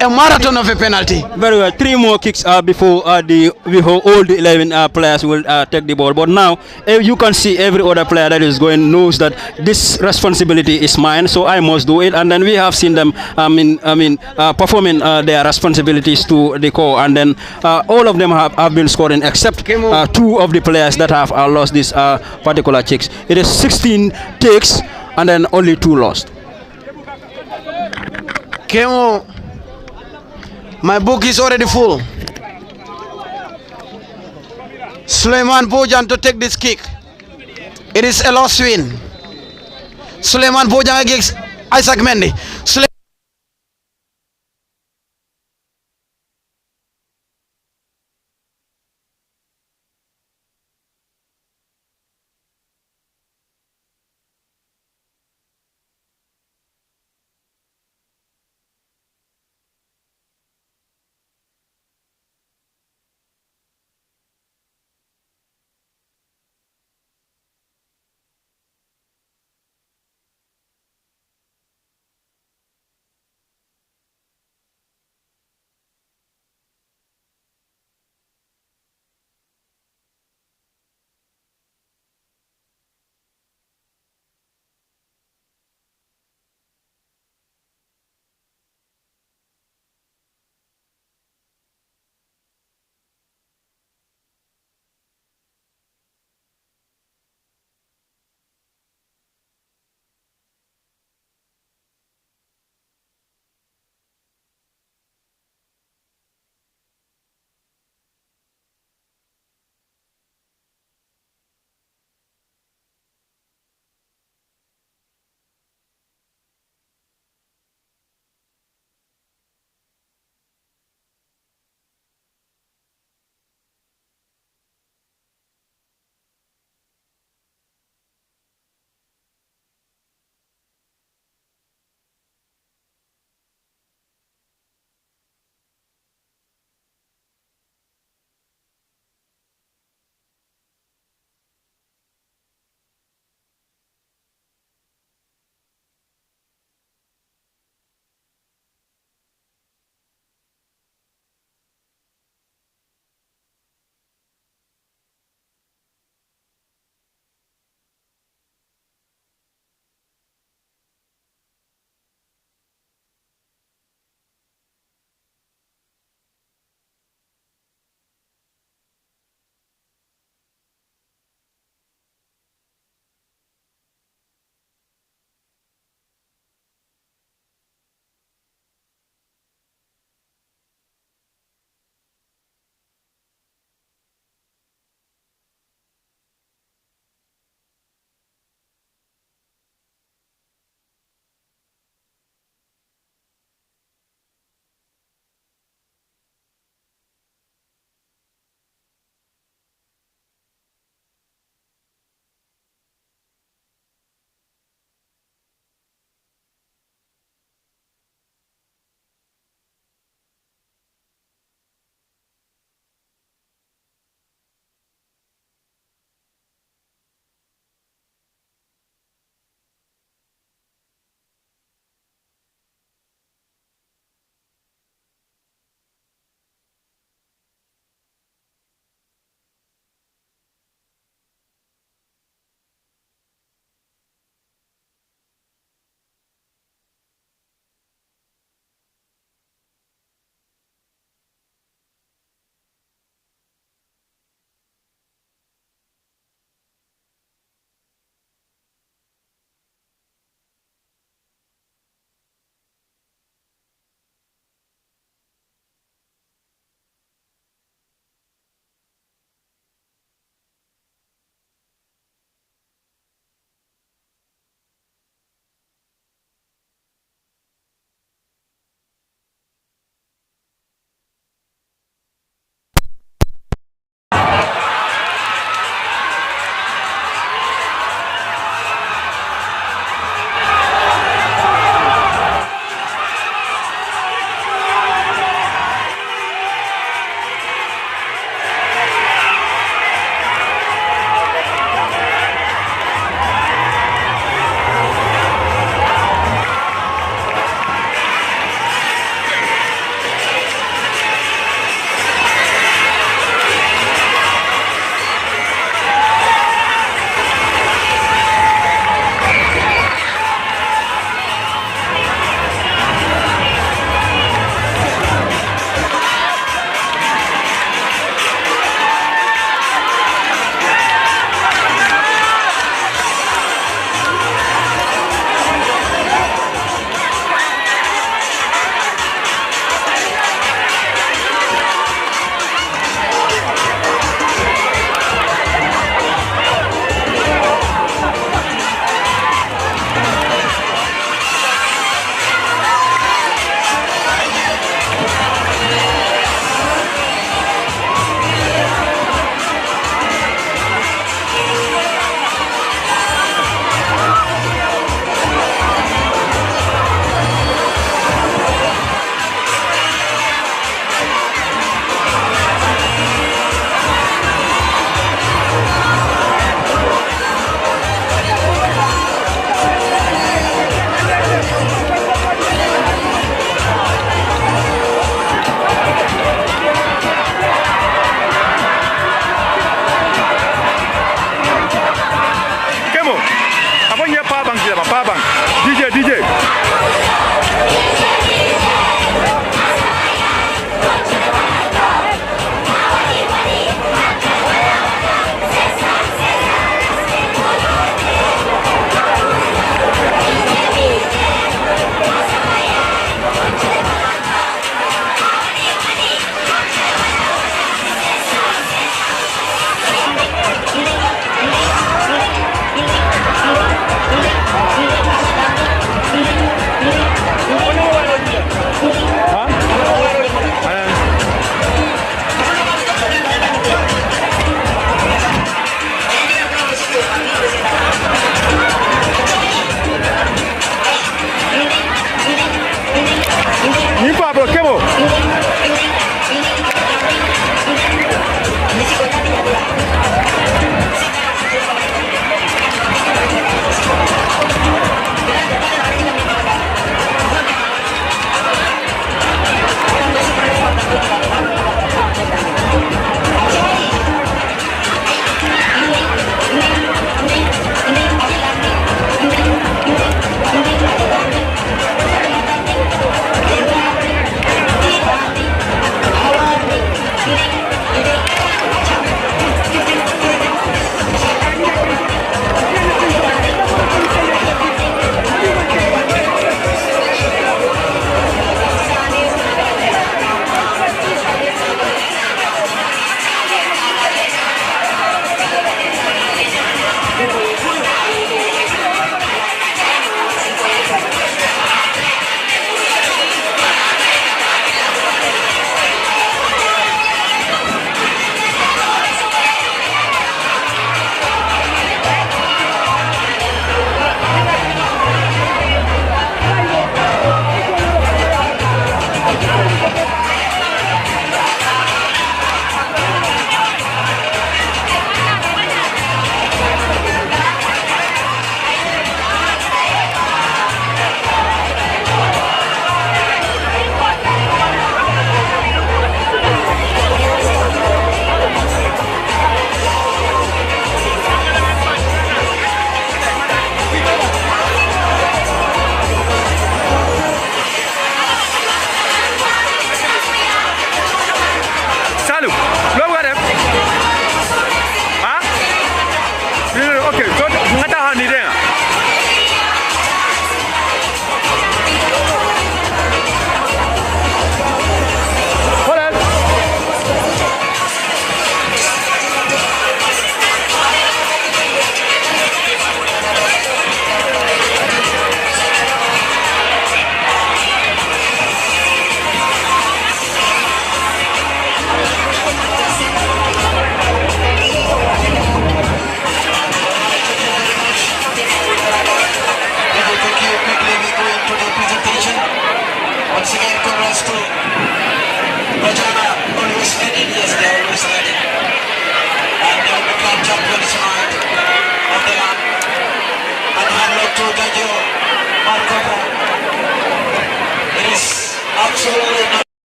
A marathon of a penalty. Very well. 3 more kicks before all the 11 players will take the ball. But now you can see every other player that is going knows that this responsibility is mine, so I must do it. And then we have seen them performing their responsibilities to the core. And then all of them have been scoring except 2 of the players that have lost this particular kicks. It is 16 takes and then only 2 lost. Kemo, my book is already full. Suleiman Bojan to take this kick. It is a lost win. Suleiman Bojan against Isaac Mendy.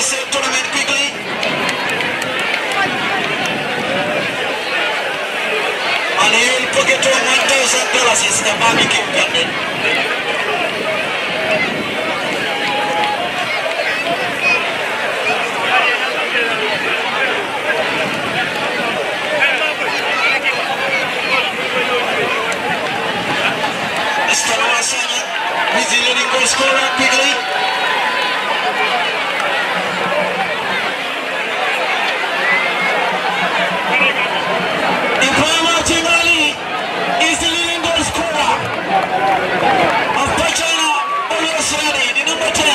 same tournament quickly. And he will pocket $1,000 is the barbecue pendant. Mr. Wasana, with the leading goal scorer quickly. Is the leading goal scorer of Bajana, always ready, the number 10,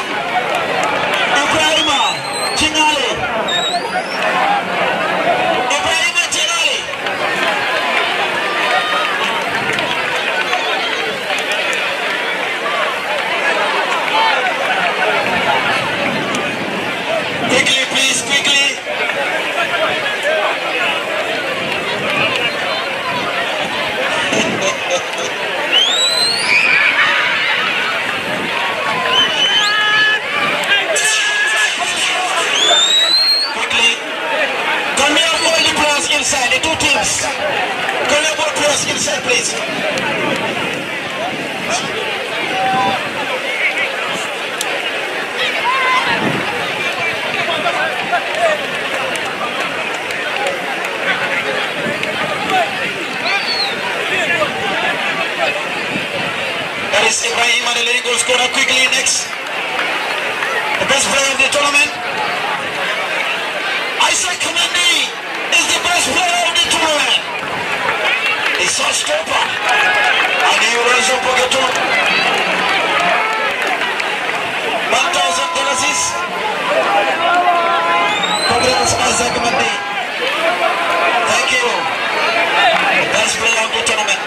Ibrahima Chingali. Ibrahima Chingali. Quickly, please, quickly. Inside, the two teams. Can you both players inside, please? That is Ibrahim and the leading goal scorer quickly next. The best player of the tournament. Isaac Kamandi is the best player of the tournament. He's a stopper. And he runs up pocket $1,000 is. Congrats, Isaac Kamandi. Thank you. Best player of the tournament.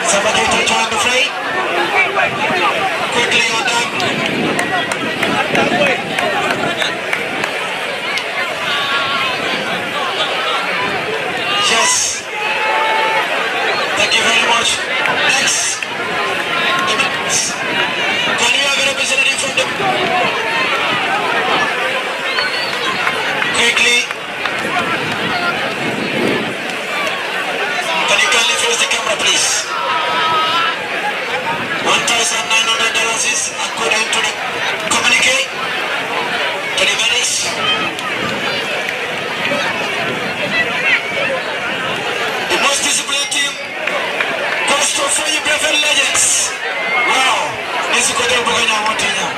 Somebody to join the fray. Quickly on them. Yes. Thank you very much. Next. Can you have a representative from them? Quickly. Can you kindly face the camera, please? $1,900 is according to the communique to the Venice. The most disciplined team goes to Foni Brefet Legends. Wow, this is what they're going to want to know.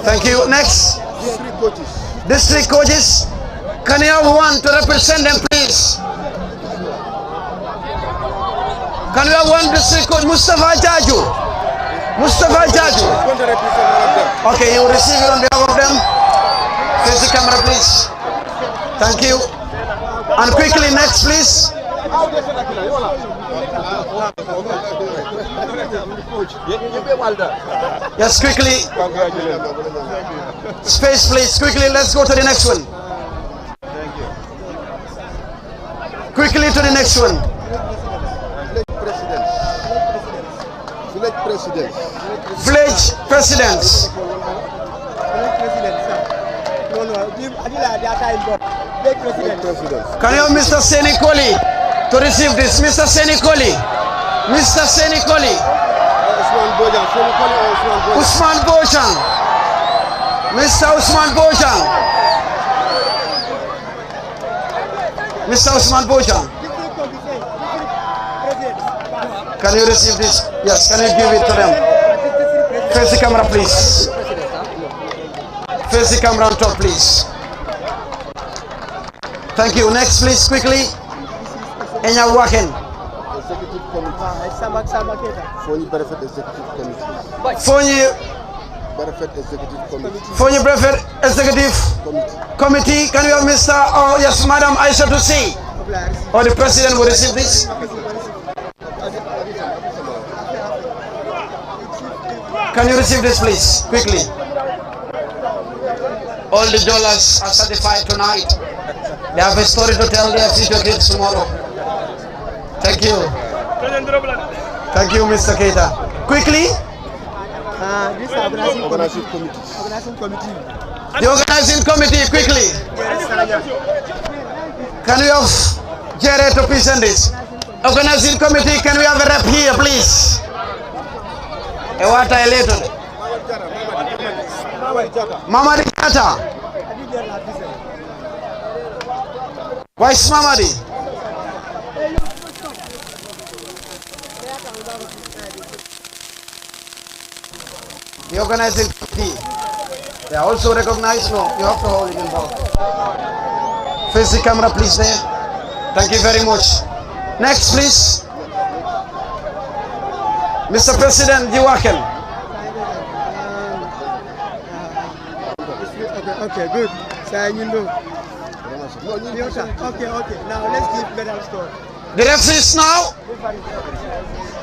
Thank you. Next. District coaches. Can you have one to represent them, please? Can you have one district coach? Mustafa Jaju. Mustafa Jaju. Okay, you receive it on behalf of them. Face the camera, please. Thank you. And quickly, next, please. Yes, quickly. Space, please. Quickly, let's go to the next one. Quickly to the next one. Village presidents. Can you have Mr. Senikoli to receive this? Mr. Senikoli. Mr. Senikoli. Usman Bojan. Mr. Usman Bojan. Mr. Usman Bojan. Can you receive this? Yes, can you give it to them? Face the camera, please. Face the camera on top, please. Thank you. Next, please, quickly. Enya Waken. Executive Committee. Foni Brefet Executive Committee. Foni Brefet Executive Committee. Foni Brefet Executive Committee. Can we have Mr. Oh yes, Madam Aisha to see? Or the President will receive this? Can you receive this, please, quickly? All the dollars are certified tonight. They have a story to tell their future kids tomorrow. Thank you. Thank you, Mr. Keita. Quickly. This organizing committee. The organizing committee, quickly. Can we have Jerry to present this? Organizing committee, can we have a rep here, please? What I later. Mama Dikata. Why is Mamadi? The organizing committee. They are also recognized. No, you have to hold it involved. Face the camera, please. There. Thank you very much. Next, please. Mr. President, you welcome. Okay, good. Okay. Now let's give medal store. The referees now.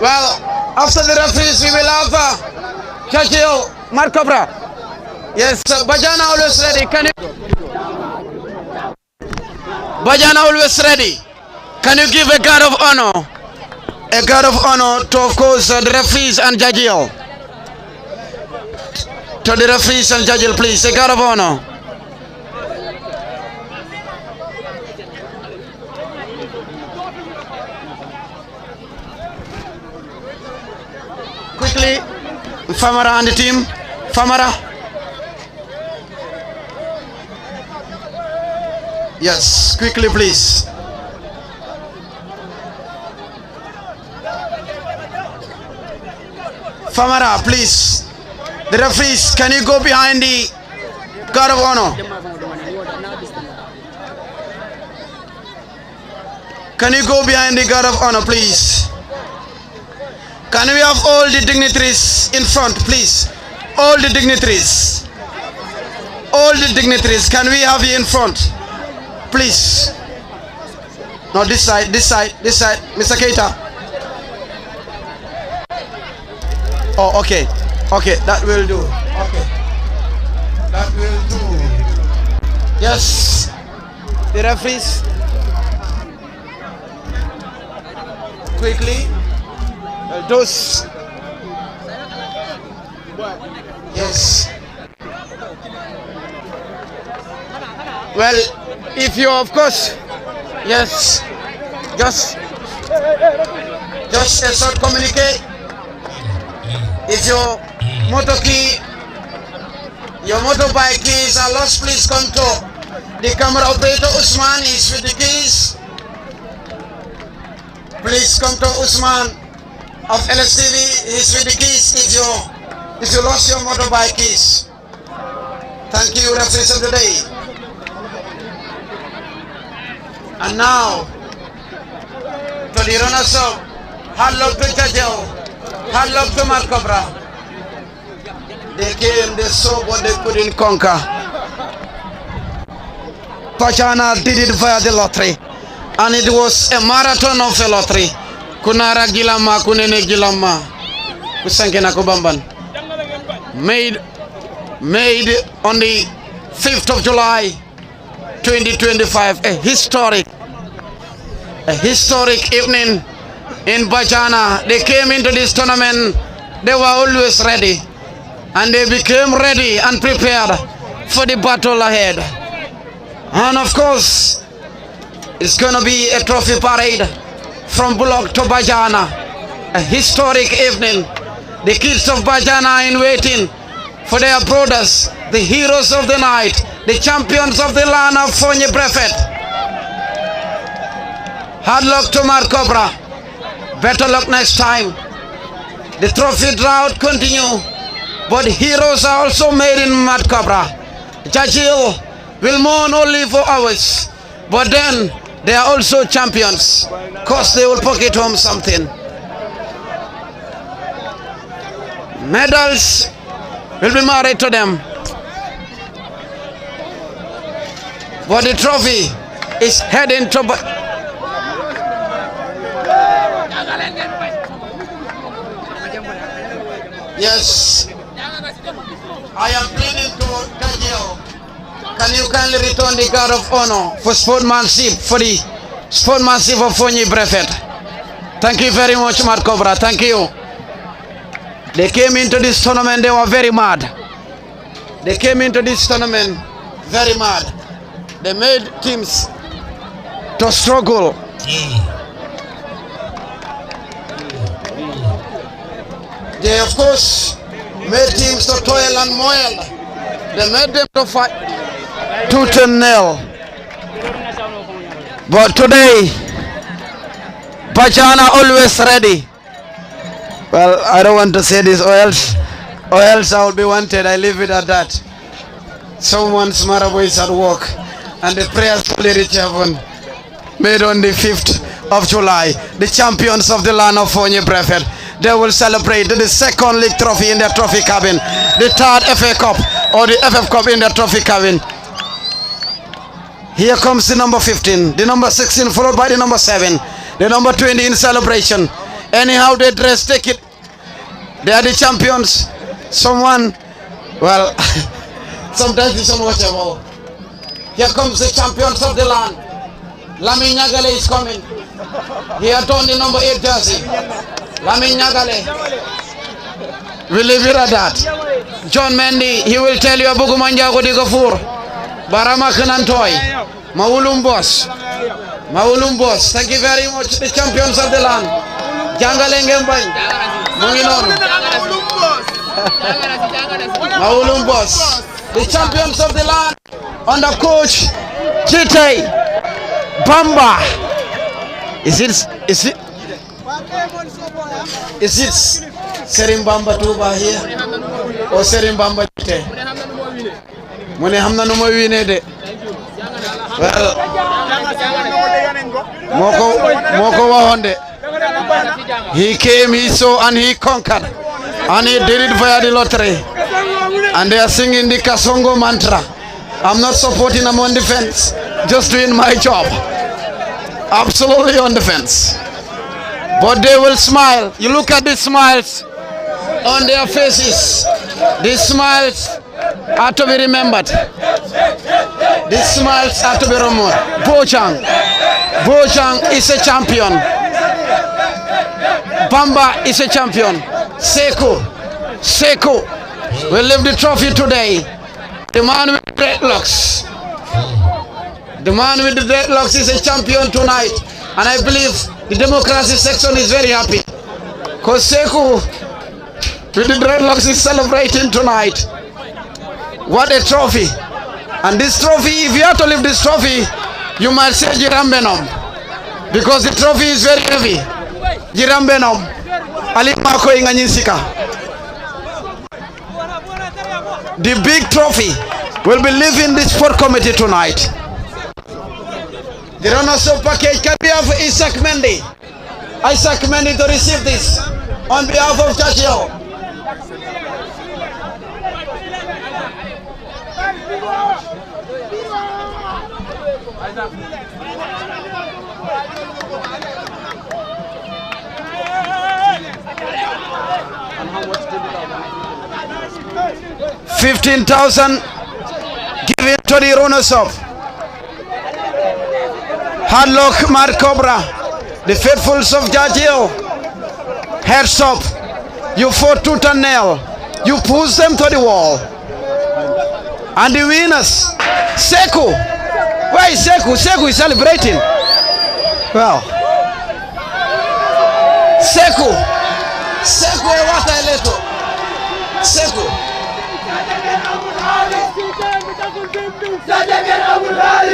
Well, after the referees, we will have Jagi Madcobra. Yes, Bajana always ready. Can you? Bajana always ready. Can you give a guard of honor? A guard of honor to, of course, the referees and Jagi. To the referees and Jagi, please. A guard of honor. Quickly, Famara and the team. Famara. Yes, quickly, please. Famara, please. The referees, can you go behind the guard of honor? Can you go behind the guard of honor, please? Can we have all the dignitaries in front, please? All the dignitaries. All the dignitaries, can we have you in front? Please. No, this side. Mr. Keita. Oh, okay. Okay, that will do. Okay. That will do. Yes. The referees. Quickly. Those. Yes. Well, if you, of course, yes, just a short communique. If your motorbike keys are lost, please come to the camera operator Usman is with the keys. Please come to Usman of LSTV, he's with the keys if you lost your motorbike keys. Thank you, referees of the day. And now, to the runners up, hard luck to Jagi, hard luck to Madcobra. They came, they saw what they couldn't conquer. Bajana did it via the lottery. And it was a marathon of a lottery. Kunara Gilama, Kunene Gilama, Kusankena Kubamban. Made on the 5th of July 2025, a historic evening in Bajana. They came into this tournament, they were always ready, and they became ready and prepared for the battle ahead. And of course, it's going to be a trophy parade from Bullock to Bajana, a historic evening. The kids of Bajana are in waiting for their brothers, the heroes of the night, the champions of the land of Foni Brefet. Hard luck to Madcobra. Better luck next time. The trophy drought continue, but heroes are also made in Madcobra. Jagi will mourn only for hours, but then they are also champions, because they will pocket home something. Medals will be married to them, but the trophy is heading to yes, I am pleading to Daniel. Can you kindly return the guard of honor for sportsmanship, for the sportsmanship of Foni Brefet? Thank you very much, Madcobra. Thank you. They came into this tournament, they were very mad. They came into this tournament very mad. They made teams to struggle. They, of course, made teams to toil and moil. They made them to fight tooth and nail. But today, Bajana always ready. Well, I don't want to say this, or else I will be wanted. I leave it at that. Someone's mother is at work, and the prayers will reach heaven. Made on the 5th of July, the champions of the land of Foni Brefet, they will celebrate the second league trophy in their trophy cabin, the 3rd FA Cup or the FF Cup in their trophy cabin. Here comes the number 15, the number 16 followed by the number 7, the number 20 in celebration. Anyhow they dress, take it. They are the champions. Someone, well, sometimes it's unwatchable. Here comes the champions of the land. Lami Nyagale is coming. He had on the number 8 jersey. Lami Nyagale. We leave it at that. John Mendy, he will tell you Abugu Manjago di Gafur. Barama Kanantoy. Maulum Boss. Maulum Boss. Thank you very much, the champions of the land. Jangalenge Mbany. Munginon. Maulum Boss. The champions of the land under coach GT Bamba. Is it Serim Bamba Tuba here or Serim Bamba Jite? Mune hamna no mo wine de. Well, Moko wahonde. He came, he saw, and he conquered, and he did it via the lottery. And they are singing the Kasongo mantra. I'm not supporting them on defense, just doing my job. Absolutely on defense. But they will smile. You look at the smiles on their faces. These smiles are to be remembered. These smiles are to be remembered. Bojang is a champion. Bamba is a champion. Sekou will lift the trophy today. The man with dreadlocks. The man with the dreadlocks is a champion tonight. And I believe the democracy section is very happy. Because Sekou with the dreadlocks is celebrating tonight. What a trophy. And this trophy, if you have to lift this trophy, you might say Jirambenom. Because the trophy is very heavy. Jirambenom. Alimako Inganyinsika. The big trophy will be leaving the sport committee tonight. The runners-up package can be of Isaac Mendy. Isaac Mendy to receive this on behalf of Jagi. 15,000 given to the runners-up. Hard luck, Madcobra, the faithfuls of Jagi. Heads up, you fought tooth and nail. You pushed them to the wall. And the winners, Sekou. Where is Sekou? Sekou is celebrating. Well, Sekou what I let. Sekou.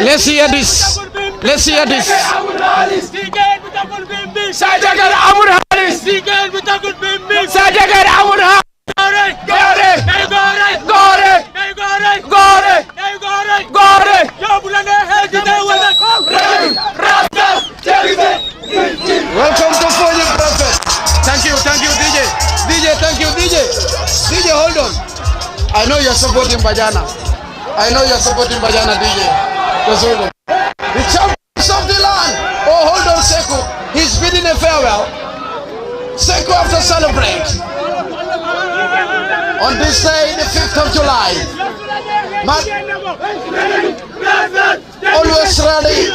Let's hear this. Let's hear this. know you're supporting Bajana. I know you're supporting Bajana, DJ. The champions of the land. Oh, hold on, Sekou. He's bidding a farewell. Sekou have to celebrate. On this day, the 5th of July. Always ready.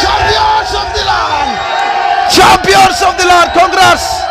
Champions of the land. Champions of the land. Congrats.